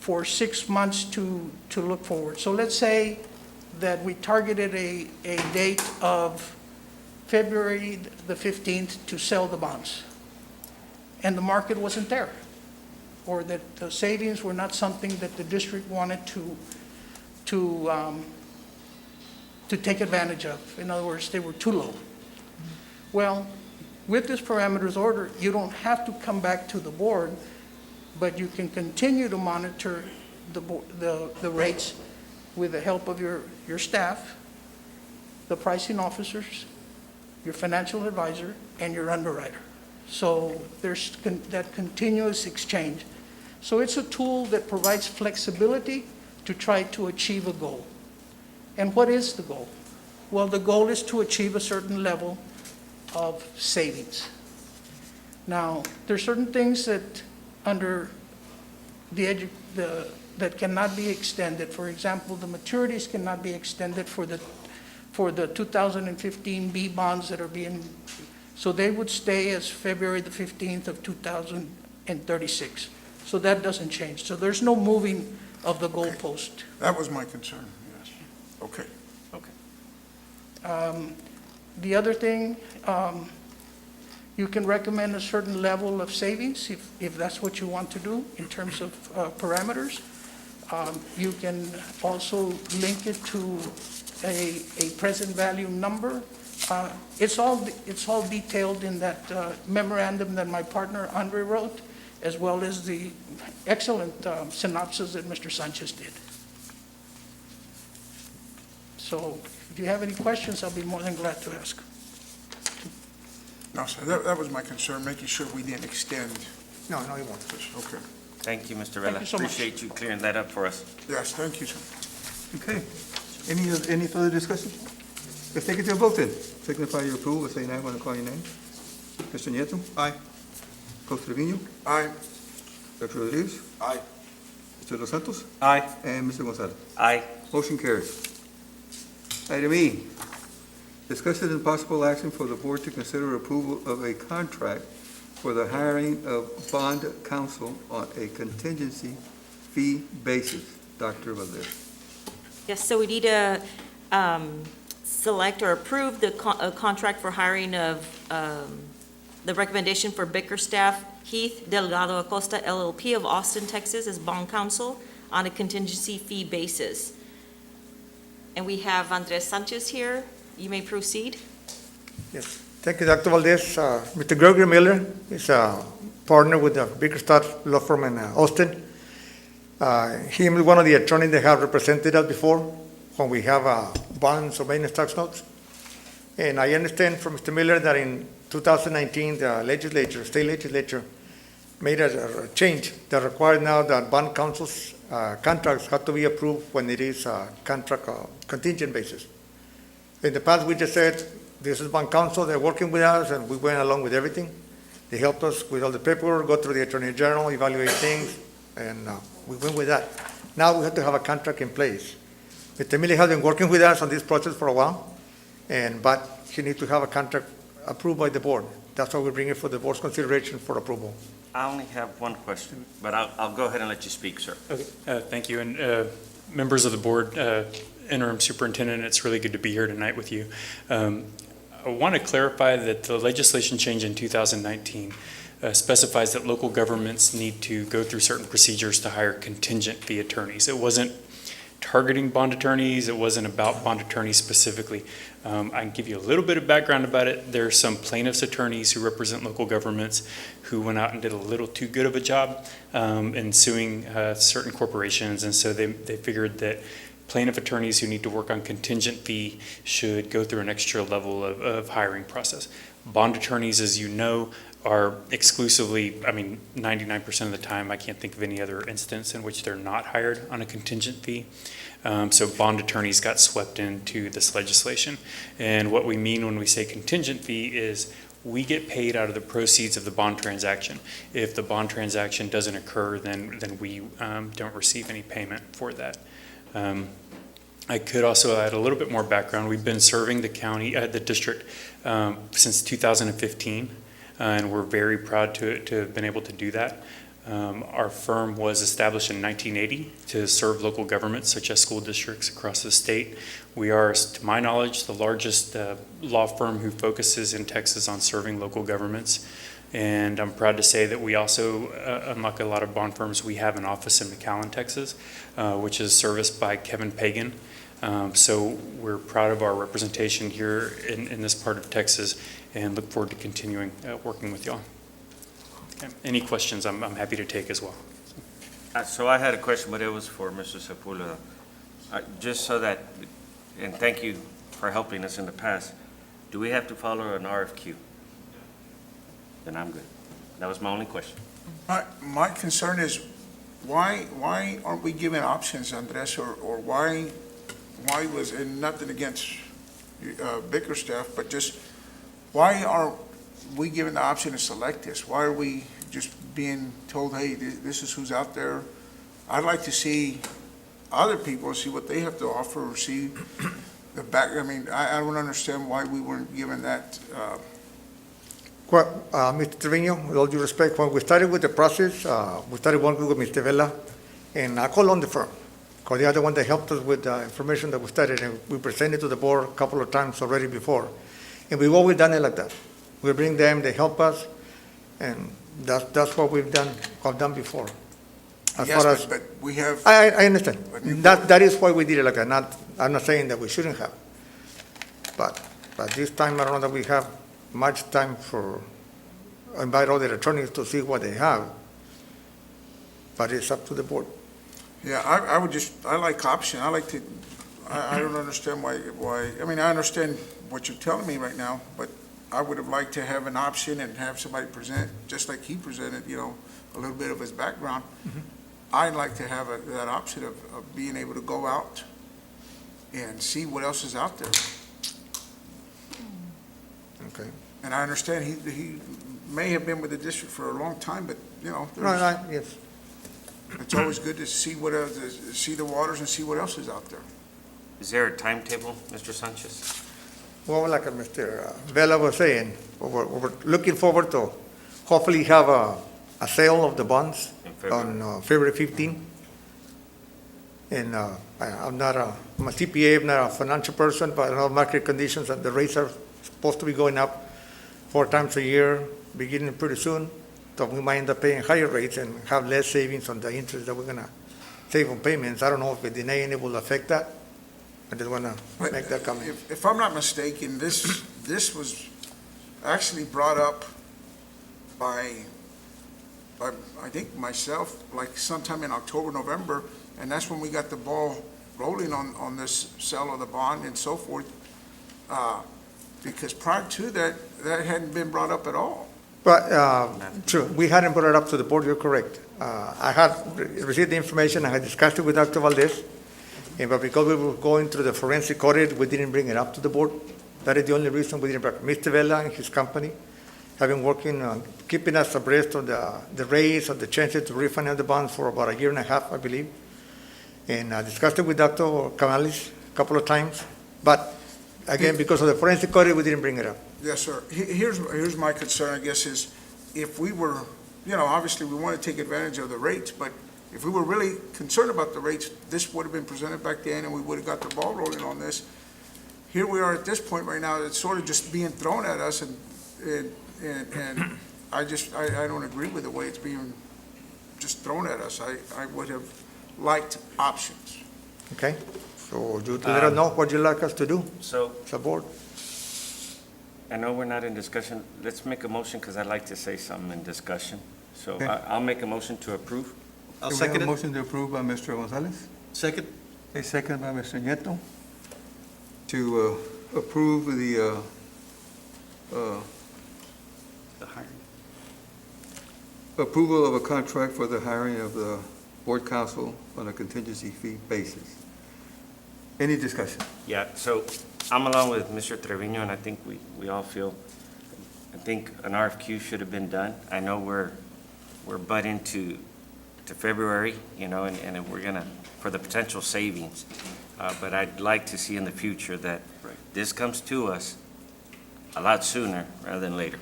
for 6 months to look forward. So let's say that we targeted a date of February the 15th to sell the bonds, and the market wasn't there, or that the savings were not something that the district wanted to take advantage of. In other words, they were too low. Well, with this parameters order, you don't have to come back to the board, but you can continue to monitor the rates with the help of your staff, the pricing officers, your financial advisor, and your underwriter. So there's that continuous exchange. So it's a tool that provides flexibility to try to achieve a goal. And what is the goal? Well, the goal is to achieve a certain level of savings. Now, there are certain things that under that cannot be extended. For example, the maturities cannot be extended for the 2015 B bonds that are being, so they would stay as February the 15th of 2036. So that doesn't change. So there's no moving of the goalpost. That was my concern, yes. Okay. The other thing, you can recommend a certain level of savings if that's what you want to do in terms of parameters. You can also link it to a present value number. It's all detailed in that memorandum that my partner Andre wrote, as well as the excellent synopsis that Mr. Sanchez did. So if you have any questions, I'll be more than glad to ask. No, sir, that was my concern, making sure we didn't extend. No, you won't. Okay. Thank you, Mr. Thank Vela. you so much. Appreciate you clearing that up for us. Yes, thank you, sir. Okay. Any further discussion? Let's take it to a vote then. Signify your approval by saying aye when I call your name. Mr. Nieto. Aye. Costa Trevino. Aye. Dr. Rodriguez. Aye. Mr. Dos Santos. Aye. And Mr. Gonzalez. Aye. Motion carries. Item E, discussion and possible action for the board to consider approval of a contract for the hiring of bond counsel on a contingency fee basis. Dr. Valdez. Yes, so we need to select or approve the contract for hiring of the recommendation for Bickerstaff Heath Delgado Acosta LLP of Austin, Texas as bond counsel on a contingency fee basis. And we have Andres Sanchez here. You may proceed. Yes, thank you, Dr. Valdez. Mr. Gregory Miller is a partner with the Bickerstaff law firm in Austin. He is one of the attorneys that have represented us before when we have bonds or maintenance tax notes. And I understand from Mr. Miller that in 2019, the state legislature, made a change that required now that bond counsels contracts have to be approved when it is a contract contingent basis. In the past, we just said, this is bond counsel, they're working with us, and we went along with everything. They helped us with all the paperwork, go through the Attorney General, evaluate things, and we went with that. Now we have to have a contract in place. Mr. Miller has been working with us on this process for a while, but he needs to have a contract approved by the board. That's why we bring it for the board's consideration for approval. I only have one question, but I'll go ahead and let you speak, sir. Okay, thank you. And members of the board, Interim Superintendent, it's really good to be here tonight with you. I want to clarify that the legislation change in 2019 specifies that local governments need to go through certain procedures to hire contingent fee attorneys. It wasn't targeting bond attorneys. It wasn't about bond attorneys specifically. I can give you a little bit of background about it. There are some plaintiffs' attorneys who represent local governments who went out and did a little too good of a job in suing certain corporations, and so they figured that plaintiff attorneys who need to work on contingent fee should go through an extra level of hiring process. Bond attorneys, as you know, are exclusively, 99% of the time, I can't think of any other instance in which they're not hired on a contingent fee. So bond attorneys got swept into this legislation. And what we mean when we say contingent fee is we get paid out of the proceeds of the bond transaction. If the bond transaction doesn't occur, then we don't receive any payment for that. I could also add a little bit more background. We've been serving the county, the district, since 2015, and we're very proud to have been able to do that. Our firm was established in 1980 to serve local governments such as school districts across the state. We are, to my knowledge, the largest law firm who focuses in Texas on serving local governments. And I'm proud to say that we also, unlike a lot of bond firms, we have an office in McAllen, Texas, which is serviced by Kevin Pagan. So we're proud of our representation here in this part of Texas and look forward to continuing working with y'all. Any questions, I'm happy to take as well. So I had a question, but it was for Mr. Sepulveda. Just so that, and thank you for helping us in the past, do we have to follow an RFQ? Then I'm good. That was my only question. My concern is, why aren't we given options, Andres, or why was, and nothing against Bickerstaff, but just, why aren't we given the option to select this? Why are we just being told, hey, this is who's out there? I'd like to see other people, see what they have to offer, or see the back. I mean, I don't understand why we weren't given that. Well, Mr. Trevino, with all due respect, when we started with the process, we started working with Mr. Vela, and I called on the firm, because they are the one that helped us with the information that we studied, and we presented to the board a couple of times already before. And we've always done it like that. We bring them, they help us, and that's what we've done before. As Yes, far as, but we have. I understand. That is why we did it like that. I'm not saying that we shouldn't have. But this time, I don't know that we have much time for, invite all the attorneys to see what they have. But it's up to the board. Yeah, I like option. I like to, I don't understand why, I mean, I understand what you're telling me right now, but I would have liked to have an option and have somebody present, just like he presented, a little bit of his background. I'd like to have that option of being able to go out and see what else is out there. Okay. And I understand he may have been with the district for a long time, but, Yes. it's always good to see what else, see the waters and see what else is out there. Is there a timetable, Mr. Sanchez? Well, like Mr. Vela was saying, we're looking forward to hopefully have a sale of the bonds on February 15. And I'm a CPA, I'm not a financial person, but I know market conditions and the rates are supposed to be going up 4 times a year, beginning pretty soon. So we might end up paying higher rates and have less savings on the interest that we're going to save on payments. I don't know if the delaying will affect that. I just want to make that comment. If I'm not mistaken, this was actually brought up by I think myself, like sometime in October, November, and that's when we got the ball rolling on this sale of the bond and so forth. Because prior to that hadn't been brought up at all. But, true, we hadn't brought it up to the board, you're correct. I had received the information, I had discussed it with Dr. Valdez, but because we were going through the forensic audit, we didn't bring it up to the board. That is the only reason we didn't bring it. Mr. Vela and his company have been working on keeping us abreast of the rates of the chances to refinance the bonds for about 1.5 years, I believe. And I discussed it with Dr. Canales a couple of times, but again, because of the forensic audit, we didn't bring it up. Yes, sir. Here's my concern, I guess, is if we were, obviously we want to take advantage of the rates, but if we were really concerned about the rates, this would have been presented back then and we would have got the ball rolling on this. Here we are at this point right now, it's sort of just being thrown at us and I don't agree with the way it's being just thrown at us. I would have liked options. Okay? So you let us know what you'd like us to do, So as a board. I know we're not in discussion. Let's make a motion because I'd like to say something in discussion. So Okay. I'll make a motion to approve. I'll Do we have second a it. motion to approve by Mr. Gonzalez? Second. A second by Mr. Nieto to approve the hiring. approval of a contract for the hiring of the board counsel on a contingency fee basis. Any discussion? Yeah, so I'm along with Mr. Trevino, and I think we all feel I think an RFQ should have been done. I know we're butt into February, you know, and we're gonna, for the potential savings. But I'd like to see in the future that this comes to us a lot sooner rather than later,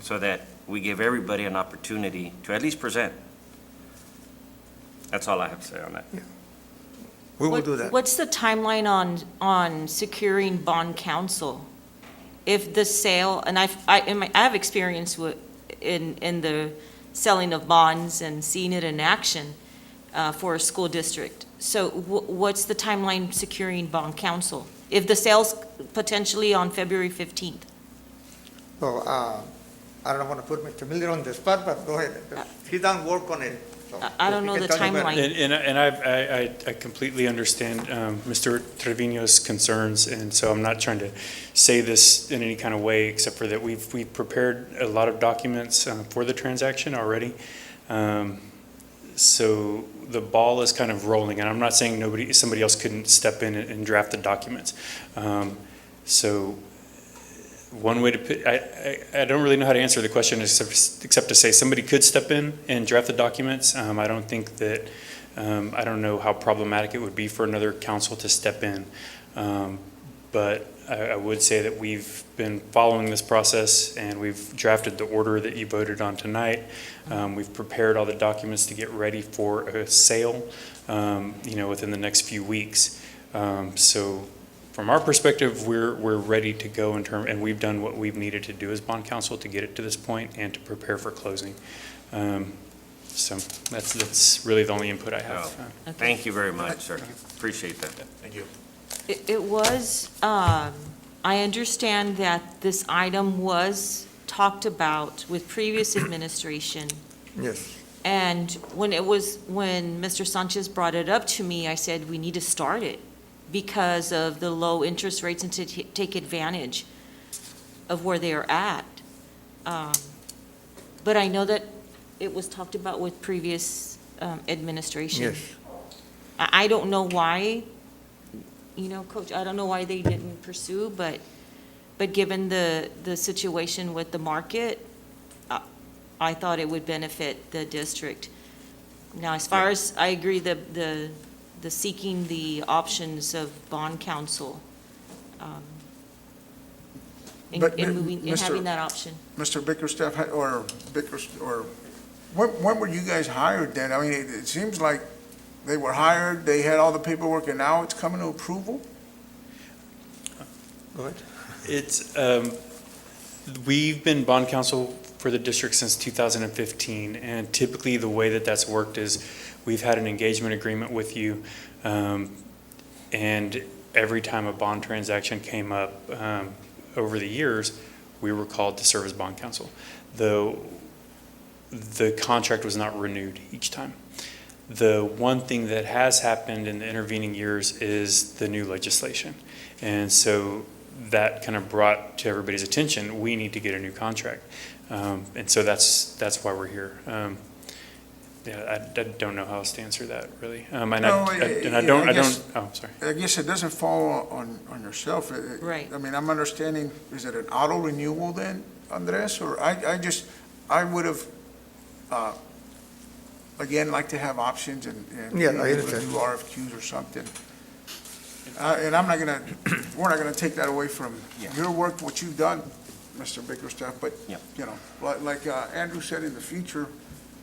so that we give everybody an opportunity to at least present. That's all I have to say on that. We will do that. What's the timeline on securing bond counsel? If the sale, and I have experience in the selling of bonds and seeing it in action for a school district. So what's the timeline securing bond counsel? If the sale's potentially on February 15th? So, I don't want to put Mr. Miller on the spot, but go ahead. He done work on it. So I don't know he the can tell you better. timeline. And I completely understand Mr. Trevino's concerns, and so I'm not trying to say this in any kind of way, except for that we've prepared a lot of documents for the transaction already. So the ball is kind of rolling, and I'm not saying somebody else couldn't step in and draft the documents. So one way to put, I don't really know how to answer the question except to say somebody could step in and draft the documents. I don't think that, I don't know how problematic it would be for another council to step in. But I would say that we've been following this process, and we've drafted the order that you voted on tonight. We've prepared all the documents to get ready for a sale, within the next few weeks. So from our perspective, we're ready to go and we've done what we've needed to do as bond counsel to get it to this point and to prepare for closing. So that's really the only input I have. Thank you very much, sir. Appreciate that. Thank you. It was, I understand that this item was talked about with previous administration. Yes. And when Mr. Sanchez brought it up to me, I said, we need to start it because of the low interest rates and to take advantage of where they are at. But I know that it was talked about with previous administration. Yes. I don't know why, Coach, I don't know why they didn't pursue, but given the situation with the market, I thought it would benefit the district. Now, as far as, I agree, the seeking the options of bond counsel, and But, having that option. Mr. Bickerstaff, when were you guys hired then? I mean, it seems like they were hired, they had all the paperwork, and now it's coming to approval? Go ahead. It's, we've been bond counsel for the district since 2015, and typically the way that that's worked is we've had an engagement agreement with you, and every time a bond transaction came up over the years, we were called to serve as bond counsel. Though the contract was not renewed each time. The one thing that has happened in the intervening years is the new legislation. And so that kind of brought to everybody's attention, we need to get a new contract. And so that's why we're here. I don't know how else to answer that, really. Oh, sorry. I guess it doesn't fall on yourself. Right. I mean, I'm understanding, is it an auto renewal then, Andres? Or I would have, again, like to have options and Yeah, be I able to understand. do RFQs or something. And we're not gonna take that away from your work, what you've done, Mr. Bickerstaff, but, Yeah. like Andrew said, in the future,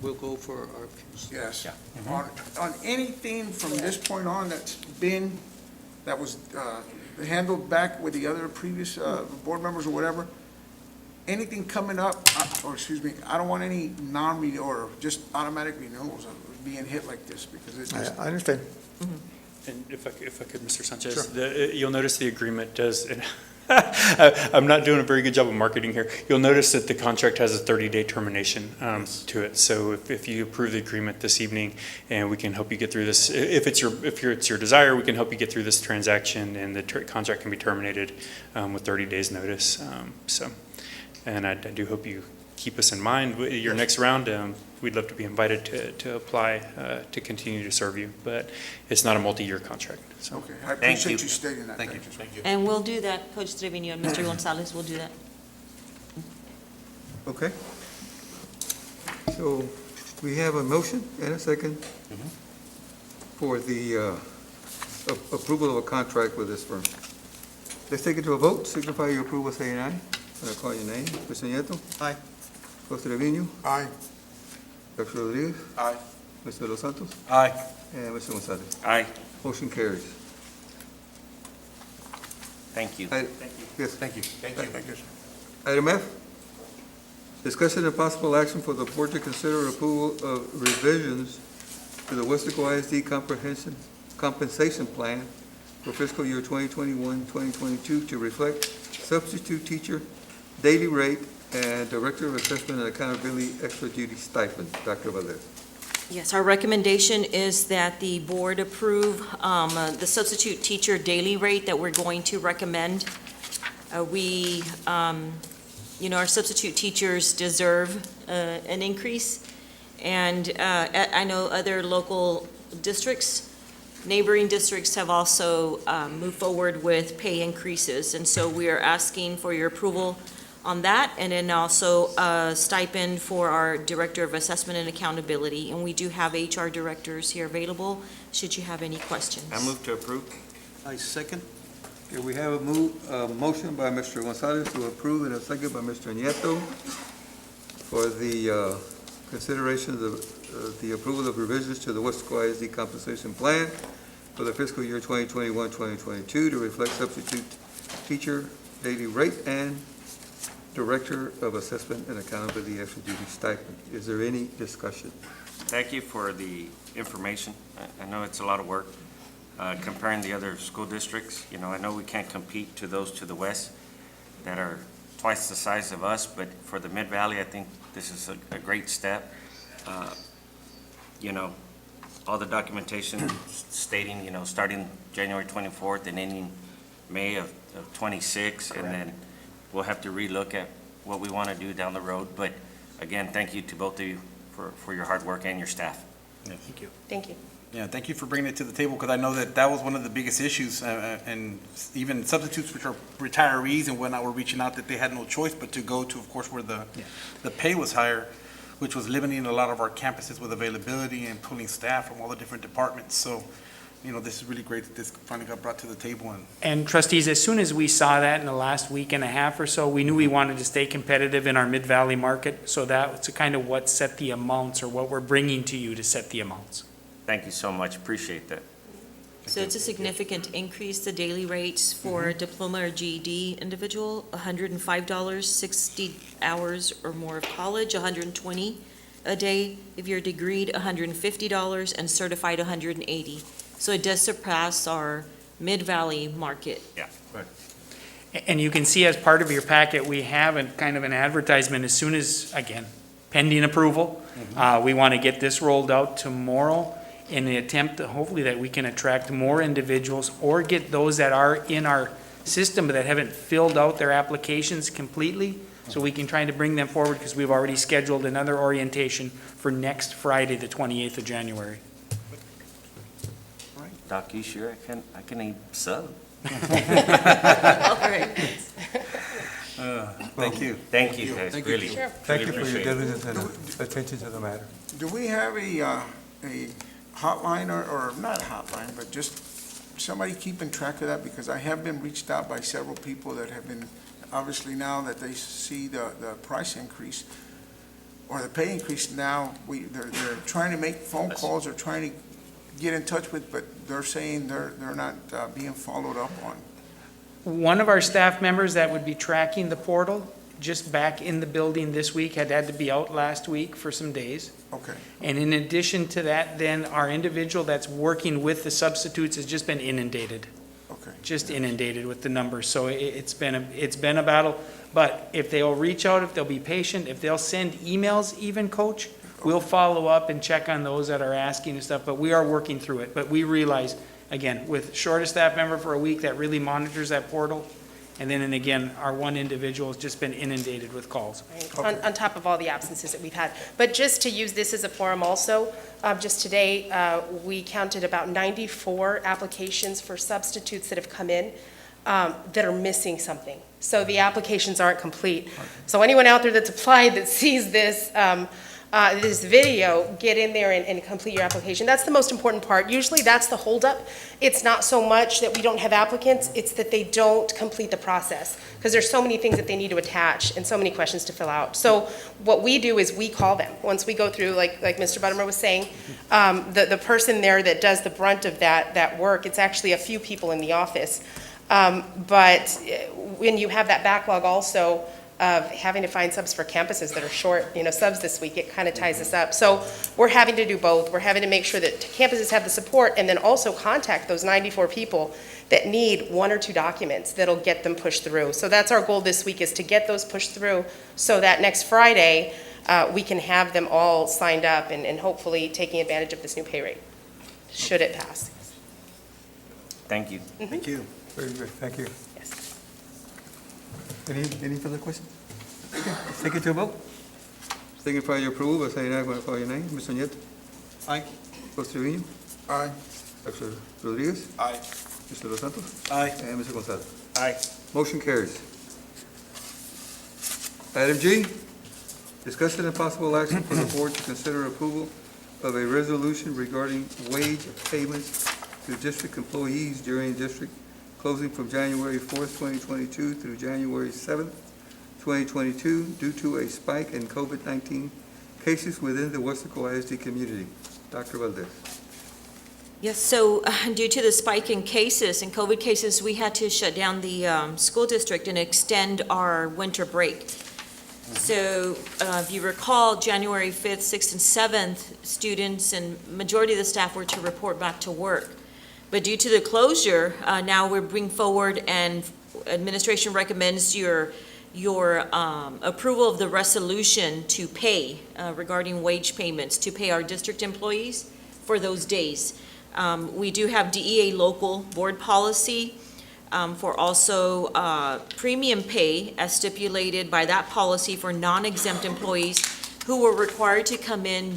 We'll go for RFQs. yes. Yeah. On anything from this point on that was handled back with the other previous board members or whatever, anything coming up, I don't want any or just automatic renewals of being hit like this, because it's just. I understand. And if I could, Mr. Sanchez, you'll notice the agreement does, and I'm not doing a very good job of marketing here. You'll notice that the contract has a 30-day termination to it. So if you approve the agreement this evening, and we can help you get through this, if it's your desire, we can help you get through this transaction, and the contract can be terminated with 30 days notice. And I do hope you keep us in mind. Your next round, we'd love to be invited to apply to continue to serve you, but it's not a multi-year contract. So. Okay, I appreciate you stating that. Thank you. And we'll do that, Coach Trevino and Mr. Gonzalez will do that. Okay. So we have a motion and a second for the approval of a contract with this firm. Let's take it to a vote. Signify your approval, saying aye. And I'll call your name. Mr. Nieto. Aye. Mr. Trevino. Aye. Dr. Rodriguez. Aye. Mr. Los Santos. Aye. And Mr. Gonzalez. Aye. Motion carries. Thank you. Yes. Thank you. Thank you, sir. Item F, discussion and possible action for the board to consider approval of revisions to the Weslaco ISD compensation plan for fiscal year 2021-2022 to reflect substitute teacher daily rate and Director of Assessment and Accountability extra duty stipend. Dr. Valdez. Yes, our recommendation is that the board approve the substitute teacher daily rate that we're going to recommend. Our substitute teachers deserve an increase, and I know other local districts, neighboring districts have also moved forward with pay increases, and so we are asking for your approval on that, and then also a stipend for our Director of Assessment and Accountability, and we do have HR directors here available, should you have any questions. I move to approve. I second. Okay, we have a motion by Mr. Gonzalez to approve and a second by Mr. Nieto for the consideration of the approval of revisions to the Weslaco ISD compensation plan for the fiscal year 2021-2022 to reflect substitute teacher daily rate and Director of Assessment and Accountability extra duty stipend. Is there any discussion? Thank you for the information. I know it's a lot of work. Comparing the other school districts, I know we can't compete to those to the west that are twice the size of us, but for the Mid-Valley, I think this is a great step. All the documentation stating, starting January 24th and ending May of 26, and then we'll have to relook at what we want to do down the road. But again, thank you to both of you for your hard work and your staff. Thank you. Thank you. Yeah, thank you for bringing it to the table, because I know that was one of the biggest issues, and even substitutes, which are retirees and whatnot, were reaching out that they had no choice but to go to, of course, where the pay was higher, which was limiting a lot of our campuses with availability and pulling staff from all the different departments. So, this is really great that this finally got brought to the table. And trustees, as soon as we saw that in the last week and a half or so, we knew we wanted to stay competitive in our Mid-Valley market. So that's kind of what set the amounts, or what we're bringing to you to set the amounts. Thank you so much. Appreciate that. So it's a significant increase, the daily rates for a diploma or GED individual, $105, 60 hours or more of college, $120 a day. If you're degreed, $150, and certified, $180. So it does surpass our Mid-Valley market. Yeah. And you can see as part of your packet, we have kind of an advertisement as soon as, again, pending approval. We want to get this rolled out tomorrow in the attempt, hopefully, that we can attract more individuals or get those that are in our system but that haven't filled out their applications completely, so we can try to bring them forward, because we've already scheduled another orientation for next Friday, the 28th of January. Doc, you sure I can eat sub? All right. Thank you. Thank you, guys. Thank you. Really. Sure. Thank you really for your appreciate it. diligence and attention to the matter. Do we have a hotline or not a hotline, but just somebody keeping track of that? Because I have been reached out by several people that have been, obviously now that they see the price increase or the pay increase now, they're trying to make phone calls or trying to get in touch with, but they're saying they're not being followed up on. One of our staff members that would be tracking the portal, just back in the building this week, had to be out last week for some days. Okay. And in addition to that, then our individual that's working with the substitutes has just been inundated. Okay. Just inundated with the numbers. So it's been a battle. But if they'll reach out, if they'll be patient, if they'll send emails even, Coach, we'll follow up and check on those that are asking and stuff. But we are working through it. But we realize, again, with short a staff member for a week that really monitors that portal, and then again, our one individual has just been inundated with calls. Right. On top of all the absences that we've had. But just to use this as a forum also, just today, we counted about 94 applications for substitutes that have come in. that are missing something. So the applications aren't complete. So anyone out there that's applied that sees this, this video, get in there and complete your application. That's the most important part. Usually that's the holdup. It's not so much that we don't have applicants, it's that they don't complete the process. Because there's so many things that they need to attach and so many questions to fill out. So what we do is we call them. Once we go through, like Mr. Buttermer was saying, the person there that does the brunt of that work, it's actually a few people in the office. But when you have that backlog also of having to find subs for campuses that are short, subs this week, it kind of ties us up. So we're having to do both. We're having to make sure that campuses have the support and then also contact those 94 people that need 1 or 2 documents that'll get them pushed through. So that's our goal this week, is to get those pushed through so that next Friday, we can have them all signed up and hopefully taking advantage of this new pay rate, should it pass. Thank you. Thank you. Very good, thank you. Yes. Any further questions? Okay, let's take it to a vote. Signify your approval by saying aye when I call your name. Mr. Nieto. Aye. Mr. Trevino. Aye. Dr. Rodriguez. Aye. Mr. Los Santos. Aye. And Mr. Gonzalez. Aye. Motion carries. Item G, discussion and possible action for the board to consider approval of a resolution regarding wage payments to district employees during district closing from January 4th, 2022 through January 7th, 2022 due to a spike in COVID-19 cases within the Weslaco ISD community. Dr. Valdez. Yes, so due to the spike in cases, in COVID cases, we had to shut down the school district and extend our winter break. So if you recall, January 5th, 6th, and 7th, students and majority of the staff were to report back to work. But due to the closure, now we're bringing forward, and administration recommends your approval of the resolution to pay regarding wage payments to pay our district employees for those days. We do have DEA local board policy for also premium pay as stipulated by that policy for non-exempt employees who were required to come in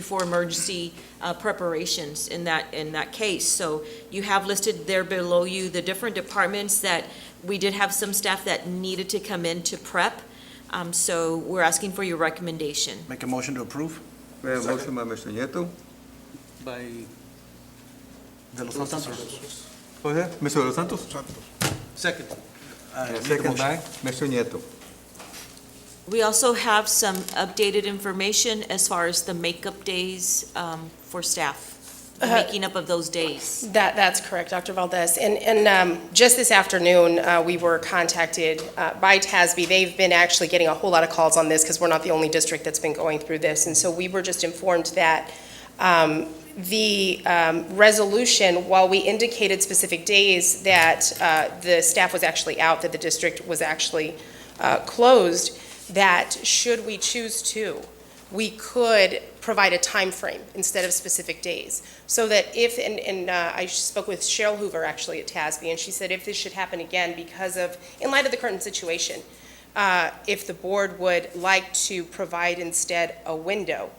for emergency preparations in that case. So you have listed there below you the different departments that we did have some staff that needed to come in to prep. So we're asking for your recommendation. Make a motion to approve? We have a motion by Mr. Nieto. By De Los Santos. Go ahead, Mr. Los Santos. Second. And second by Mr. Nieto. We also have some updated information as far as the makeup days for staff, the making up of those days. That's correct, Dr. Valdez. And just this afternoon, we were contacted by TASB. They've been actually getting a whole lot of calls on this because we're not the only district that's been going through this. And so we were just informed that the resolution, while we indicated specific days that the staff was actually out, that the district was actually closed, that should we choose to, we could provide a time frame instead of specific days. So that if, and I spoke with Cheryl Hoover actually at TASB, and she said if this should happen again because of, in light of the current situation, if the board would like to provide instead a window,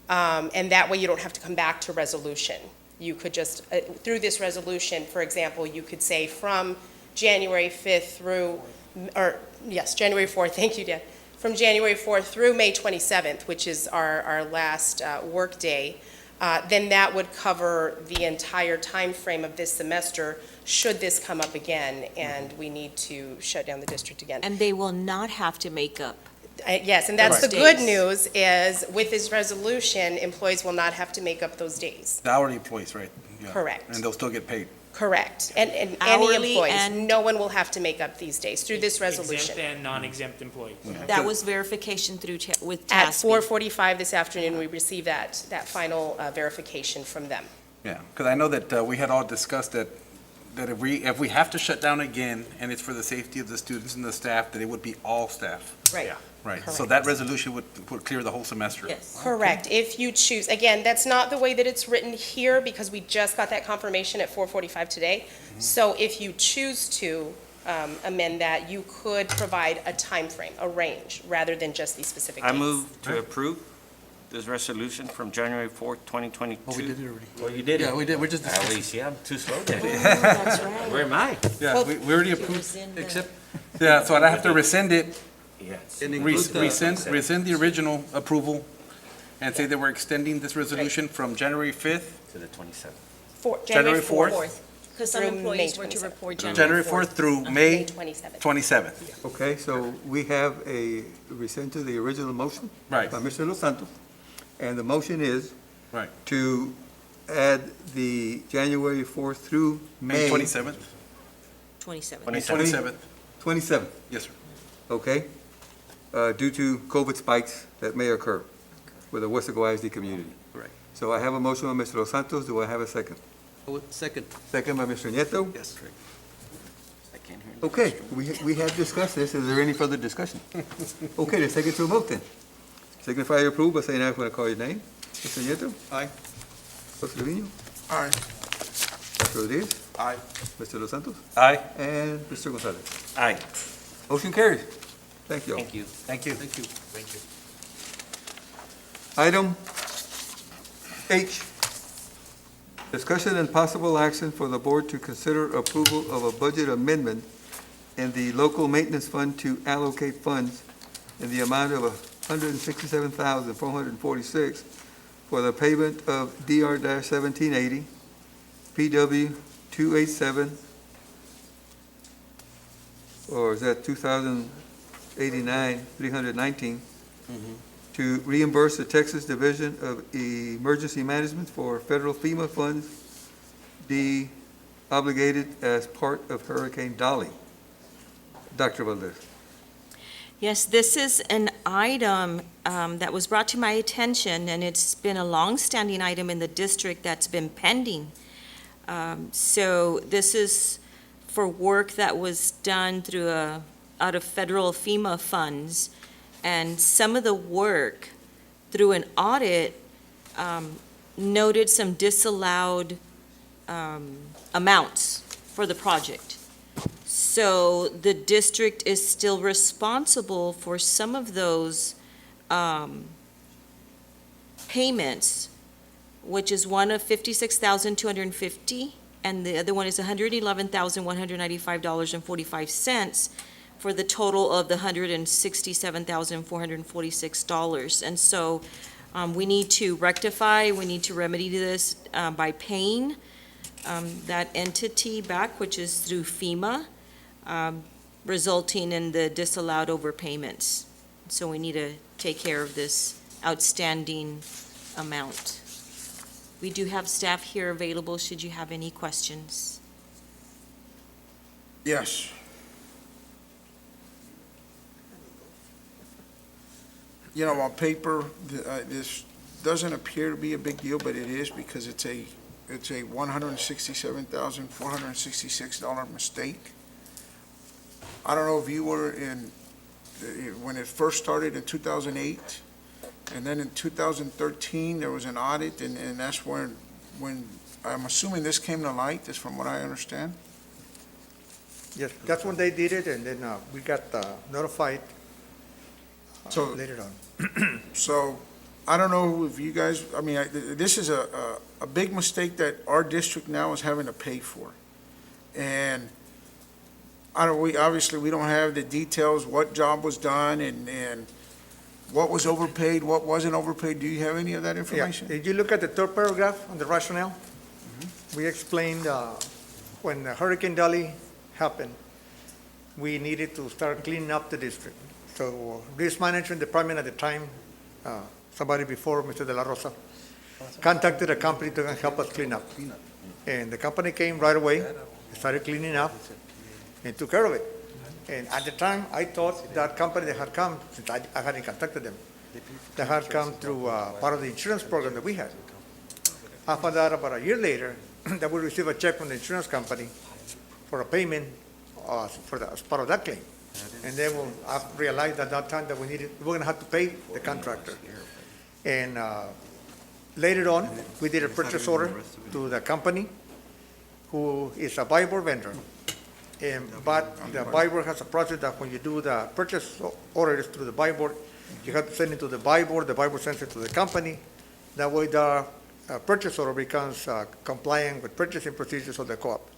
and that way you don't have to come back to resolution. You could just, through this resolution, for example, you could say from January 5th through, or yes, January 4th, thank you, Dan. From January 4th through May 27th, which is our last work day, then that would cover the entire time frame of this semester should this come up again and we need to shut down the district again. And they will not have to make up. Yes, and that's Those the good days. news is with this resolution, employees will not have to make up those days. The hourly employees, right? Yeah. Correct. And they'll still get paid. Correct. And any Hourly employees, and- no one will have to make up these days through this resolution. Exempt and non-exempt employees. That was verification through, with At TASB. 4:45 this afternoon, we received that final verification from them. Yeah, because I know that we had all discussed that if we have to shut down again, and it's for the safety of the students and the staff, that it would be all staff. Right. Right, so Correct. that resolution would clear the whole semester. Yes. Correct. If you choose, again, that's not the way that it's written here because we just got that confirmation at 4:45 today. So if you choose to amend that, you could provide a time frame, a range, rather than just these specific dates. I move to approve. this resolution from January 4th, 2022? Oh, we did it already. Oh, you did it? Yeah, we did, we're just. At least, yeah, I'm too slow then. That's right. Where am I? Yeah, we already approved, Except, yeah, so I'd have to rescind it, Yes. and include the. rescind the original approval and say that we're extending this resolution from January 5th, To the 27th. January 4th? Because some Through May employees were to 27th. report January 4th through May 27th. Okay, so we have a rescind to the original motion Right, by Mr. Los Santos. And the motion is right. to add the January 4th through May May 27th? 27. 27th, 27th, yes, sir. okay? Due to COVID spikes that may occur with the Weslaco ISD community. Correct. So I have a motion by Mr. Los Santos. Do I have a second? Second. Second by Mr. Nieto. Yes. I can't hear. Okay, we have discussed this. Is there any further discussion? Okay, let's take it to a vote then. Signify your approval by saying aye when I call your name. Mr. Nieto. Aye. Mr. Trevino. Aye. Dr. Rodriguez. Aye. Mr. Los Santos. Aye. And Mr. Gonzalez. Aye. Motion carries. Thank you all. Thank you. Thank you. Thank you. Thank you. Item H, discussion and possible action for the board to consider approval of a budget amendment in the local maintenance fund to allocate funds in the amount of $167,446 for the payment of DR-1780, PW 287, or is that 2089, 319, to reimburse the Texas Division of Emergency Management for federal FEMA funds obligated as part of Hurricane Dolly. Dr. Valdez. Yes, this is an item that was brought to my attention, and it's been a long-standing item in the district that's been pending. So this is for work that was done out of federal FEMA funds. And some of the work through an audit noted some disallowed amounts for the project. So the district is still responsible for some of those payments, which is one of $56,250, and the other one is $111,195.45 for the total of the $167,446. And so we need to rectify, we need to remedy this by paying that entity back, which is through FEMA, resulting in the disallowed overpayments. So we need to take care of this outstanding amount. We do have staff here available should you have any questions. Yes. You know, on paper, this doesn't appear to be a big deal, but it is because it's a $167,466 mistake. I don't know if you were when it first started in 2008, and then in 2013, there was an audit, and that's when I'm assuming this came to light, is from what I understand. Yes, that's when they did it, and then we got notified So- later on. So, I don't know if you guys, I mean, this is a big mistake that our district now is having to pay for. And obviously, we don't have the details, what job was done and what was overpaid, what wasn't overpaid. Do you have any of that Yeah, information? if you look at the third paragraph on the rationale, we explained when Hurricane Dolly happened, we needed to start cleaning up the district. So Risk Management Department at the time, somebody before Mr. De La Rosa, contacted a company to help us clean up. And the company came right away, started cleaning up, and took care of it. And at the time, I thought that company that had come, since I hadn't contacted them, they had come through part of the insurance program that we had. I found out about a year later that we received a check from the insurance company for a payment as part of that claim. And then I realized at that time that we're going to have to pay the contractor. And later on, we did a purchase order to the company, who is a buy-board vendor. But the buy-board has a process that when you do the purchase orders through the buy-board, You have to send it to the buy board sends it to the company. That way the purchase order becomes compliant with purchasing procedures of the co-op.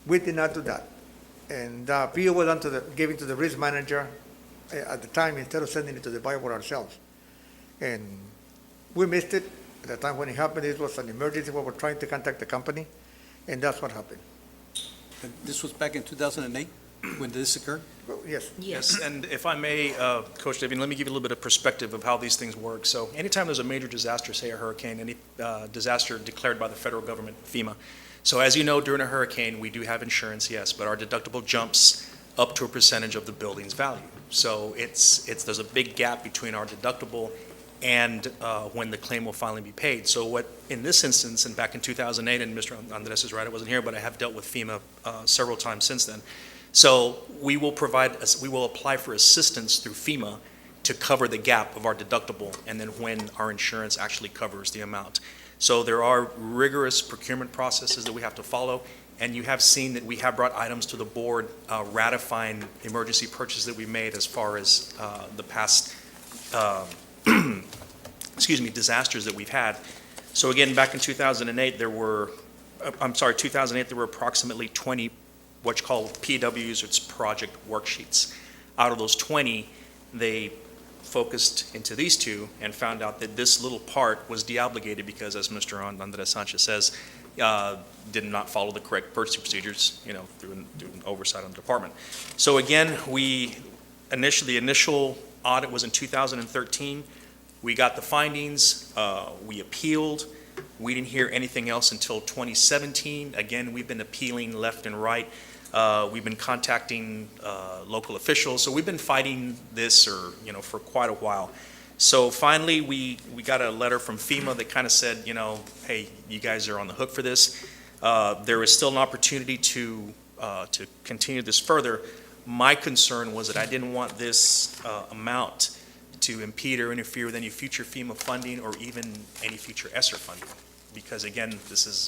We did not do that. And the PO was given to the risk manager at the time instead of sending it to the buy board ourselves. And we missed it. At the time when it happened, it was an emergency. We were trying to contact the company, and that's what happened. And this was back in 2008 when this occurred? Yes. Yes. And if I may, Coach Davian, let me give you a little bit of perspective of how these things work. So anytime there's a major disaster, say a hurricane, any disaster declared by the federal government, FEMA. So as you know, during a hurricane, we do have insurance, yes, but our deductible jumps up to a percentage of the building's value. So there's a big gap between our deductible and when the claim will finally be paid. So what, in this instance, and back in 2008, and Mr. Andres is right, I wasn't here, but I have dealt with FEMA several times since then. So we will apply for assistance through FEMA to cover the gap of our deductible, and then when our insurance actually covers the amount. So there are rigorous procurement processes that we have to follow, and you have seen that we have brought items to the board ratifying emergency purchases that we made as far as the past disasters that we've had. So again, back in 2008, there were approximately 20 what you call PWs, it's project worksheets. Out of those 20, they focused into these two and found out that this little part was deobligated because, as Mr. Andres Sanchez says, did not follow the correct purchasing procedures, through an oversight on the department. So again, the initial audit was in 2013. We got the findings, we appealed. We didn't hear anything else until 2017. Again, we've been appealing left and right. We've been contacting local officials. So we've been fighting this for quite a while. So finally, we got a letter from FEMA that kind of said, hey, you guys are on the hook for this. There is still an opportunity to continue this further. My concern was that I didn't want this amount to impede or interfere with any future FEMA funding or even any future ESSER funding. Because again,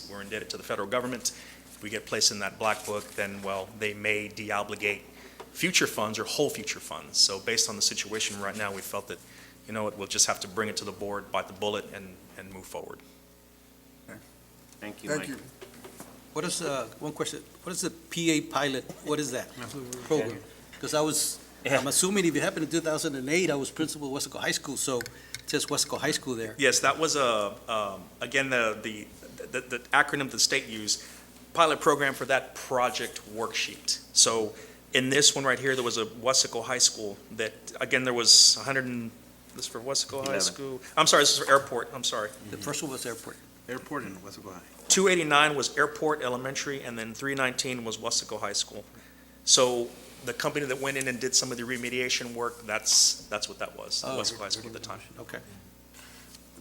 we're indebted to the federal government. If we get placed in that black book, then, well, they may deobligate future funds or whole future funds. So based on the situation right now, we felt that, we'll just have to bring it to the board, bite the bullet, and move forward. Thank you, Thank Mike. you. What is, one question, what is the PA pilot? What is that program? Because I'm assuming if it happened in 2008, I was principal of Weslaco High School, so it says Weslaco High School there. Yes, that was again, the acronym the state used, pilot program for that project worksheet. So in this one right here, there was a Weslaco High School that, again, there was 100 and, this is for Weslaco High 11. School. I'm sorry, this is for airport, I'm sorry. The first one was airport. Airport and Weslaco High. 289 was Airport Elementary, and then 319 was Weslaco High School. So the company that went in and did some of the remediation work, that's what that was, Weslaco High School at the time. Okay.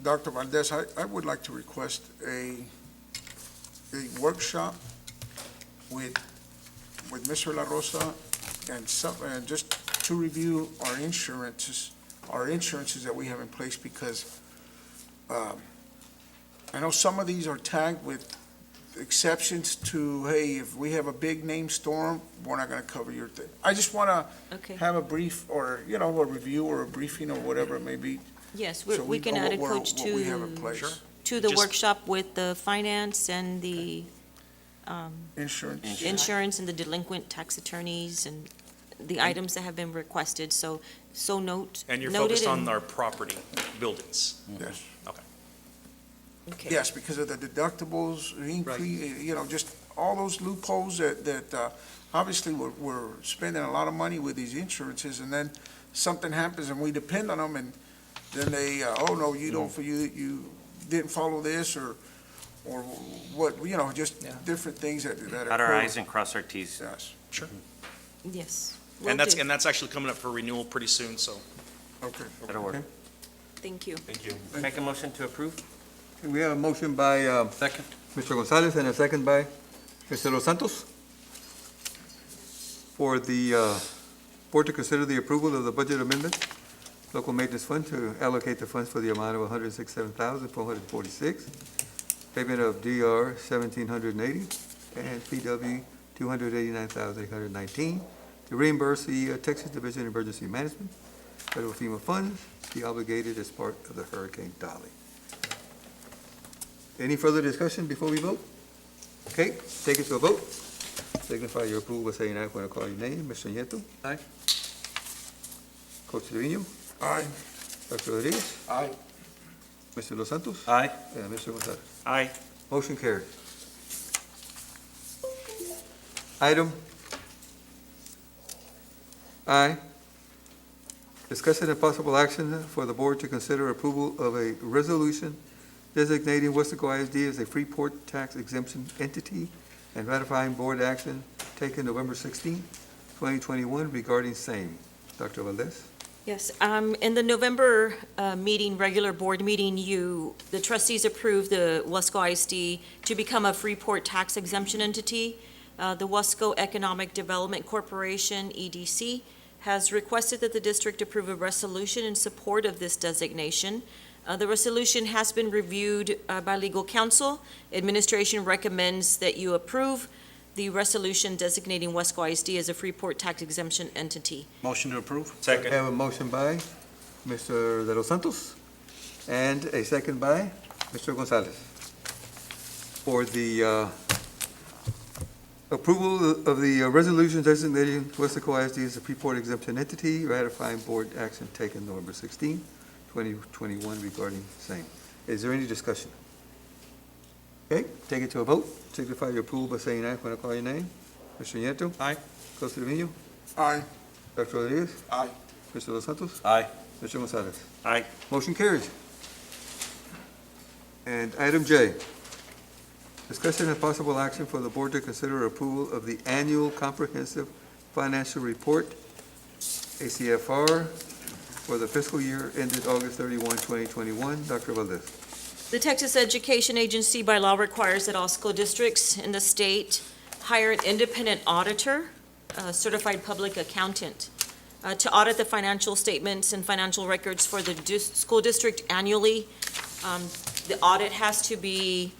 Dr. Valdez, I would like to request a workshop with Mr. La Rosa and just to review our insurances that we have in place, because I know some of these are tagged with exceptions to, hey, if we have a big name storm, we're not gonna cover your thing. I just wanna Okay. have a brief or, a review or a briefing or whatever it may be. Yes, so we can know add a what coach what we have in to, place. Sure. to the Just- workshop with the finance and the Insurance. insurance and the delinquent tax attorneys and the items that have been requested. So note. And you're noted focused on and- our property buildings. Yes. Okay. Yes, because of the deductibles, increase, just all those loopholes that obviously we're spending a lot of money with these insurances, and then something happens and we depend on them, and then they, oh, no, you don't, you didn't follow this, or what, just different things that occur. Dot our i's and cross our t's. Yes. Sure. Yes. And will do. that's actually coming up for renewal pretty soon, so. Okay. That'll work. Thank you. Thank you. Make a motion to approve? We have a motion by Second. Mr. Gonzalez and a second by Mr. Los Santos for the board to consider the approval of the budget amendment, local maintenance fund, to allocate the funds for the amount of $167,446, payment of DR $1,780 and PW $289,819 to reimburse the Texas Division of Emergency Management federal FEMA funds be obligated as part of the Hurricane Dolly. Any further discussion before we vote? Okay, take it to a vote. Signify your approval by saying aye when I call your name. Mr. Nieto. Aye. Coach Trevino. Aye. Dr. Rodriguez. Aye. Mr. Los Santos. Aye. And Mr. Gonzalez. Aye. Motion carried. Item I, discussion and possible action for the board to consider approval of a resolution designating Weslaco ISD as a Freeport tax exemption entity and ratifying board action taken November 16, 2021 regarding same. Dr. Valdez? Yes, in the November meeting, regular board meeting, the trustees approved the Weslaco ISD to become a Freeport tax exemption entity. The Weslaco Economic Development Corporation, EDC, has requested that the district approve a resolution in support of this designation. The resolution has been reviewed by legal counsel. Administration recommends that you approve the resolution designating Weslaco ISD as a Freeport tax exemption entity. Motion to approve? I Second. have a motion by Mr. De Los Santos and a second by Mr. Gonzalez for the approval of the resolution designating Weslaco ISD as a Freeport exemption entity, ratifying board action taken November 16, 2021 regarding same. Is there any discussion? Okay, take it to a vote. Signify your approval by saying aye when I call your name. Mr. Nieto. Aye. Costa Trevino. Aye. Dr. Rodriguez. Aye. Mr. Los Santos. Aye. Mr. Gonzalez. Aye. Motion carries. And item J, discussion and possible action for the board to consider approval of the annual comprehensive financial report, ACFR, for the fiscal year ended August 31, 2021. Dr. Valdez. The Texas Education Agency by law requires that all school districts in the state hire an independent auditor, a certified public accountant, to audit the financial statements and financial records for the school district annually. The audit has to be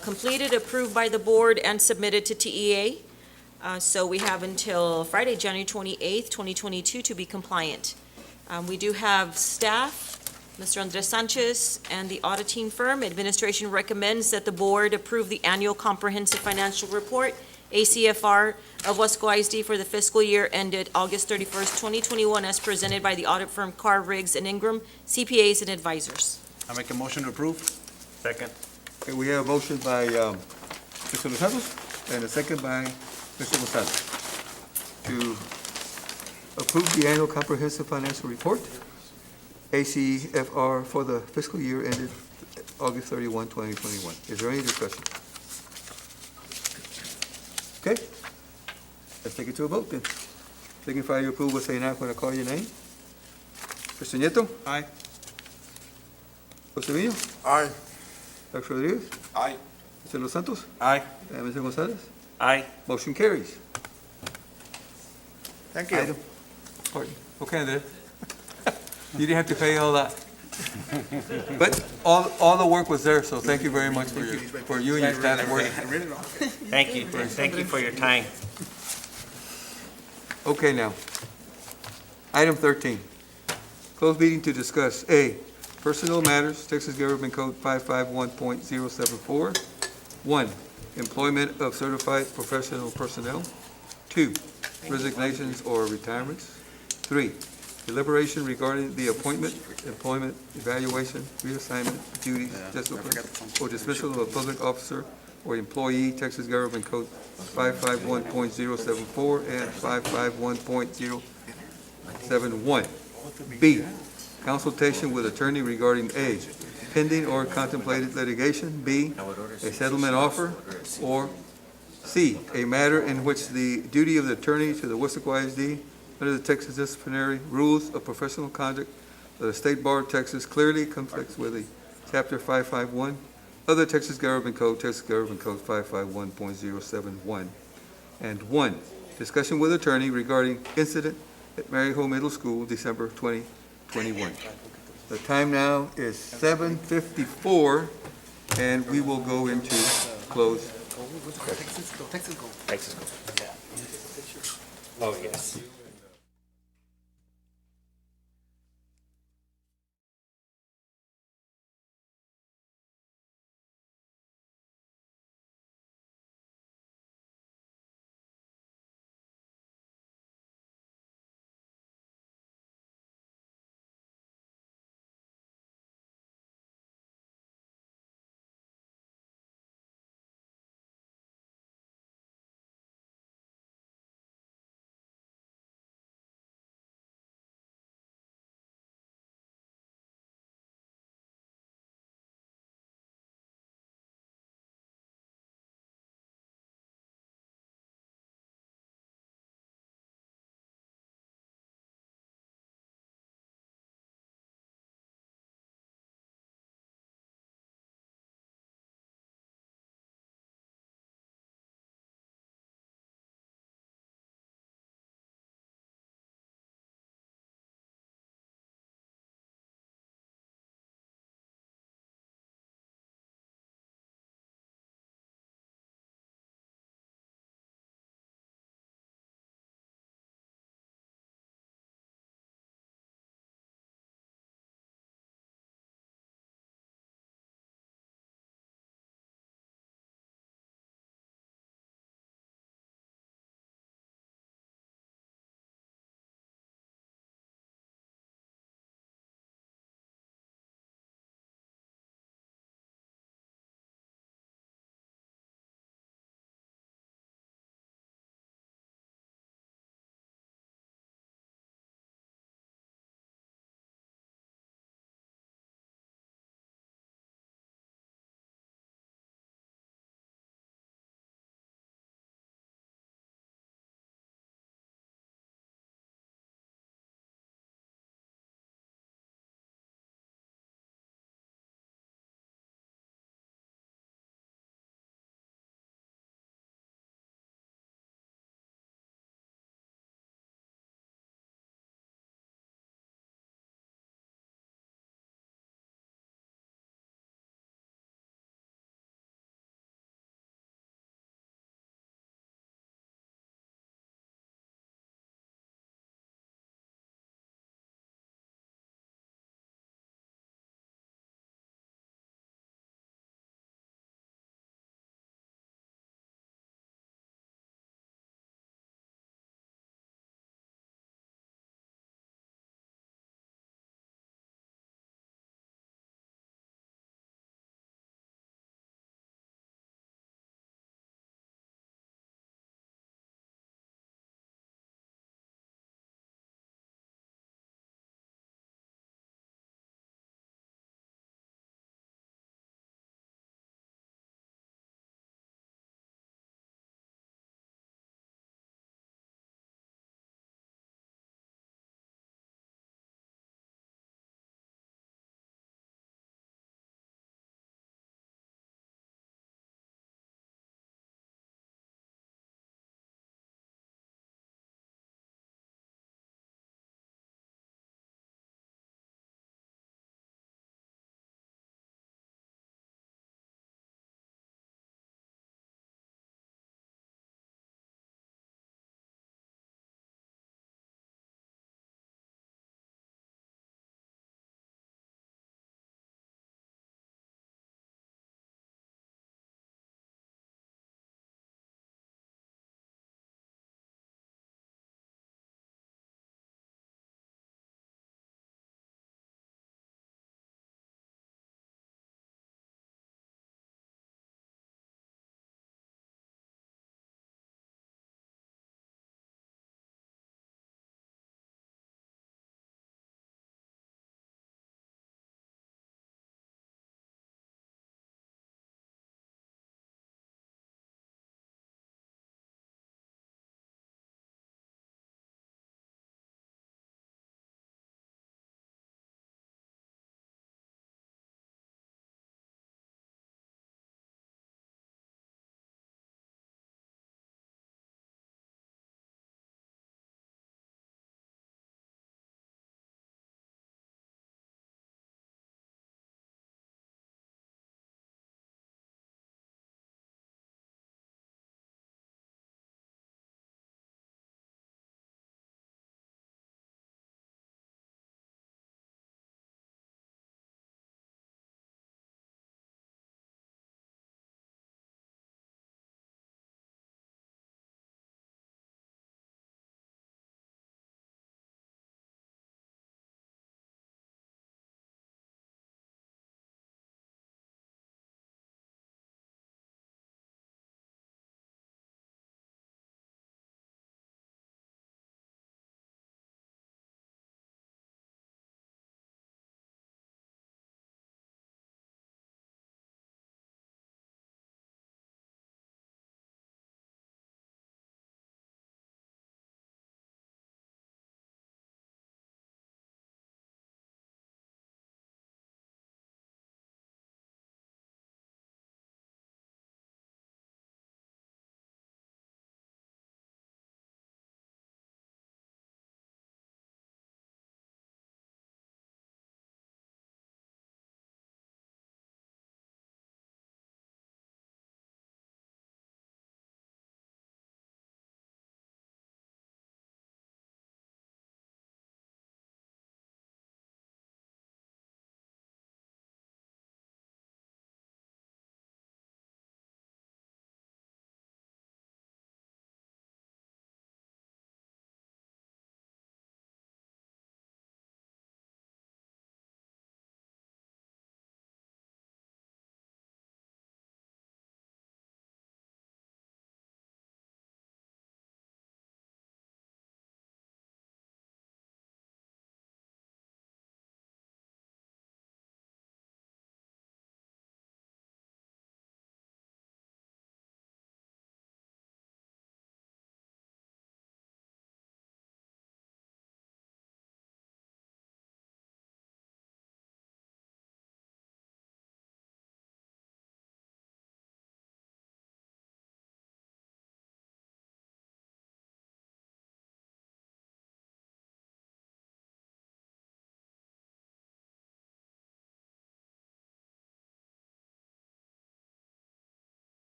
completed, approved by the board, and submitted to TEA. So we have until Friday, January 28th, 2022 to be compliant. We do have staff, Mr. Andres Sanchez, and the auditing firm. Administration recommends that the board approve the annual comprehensive financial report, ACFR, of Weslaco ISD for the fiscal year ended August 31st, 2021, as presented by the audit firm Carr, Riggs, and Ingram, CPAs and advisors. I make a motion to approve? Second. Okay, we have a motion by Mr. Los Santos and a second by Mr. Gonzalez to approve the annual comprehensive financial report, ACFR, for the fiscal year ended August 31, 2021. Is there any discussion? Okay, let's take it to a vote then. Signify your approval by saying aye when I call your name. Mr. Nieto. Aye. José Vino. Aye. Dr. Rodriguez. Aye. Mr. Los Santos. Aye. And Mr. Gonzalez. Aye. Motion carries. Thank you. Item. Pardon. Okay, Andres. You didn't have to pay all that. But all the work was there, so thank you very much for you and your staff work. Thank you. Thank you for your time. Okay, now. Item 13. Closed meeting to discuss A, personnel matters, Texas Government Code 551.074. 1, employment of certified professional personnel. 2, resignations or retirements. 3, deliberation regarding the appointment, employment, evaluation, reassignment, duties, discipline, or dismissal of a public officer or employee, Texas Government Code 551.074 and 551.071. B, consultation with attorney regarding A, pending or contemplated litigation. B, a settlement offer. Or C, a matter in which the duty of the attorney to the Weslaco ISD under the Texas disciplinary rules of professional conduct of the State Bar of Texas clearly conflicts with the Chapter 551 of the Texas Government Code, Texas Government Code 551.071. And 1, discussion with attorney regarding incident at Maryhill Middle School, December 2021. The time now is 7:54, and we will go into closed session. Texas. Oh, yes.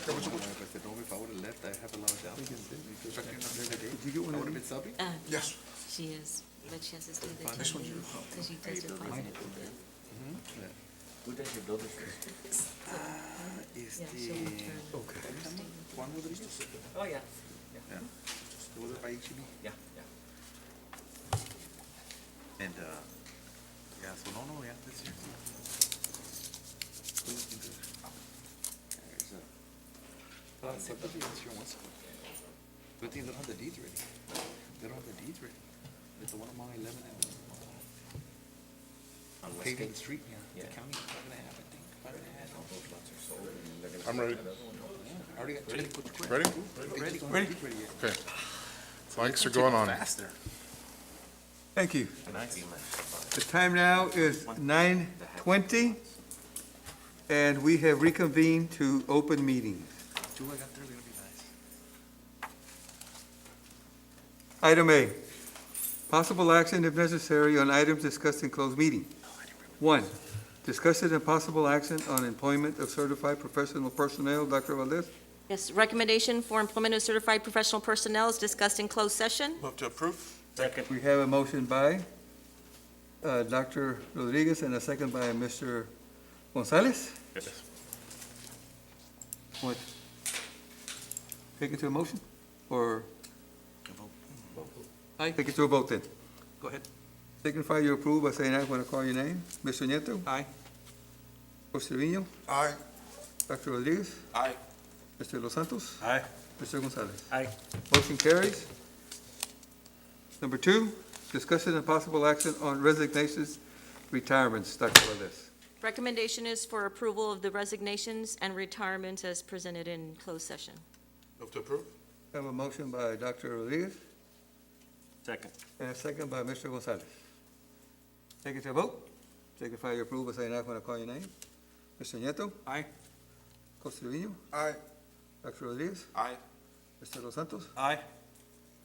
you get one of these? Yes. She is, but she has to stay there. This one's yours. Because she does her positive. Who does your building? Yeah, she'll return. Okay. Oh, yeah. Yeah, yeah. And, yeah, so yeah, this year. Good thing they don't have the deeds ready. They don't have the deeds ready. It's the one on Mount 11 and paving the street, yeah. The county's 5.5, I think. 5.5. I'm ready. I already got 2. Ready? Ready? Okay. Lights are going on. Faster. Thank you. The time now is 9:20, and we have reconvened to open meetings. 2 I got there, they're gonna be nice. Item A, possible action if necessary on items discussed in closed meeting. 1, discussion and possible action on employment of certified professional personnel. Dr. Valdez? Yes, recommendation for employment of certified professional personnel is discussed in closed session. Move to approve. Second. We have a motion by Dr. Rodriguez and a second by Mr. Gonzalez. Yes. What? Take it to a motion, or take it to a vote then? Go ahead. Signify your approval by saying aye when I call your name. Mr. Nieto. Aye. Mr. Trevino. Aye. Dr. Rodriguez. Aye. Mr. Los Santos. Aye. Mr. Gonzalez. Aye. Motion carries. Number 2, discussion and possible action on resignations, retirements. Dr. Valdez. Recommendation is for approval of the resignations and retirements as presented in closed session. Move to approve. Have a motion by Dr. Rodriguez Second. and a second by Mr. Gonzalez. Take it to a vote. Signify your approval by saying aye when I call your name. Mr. Nieto. Aye. Costa Trevino. Aye. Dr. Rodriguez. Aye. Mr. Los Santos. Aye.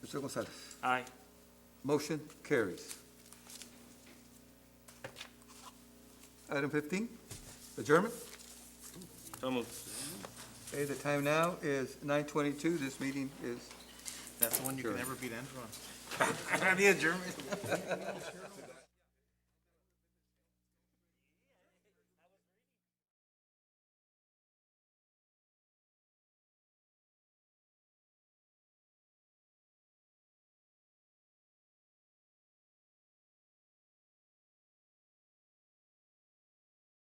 Mr. Gonzalez. Aye. Motion carries. Item 15, adjournment. So moved. Okay, the time now is 9:22. This meeting is That's the one you Sure. can never beat Andrew on. The adjournment.